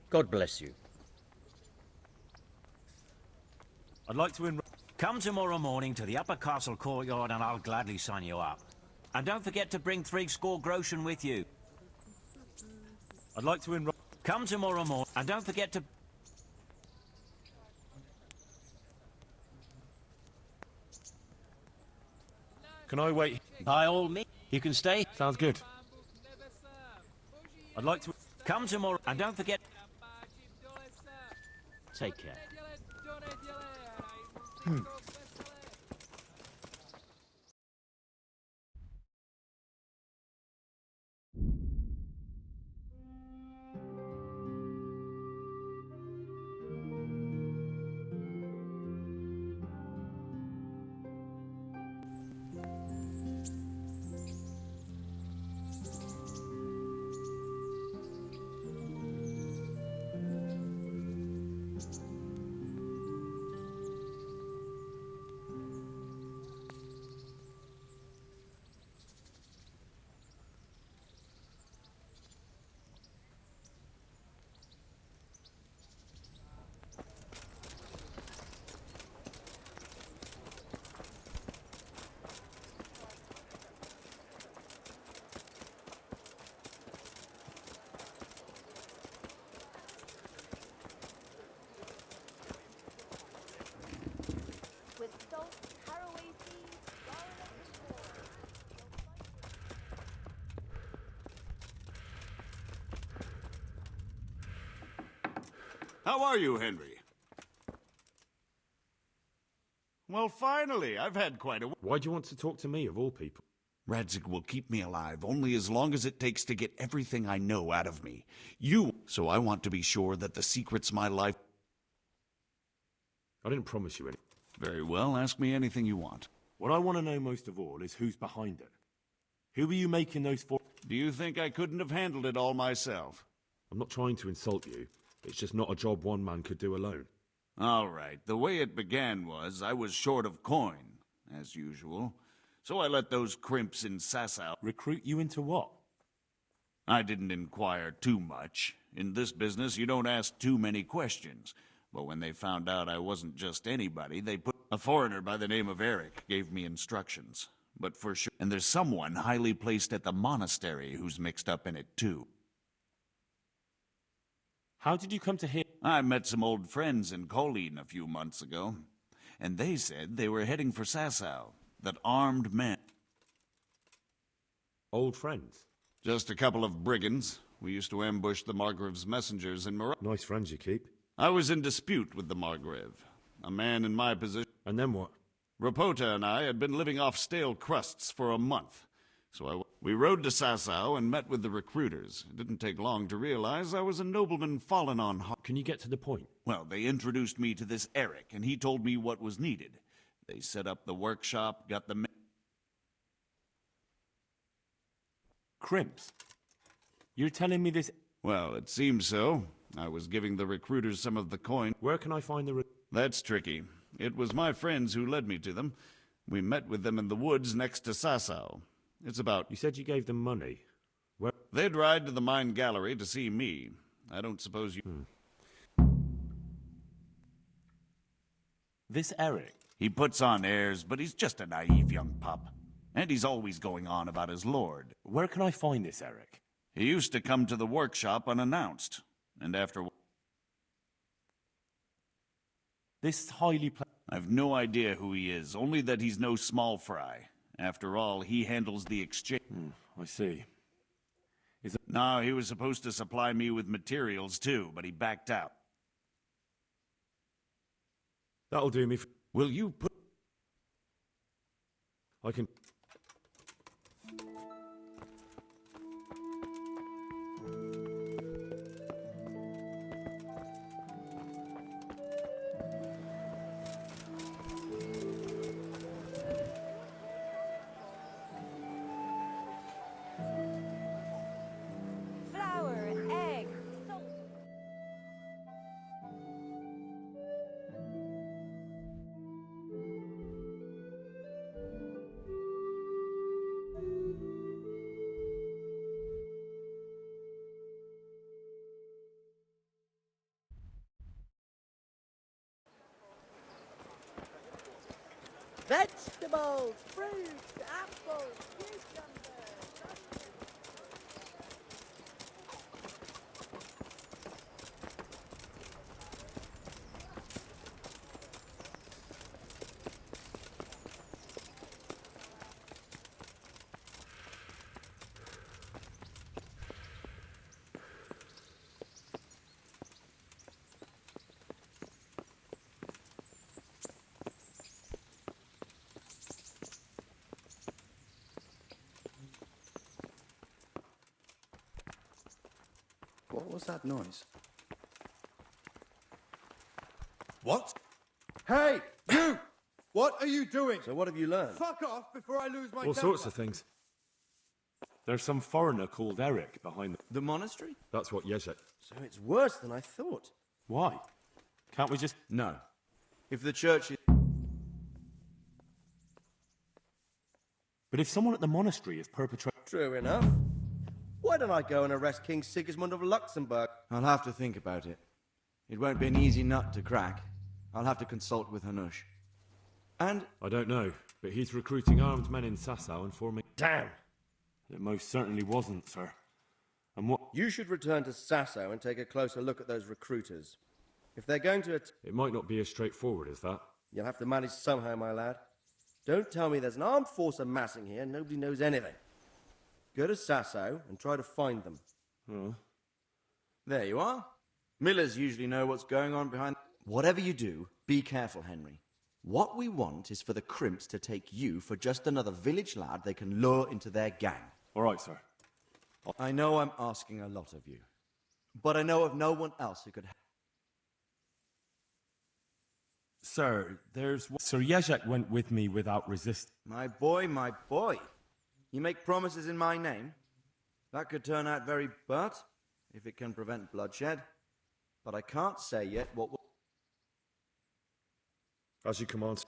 [SPEAKER 11] God bless you.
[SPEAKER 4] I'd like to
[SPEAKER 11] Come tomorrow morning to the upper castle courtyard and I'll gladly sign you up. And don't forget to bring 3 groschen with you.
[SPEAKER 4] I'd like to enroll...
[SPEAKER 11] Come tomorrow morning and don't forget to...
[SPEAKER 4] Can I wait?
[SPEAKER 11] By all means, you can stay.
[SPEAKER 4] Sounds good. I'd like to...
[SPEAKER 11] Come tomorrow and don't forget... Take care.
[SPEAKER 10] With salt, caraway seeds, garlic, and more.
[SPEAKER 3] How are you, Henry? Well, finally, I've had quite a...
[SPEAKER 4] Why do you want to talk to me, of all people?
[SPEAKER 3] Radzig will keep me alive only as long as it takes to get everything I know out of me. So I want to be sure that the secrets my life...
[SPEAKER 4] I didn't promise you any.
[SPEAKER 3] Very well, ask me anything you want.
[SPEAKER 4] What I want to know most of all is who's behind it. Who were you making those for?
[SPEAKER 3] Do you think I couldn't have handled it all myself?
[SPEAKER 4] I'm not trying to insult you. It's just not a job one man could do alone.
[SPEAKER 3] All right, the way it began was I was short of coin, as usual. So I let those crimps in Sasau...
[SPEAKER 4] Recruit you into what?
[SPEAKER 3] I didn't inquire too much. In this business, you don't ask too many questions. But when they found out I wasn't just anybody, they put... A foreigner by the name of Eric gave me instructions. But for sure... And there's someone highly placed at the monastery who's mixed up in it, too.
[SPEAKER 4] How did you come to hear?
[SPEAKER 3] I met some old friends in Colleen a few months ago. And they said they were heading for Sasau. That armed men...
[SPEAKER 4] Old friends?
[SPEAKER 3] Just a couple of brigands. We used to ambush the Margrave's messengers in Morocco.
[SPEAKER 4] Nice friends you keep.
[SPEAKER 3] I was in dispute with the Margrave. A man in my position...
[SPEAKER 4] And then what?
[SPEAKER 3] Rapota and I had been living off stale crusts for a month. So we rode to Sasau and met with the recruiters. It didn't take long to realize I was a nobleman fallen on hard...
[SPEAKER 4] Can you get to the point?
[SPEAKER 3] Well, they introduced me to this Eric, and he told me what was needed. They set up the workshop, got the...
[SPEAKER 4] Crimps? You're telling me this...
[SPEAKER 3] Well, it seems so. I was giving the recruiters some of the coin.
[SPEAKER 4] Where can I find the...
[SPEAKER 3] That's tricky. It was my friends who led me to them. We met with them in the woods next to Sasau. It's about...
[SPEAKER 4] You said you gave them money. Where...
[SPEAKER 3] They'd ride to the mine gallery to see me. I don't suppose you...
[SPEAKER 4] This Eric?
[SPEAKER 3] He puts on airs, but he's just a naive young pup. And he's always going on about his lord.
[SPEAKER 4] Where can I find this Eric?
[SPEAKER 3] He used to come to the workshop unannounced. And after...
[SPEAKER 4] This highly...
[SPEAKER 3] I've no idea who he is, only that he's no small fry. After all, he handles the exchange.
[SPEAKER 4] I see.
[SPEAKER 3] No, he was supposed to supply me with materials too, but he backed out.
[SPEAKER 4] That'll do me.
[SPEAKER 3] Will you put...
[SPEAKER 4] I can...
[SPEAKER 10] Flour, egg, salt. Vegetables, fruit, apples, cucumbers.
[SPEAKER 17] What was that noise?
[SPEAKER 21] What?
[SPEAKER 16] Hey, you! What are you doing?
[SPEAKER 21] So what have you learned?
[SPEAKER 16] Fuck off before I lose my
[SPEAKER 4] All
[SPEAKER 16] temper.
[SPEAKER 4] sorts of things. There's some foreigner called Eric behind
[SPEAKER 21] The monastery?
[SPEAKER 4] That's what Jezek...
[SPEAKER 21] So it's worse than I thought.
[SPEAKER 4] Why? Can't we just...
[SPEAKER 21] No. If the church is...
[SPEAKER 4] But if someone at the monastery is perpetrating...
[SPEAKER 21] True enough. Why don't I go and arrest King Sigismund of Luxembourg?
[SPEAKER 5] I'll have to think about it. It won't be an easy nut to crack. I'll have to consult with Hanush. And...
[SPEAKER 4] I don't know, but he's recruiting armed men in Sasau and forming...
[SPEAKER 21] Damn!
[SPEAKER 4] It most certainly wasn't, sir. And what...
[SPEAKER 21] You should return to Sasau and take a closer look at those recruiters. If they're going to...
[SPEAKER 4] It might not be as straightforward as that.
[SPEAKER 21] You'll have to manage somehow, my lad. Don't tell me there's an armed force amassing here and nobody knows anything. Go to Sasau and try to find them.
[SPEAKER 5] Oh. There you are. Millers usually know what's going on behind... Whatever you do, be careful, Henry. What we want is for the crimps to take you for just another village lad they can lure into their gang.
[SPEAKER 4] All right, sir.
[SPEAKER 5] I know I'm asking a lot of you, but I know of no one else who could help.
[SPEAKER 4] Sir, there's... Sir Jezek went with me without resist...
[SPEAKER 5] My boy, my boy. You make promises in my name? That could turn out very bad, if it can prevent bloodshed. But I can't say yet what will...
[SPEAKER 4] As you command.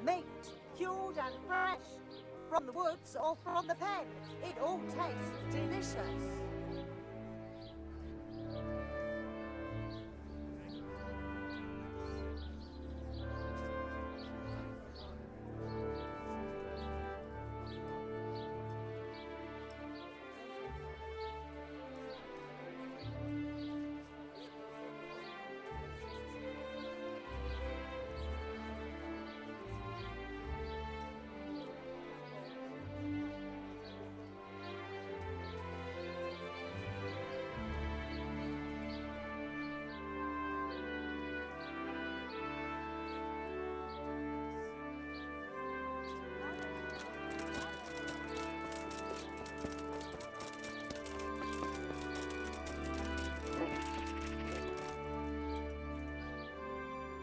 [SPEAKER 10] Meat, cured and fresh. From the woods or from the pen. It all tastes delicious.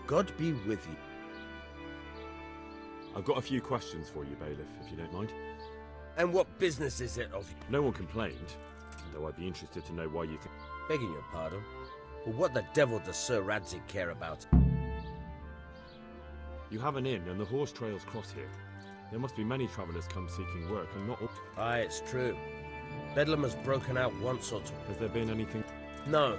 [SPEAKER 21] God be with you.
[SPEAKER 4] I've got a few questions for you, Bailiff, if you don't mind.
[SPEAKER 6] And what business is it of you?
[SPEAKER 4] No one complained, though I'd be interested to know why you think...
[SPEAKER 6] Begging your pardon, but what the devil does Sir Radzig care about?
[SPEAKER 4] You have an inn and the horse trails cross here. There must be many travellers come seeking work and not all...
[SPEAKER 6] Aye, it's true. Bedlam has broken out once or twice.
[SPEAKER 4] Has there been anything...
[SPEAKER 6] No.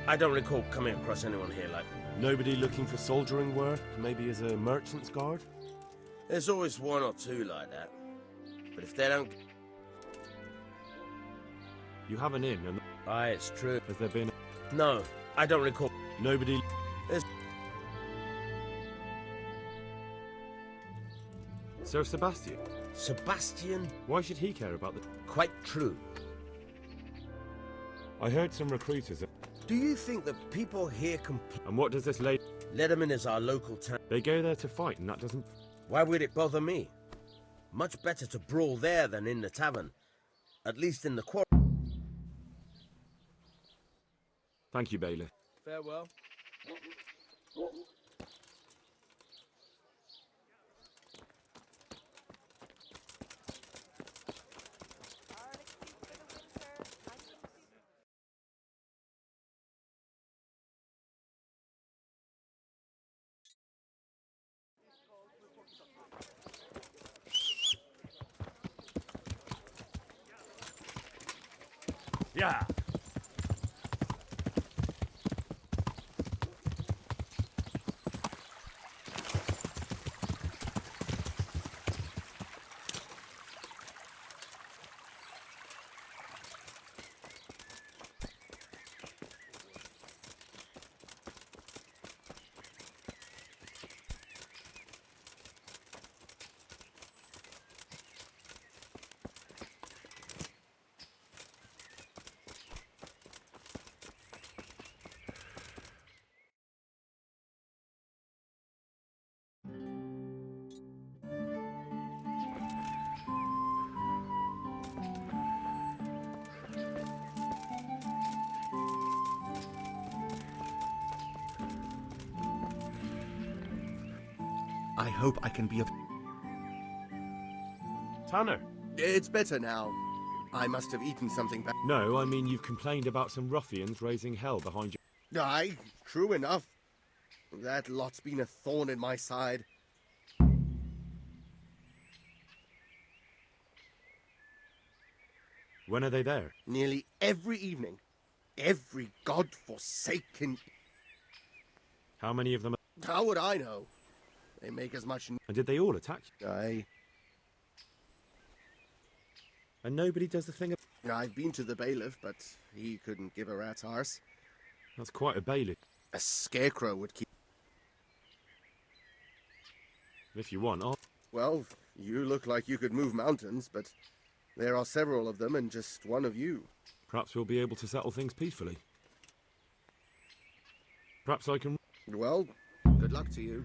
[SPEAKER 6] I don't recall coming across anyone here like...
[SPEAKER 22] Nobody looking for soldiering work, maybe as a merchant's guard?
[SPEAKER 6] There's always one or two like that. But if they don't...
[SPEAKER 4] You have an inn and...
[SPEAKER 6] Aye, it's true.
[SPEAKER 4] Has there been...
[SPEAKER 6] No, I don't recall...
[SPEAKER 4] Nobody...
[SPEAKER 6] There's...
[SPEAKER 4] Sir Sebastian?
[SPEAKER 6] Sebastian?
[SPEAKER 4] Why should he care about the...
[SPEAKER 6] Quite true.
[SPEAKER 4] I heard some recruiters...
[SPEAKER 6] Do you think that people here
[SPEAKER 4] And what does this lady...
[SPEAKER 6] Letterman is our local town.
[SPEAKER 4] They go there to fight and that doesn't...
[SPEAKER 6] Why would it bother me? Much better to brawl there than in the tavern. At least in the quarry.
[SPEAKER 4] Thank you, Bailiff.
[SPEAKER 6] Farewell.
[SPEAKER 3] Yeah.
[SPEAKER 7] I hope I can be of...
[SPEAKER 4] Tanner?
[SPEAKER 7] It's better now. I must have eaten something bad.
[SPEAKER 4] No, I mean you've complained about some ruffians raising hell behind you.
[SPEAKER 7] Aye, true enough. That lot's been a thorn in my side.
[SPEAKER 4] When are they there?
[SPEAKER 7] Nearly every evening. Every godforsaken...
[SPEAKER 4] How many of them?
[SPEAKER 7] How would I know? They make as much...
[SPEAKER 4] And did they all attack you?
[SPEAKER 7] Aye.
[SPEAKER 4] And nobody does the thing...
[SPEAKER 7] I've been to the bailiff, but he couldn't give a rat's arse.
[SPEAKER 4] That's quite a bailiff.
[SPEAKER 7] A scarecrow would keep...
[SPEAKER 4] If you want, I'll...
[SPEAKER 7] Well, you look like you could move mountains, but there are several of them and just one of you.
[SPEAKER 4] Perhaps we'll be able to settle things peacefully. Perhaps I can...
[SPEAKER 7] Well, good luck to you.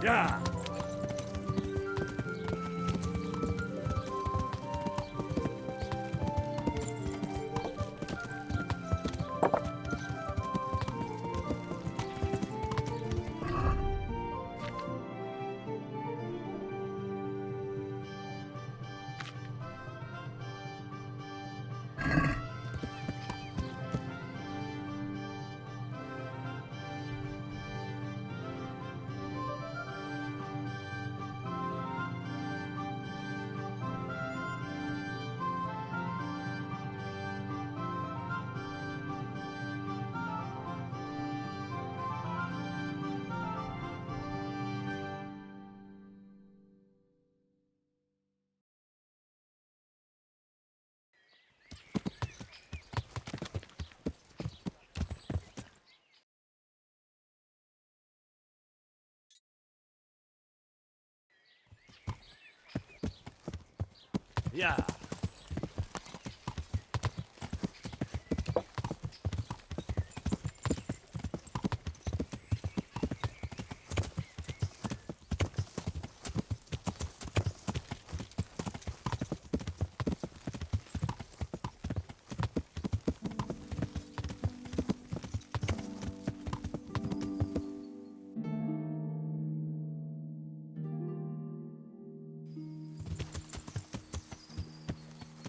[SPEAKER 9] Yeah. Yeah.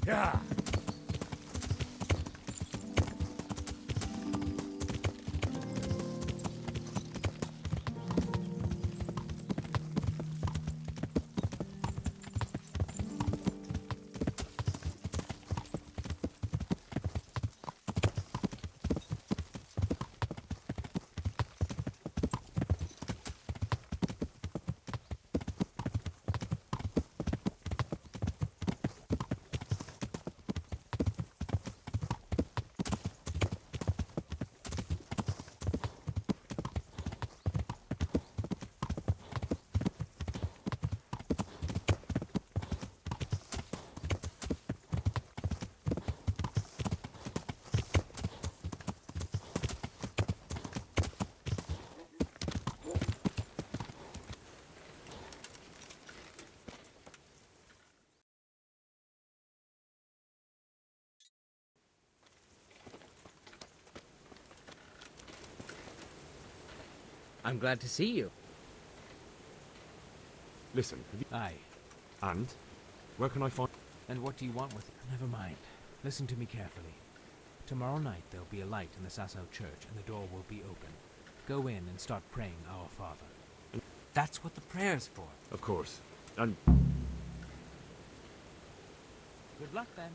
[SPEAKER 9] Yeah.
[SPEAKER 8] I'm glad to see you.
[SPEAKER 4] Listen, have you...
[SPEAKER 8] Aye.
[SPEAKER 4] And? Where can I find...
[SPEAKER 8] And what do you want with it? Never mind. Listen to me carefully. Tomorrow night there'll be a light in the Sasau church and the door will be open. Go in and start praying Our Father. That's what the prayer's for.
[SPEAKER 4] Of course. And...
[SPEAKER 8] Good luck then.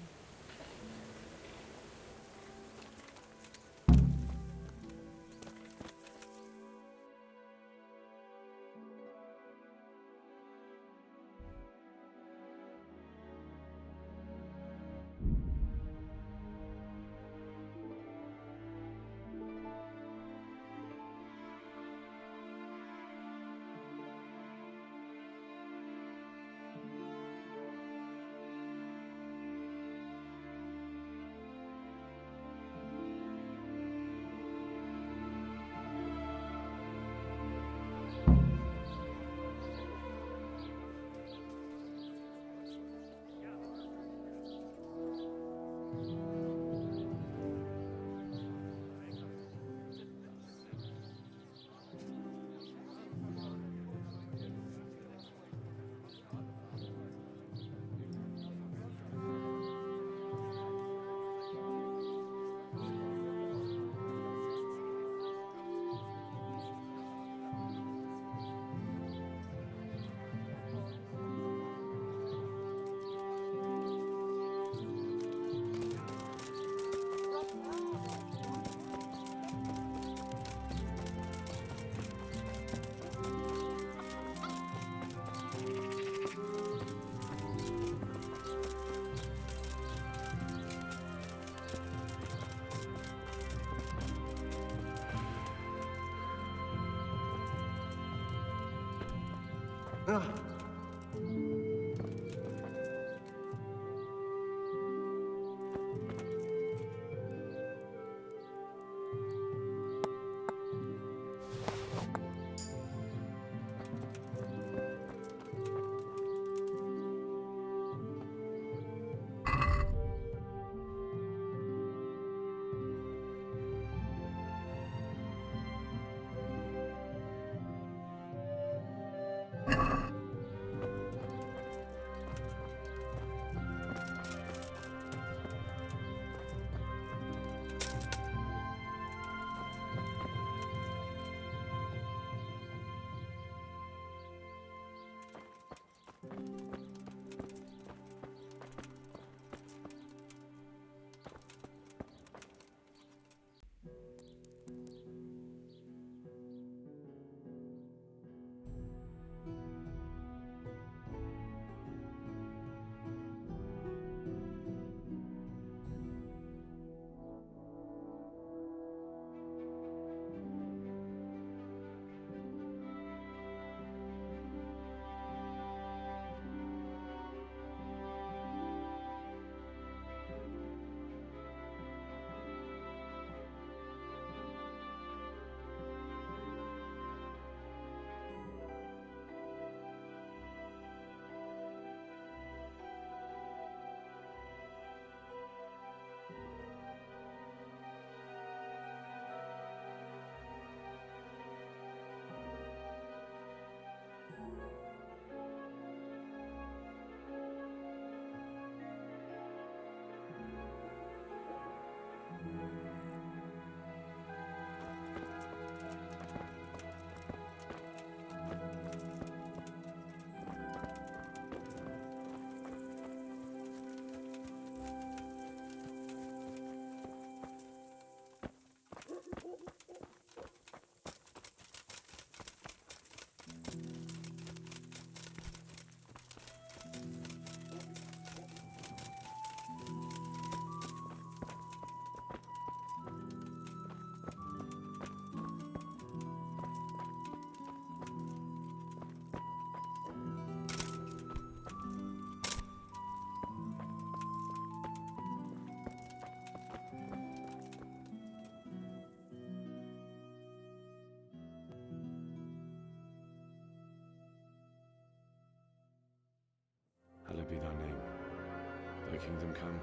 [SPEAKER 4] kingdom come,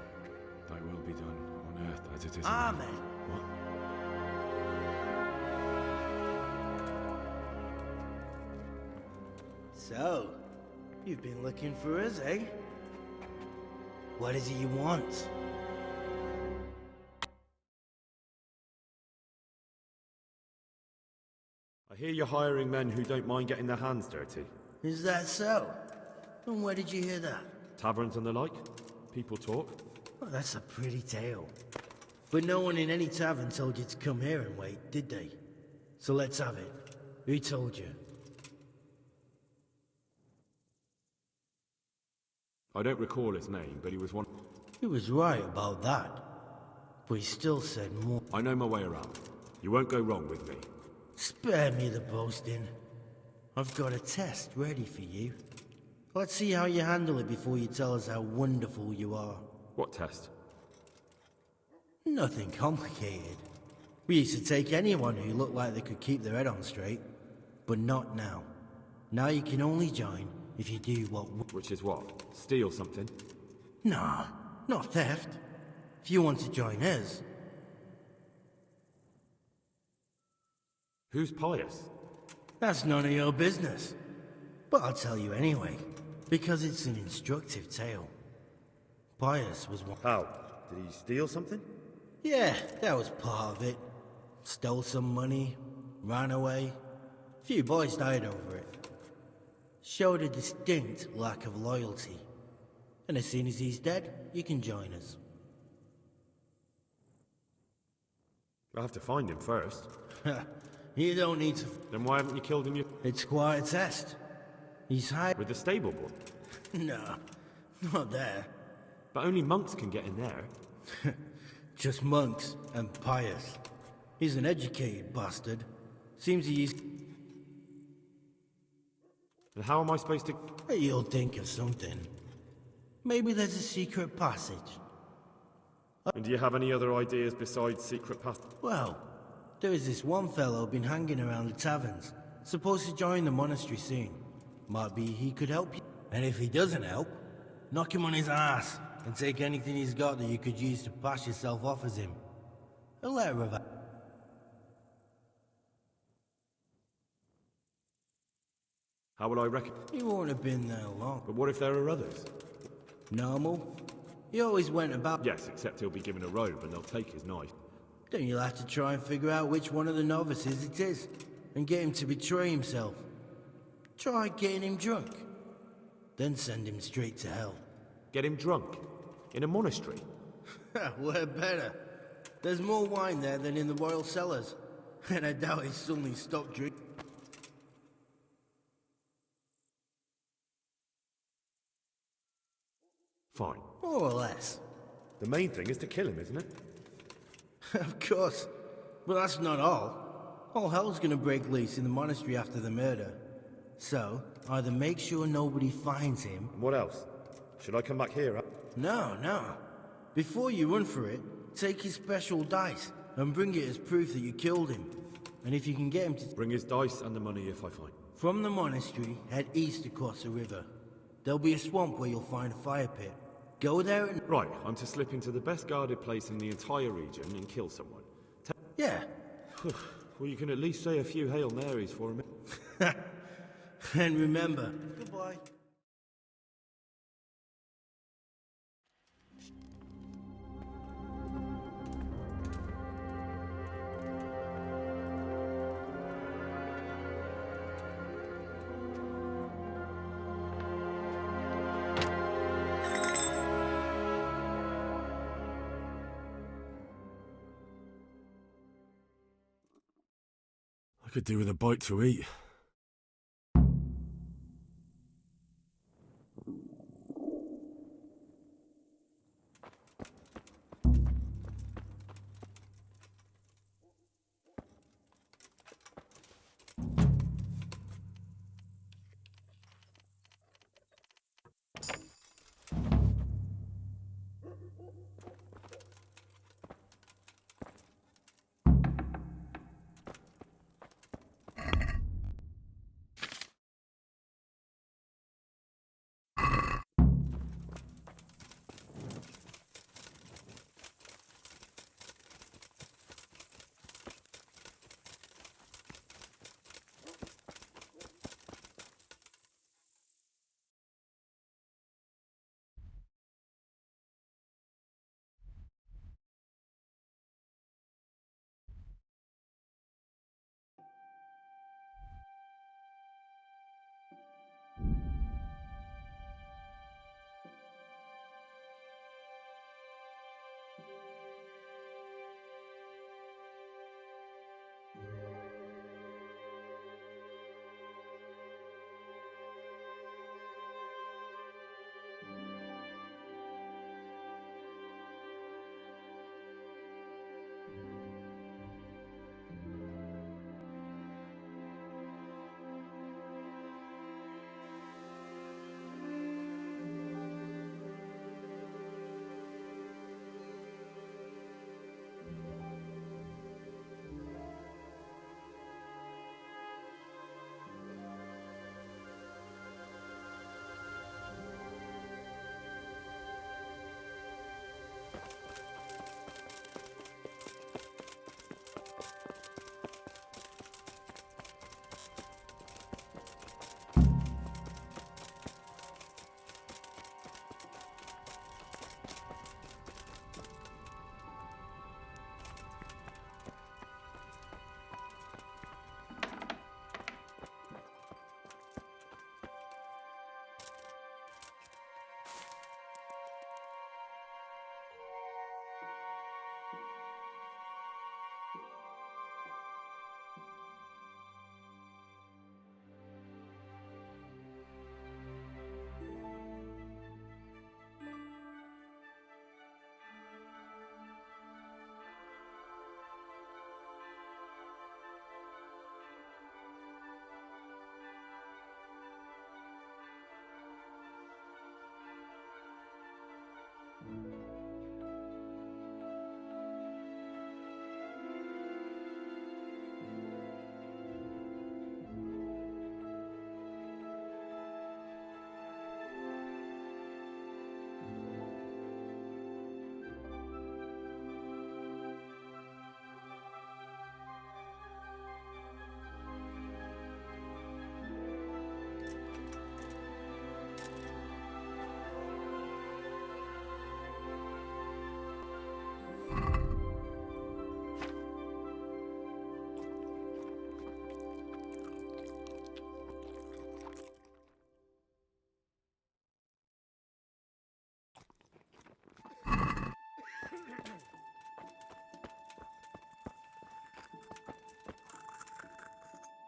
[SPEAKER 4] thy will be done, on earth as it is in
[SPEAKER 6] Amen.
[SPEAKER 4] heaven. What?
[SPEAKER 6] So, you've been looking for us, eh? What is it you want?
[SPEAKER 4] I hear you're hiring men who don't mind getting their hands dirty.
[SPEAKER 6] Is that so? And where did you hear that?
[SPEAKER 4] Taverns and the like? People talk?
[SPEAKER 6] Well, that's a pretty tale. But no one in any tavern told you to come here and wait, did they? So let's have it. Who told you?
[SPEAKER 4] I don't recall his name, but he was one...
[SPEAKER 6] He was right about that. But he still said more.
[SPEAKER 4] I know my way around. You won't go wrong with me.
[SPEAKER 6] Spare me the boasting. I've got a test ready for you. Let's see how you handle it before you tell us how wonderful you are.
[SPEAKER 4] What test?
[SPEAKER 6] Nothing complicated. We used to take anyone who looked like they could keep their head on straight. But not now. Now you can only join if you do what...
[SPEAKER 4] Which is what? Steal something?
[SPEAKER 6] Nah, not theft. If you want to join us...
[SPEAKER 4] Who's pious?
[SPEAKER 6] That's none of your business. But I'll tell you anyway, because it's an instructive tale. Pius was one...
[SPEAKER 4] How? Did he steal something?
[SPEAKER 6] Yeah, that was part of it. Stole some money, ran away. Few boys died over it. Showed a distinct lack of loyalty. And as soon as he's dead, you can join us.
[SPEAKER 4] I'll have to find him first.
[SPEAKER 6] You don't need to...
[SPEAKER 4] Then why haven't you killed him yet?
[SPEAKER 6] It's quite a test. He's hiding...
[SPEAKER 4] With the stable boy?
[SPEAKER 6] No, not there.
[SPEAKER 4] But only monks can get in there.
[SPEAKER 6] Just monks and pious. He's an educated bastard. Seems he used...
[SPEAKER 4] And how am I supposed to...
[SPEAKER 6] You'll think of something. Maybe there's a secret passage.
[SPEAKER 4] And do you have any other ideas besides secret passage?
[SPEAKER 6] Well, there is this one fellow been hanging around the taverns. Supposed to join the monastery soon. Might be he could help you. And if he doesn't help, knock him on his ass and take anything he's got that you could use to pass yourself off as him. A letter of...
[SPEAKER 4] How will I reckon?
[SPEAKER 6] You won't have been there long.
[SPEAKER 4] But what if there are others?
[SPEAKER 6] Normal. He always went about...
[SPEAKER 4] Yes, except he'll be given a robe and they'll take his knife.
[SPEAKER 6] Then you'll have to try and figure out which one of the novices it is, and get him to betray himself. Try getting him drunk. Then send him straight to hell.
[SPEAKER 4] Get him drunk? In a monastery?
[SPEAKER 6] Where better? There's more wine there than in the royal cellars. And I doubt he's suddenly stopped drinking.
[SPEAKER 4] Fine.
[SPEAKER 6] More or less.
[SPEAKER 4] The main thing is to kill him, isn't it?
[SPEAKER 6] Of course. But that's not all. All hell's gonna break loose in the monastery after the murder. So, either make sure nobody finds him...
[SPEAKER 4] And what else? Should I come back here?
[SPEAKER 6] No. Before you run for it, take his special dice and bring it as proof that you killed him. And if you can get him to...
[SPEAKER 4] Bring his dice and the money if I find.
[SPEAKER 6] From the monastery, head east across the river. There'll be a swamp where you'll find a fire pit. Go there and...
[SPEAKER 4] Right, I'm to slip into the best guarded place in the entire region and kill someone.
[SPEAKER 6] Yeah.
[SPEAKER 4] Well, you can at least say a few Hail Marys for him.
[SPEAKER 6] And remember... Goodbye.
[SPEAKER 22] I could do with a bite to eat.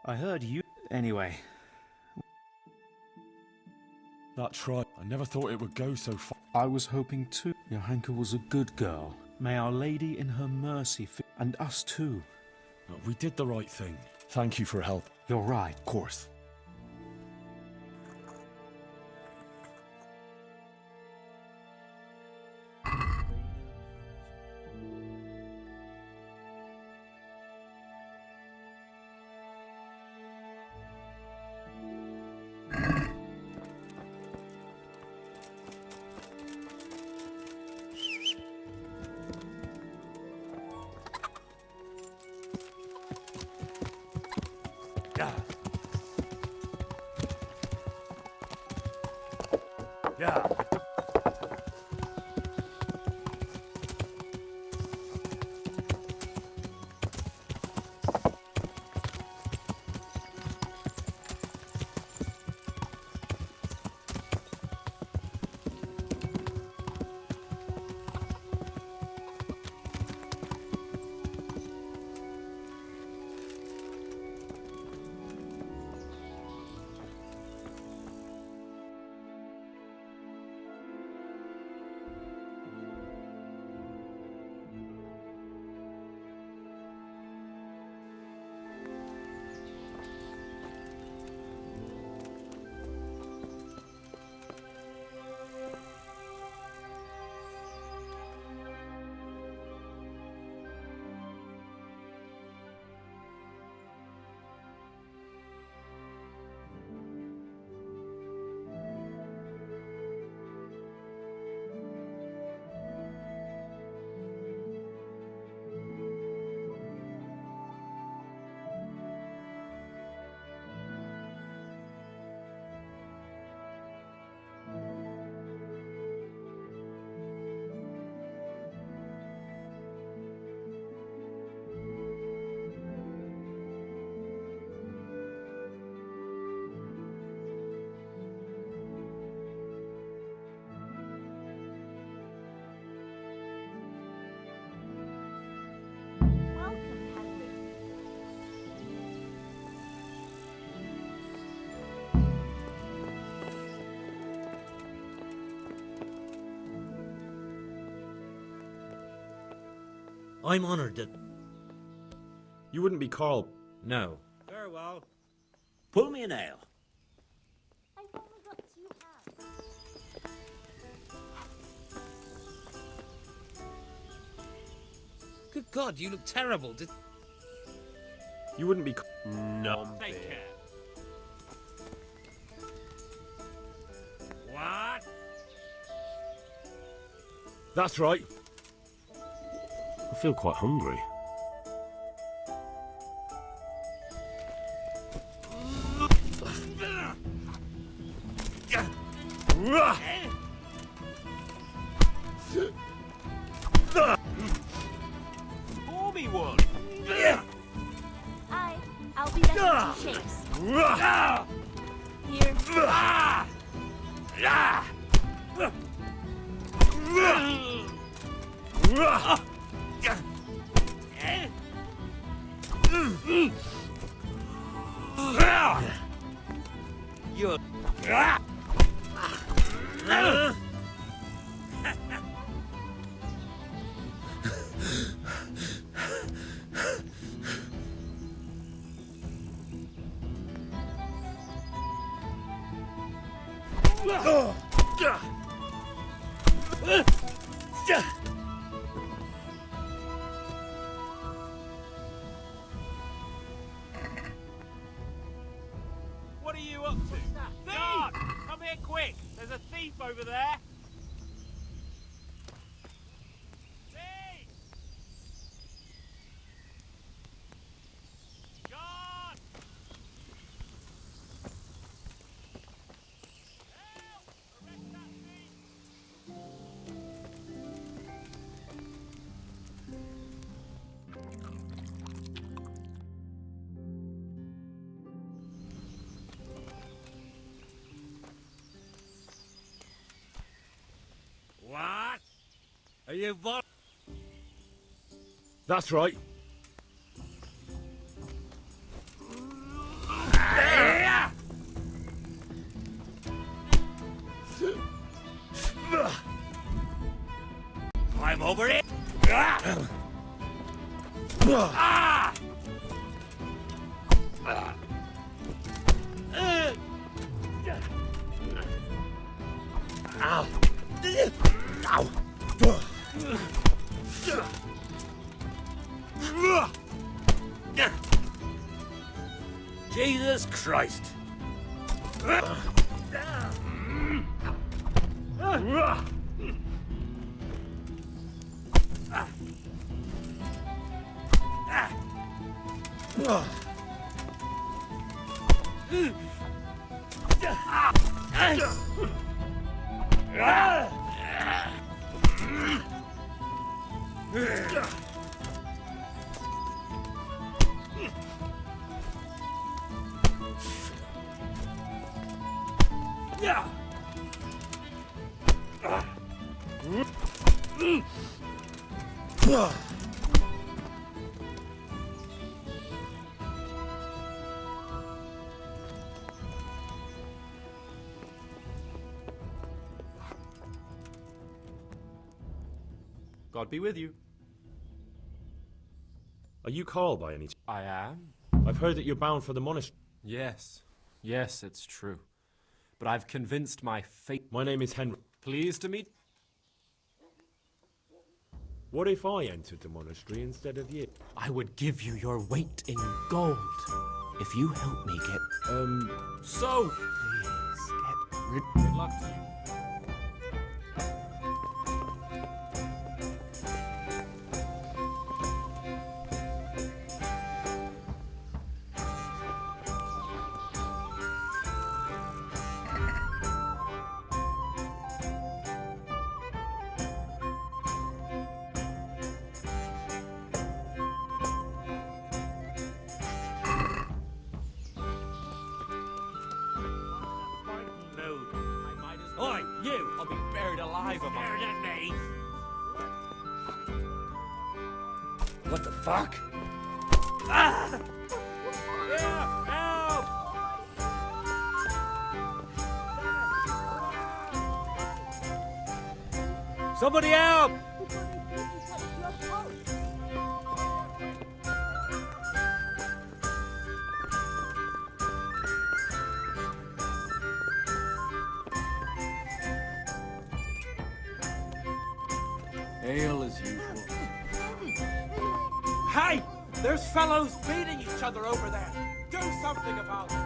[SPEAKER 12] I heard you. Anyway.
[SPEAKER 4] That's right. I never thought it would go so far.
[SPEAKER 12] I was hoping too. Johanka was a good girl. May Our Lady in her mercy and us too.
[SPEAKER 4] We did the right thing. Thank you for help.
[SPEAKER 12] You're right. Of course.
[SPEAKER 4] Yeah. Yeah.
[SPEAKER 11] I'm honoured that...
[SPEAKER 4] You wouldn't be Carl.
[SPEAKER 11] No.
[SPEAKER 12] Very well.
[SPEAKER 11] Pull me an ale.
[SPEAKER 10] I've only got 2 hands.
[SPEAKER 8] Good God, you look terrible.
[SPEAKER 4] You wouldn't be...
[SPEAKER 12] No.
[SPEAKER 8] Take care.
[SPEAKER 12] What?
[SPEAKER 4] That's right.
[SPEAKER 22] I feel quite hungry.
[SPEAKER 12] Pour me one.
[SPEAKER 10] I'll be back in 2 shakes. Here.
[SPEAKER 12] You're... What are you up to? Guard! Come here quick! There's a thief over there! Thief! Guard! Help! Arrest that thief!
[SPEAKER 8] What? Are you
[SPEAKER 4] That's right.
[SPEAKER 9] Jesus Christ!
[SPEAKER 22] God be with you.
[SPEAKER 4] Are you Carl by any chance?
[SPEAKER 22] I am.
[SPEAKER 4] I've heard that you're bound for the monastery.
[SPEAKER 22] Yes. Yes, it's true. But I've convinced my fate.
[SPEAKER 4] My name is Henry.
[SPEAKER 22] Pleased to meet.
[SPEAKER 4] What if I entered the monastery instead of you?
[SPEAKER 22] I would give you your weight in gold.
[SPEAKER 11] If you help me get...
[SPEAKER 22] So, please, get rid... Good luck to you.
[SPEAKER 9] Oi, you!
[SPEAKER 22] I'll be buried alive among
[SPEAKER 9] Stared at me!
[SPEAKER 19] What the fuck?
[SPEAKER 9] Ah! Help! Somebody help!
[SPEAKER 20] Ale as usual.
[SPEAKER 16] Hey! There's fellows beating each other over there. Do something about it.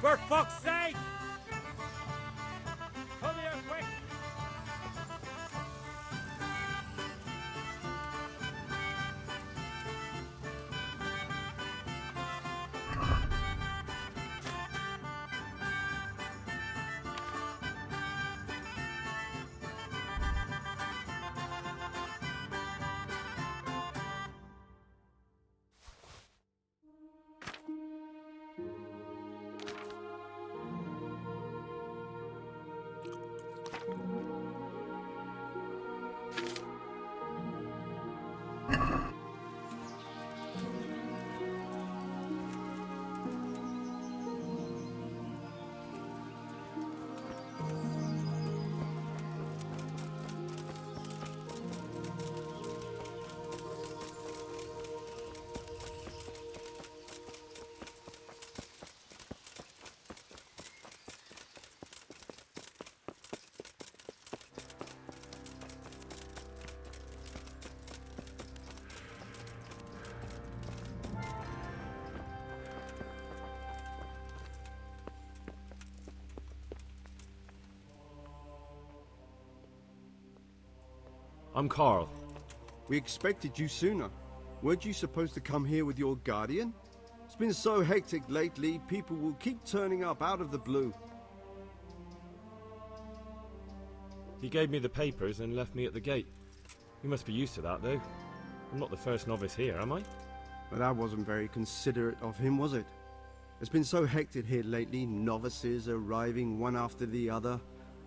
[SPEAKER 9] For fuck's sake! Come here quick!
[SPEAKER 4] I'm Carl.
[SPEAKER 20] We expected you sooner. Weren't you supposed to come here with your guardian? It's been so hectic lately, people will keep turning up out of the blue.
[SPEAKER 4] He gave me the papers and left me at the gate. You must be used to that, though. I'm not the first novice here, am I?
[SPEAKER 20] But that wasn't very considerate of him, was it? It's been so hectic here lately, novices arriving one after the other.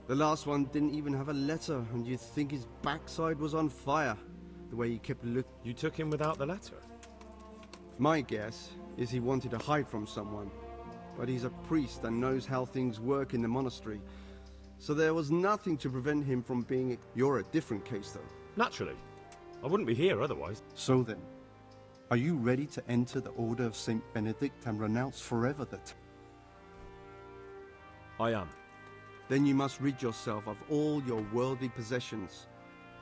[SPEAKER 20] The last one didn't even have a letter, and you'd think his backside was on fire, the way he kept looking.
[SPEAKER 4] You took him without the letter?
[SPEAKER 20] My guess is he wanted to hide from someone, but he's a priest and knows how things work in the monastery, so there was nothing to prevent him from being... You're a different case, though.
[SPEAKER 4] Naturally. I wouldn't be here otherwise.
[SPEAKER 20] So then, are you ready to enter the Order of St. Benedict and renounce forever the...
[SPEAKER 4] I am.
[SPEAKER 20] Then you must rid yourself of all your worldly possessions.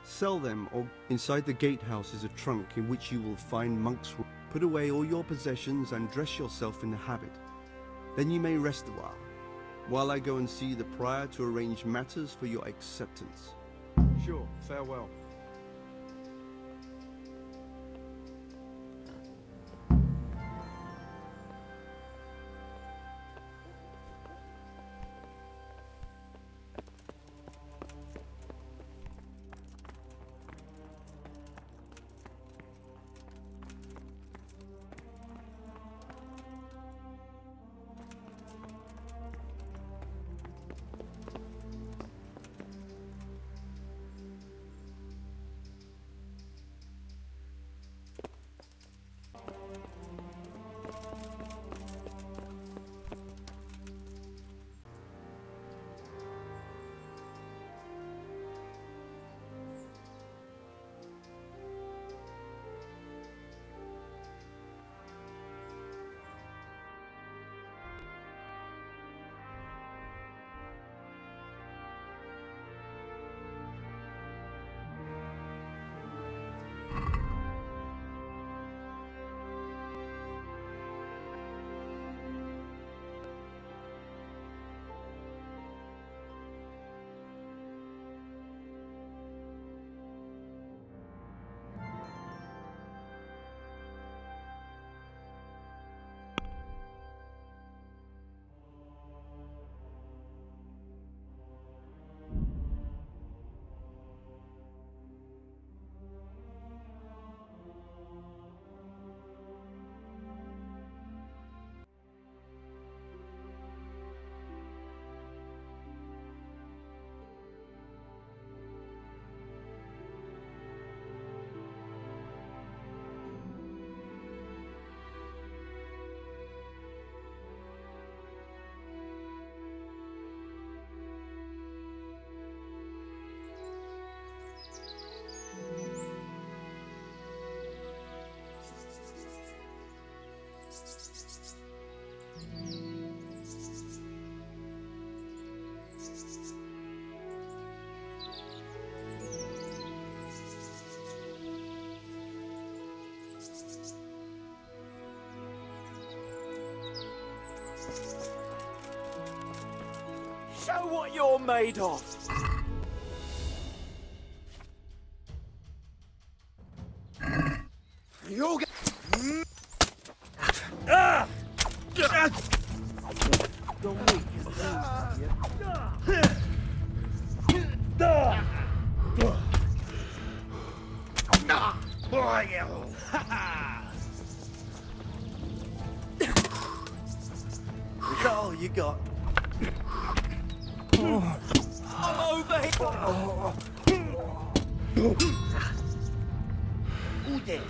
[SPEAKER 20] Sell them, or inside the gatehouse is a trunk in which you will find monks. Put away all your possessions and dress yourself in the habit. Then you may rest a while I go and see the prior to arrange matters for your acceptance. Sure, farewell.
[SPEAKER 9] Show what you're made of!
[SPEAKER 19] You'll get...
[SPEAKER 21] Is that all you got?
[SPEAKER 9] I'm over here!
[SPEAKER 21] Who there?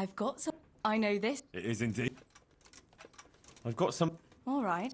[SPEAKER 14] I've got some. I know this.
[SPEAKER 4] It is indeed. I've got some.
[SPEAKER 14] All right.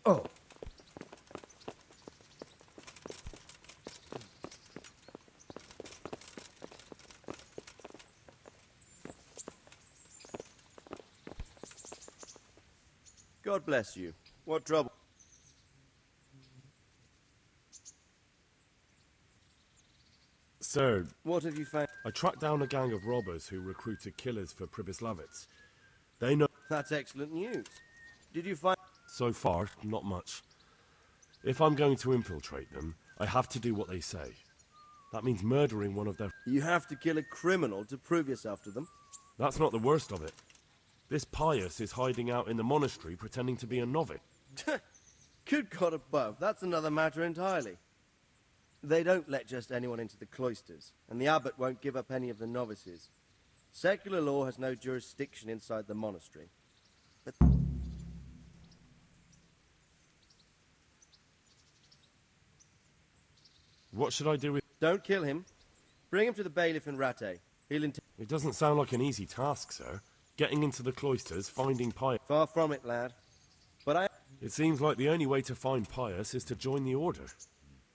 [SPEAKER 20] Oh.
[SPEAKER 21] God bless you. What trouble?
[SPEAKER 4] Sir,
[SPEAKER 21] What have you found?
[SPEAKER 4] I tracked down a gang of robbers who recruited killers for Pribyslavitz. They know...
[SPEAKER 21] That's excellent news. Did you find...
[SPEAKER 4] So far, not much. If I'm going to infiltrate them, I have to do what they say. That means murdering one of their...
[SPEAKER 21] You have to kill a criminal to prove yourself to them?
[SPEAKER 4] That's not the worst of it. This Pius is hiding out in the monastery pretending to be a novice.
[SPEAKER 21] Good God above, that's another matter entirely. They don't let just anyone into the cloisters, and the abbot won't give up any of the novices. Secular law has no jurisdiction inside the monastery. But...
[SPEAKER 4] What should I do with...
[SPEAKER 21] Don't kill him. Bring him to the bailiff in Rattay. He'll
[SPEAKER 4] It doesn't sound like an easy task, sir. Getting into the cloisters, finding Pius...
[SPEAKER 21] Far from it, lad. But
[SPEAKER 4] It seems like the only way to find Pius is to join the order.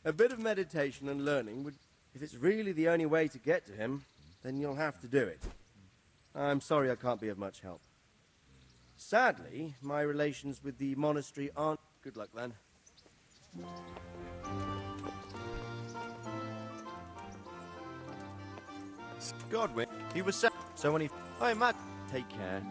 [SPEAKER 21] a bit of meditation and learning would... If it's really the only way to get to him, then you'll have to do it. I'm sorry I can't be of much help. Sadly, my relations with the monastery aren't... Good luck, then. Godwin, he was so when he... Hi, Matt. Take care.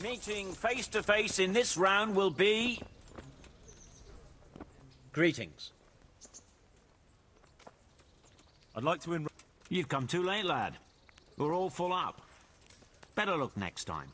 [SPEAKER 9] Meeting face to face in this round will be...
[SPEAKER 11] Greetings.
[SPEAKER 22] I'd like to enroll...
[SPEAKER 9] You've come too late, lad. We're all full up. Better luck next time.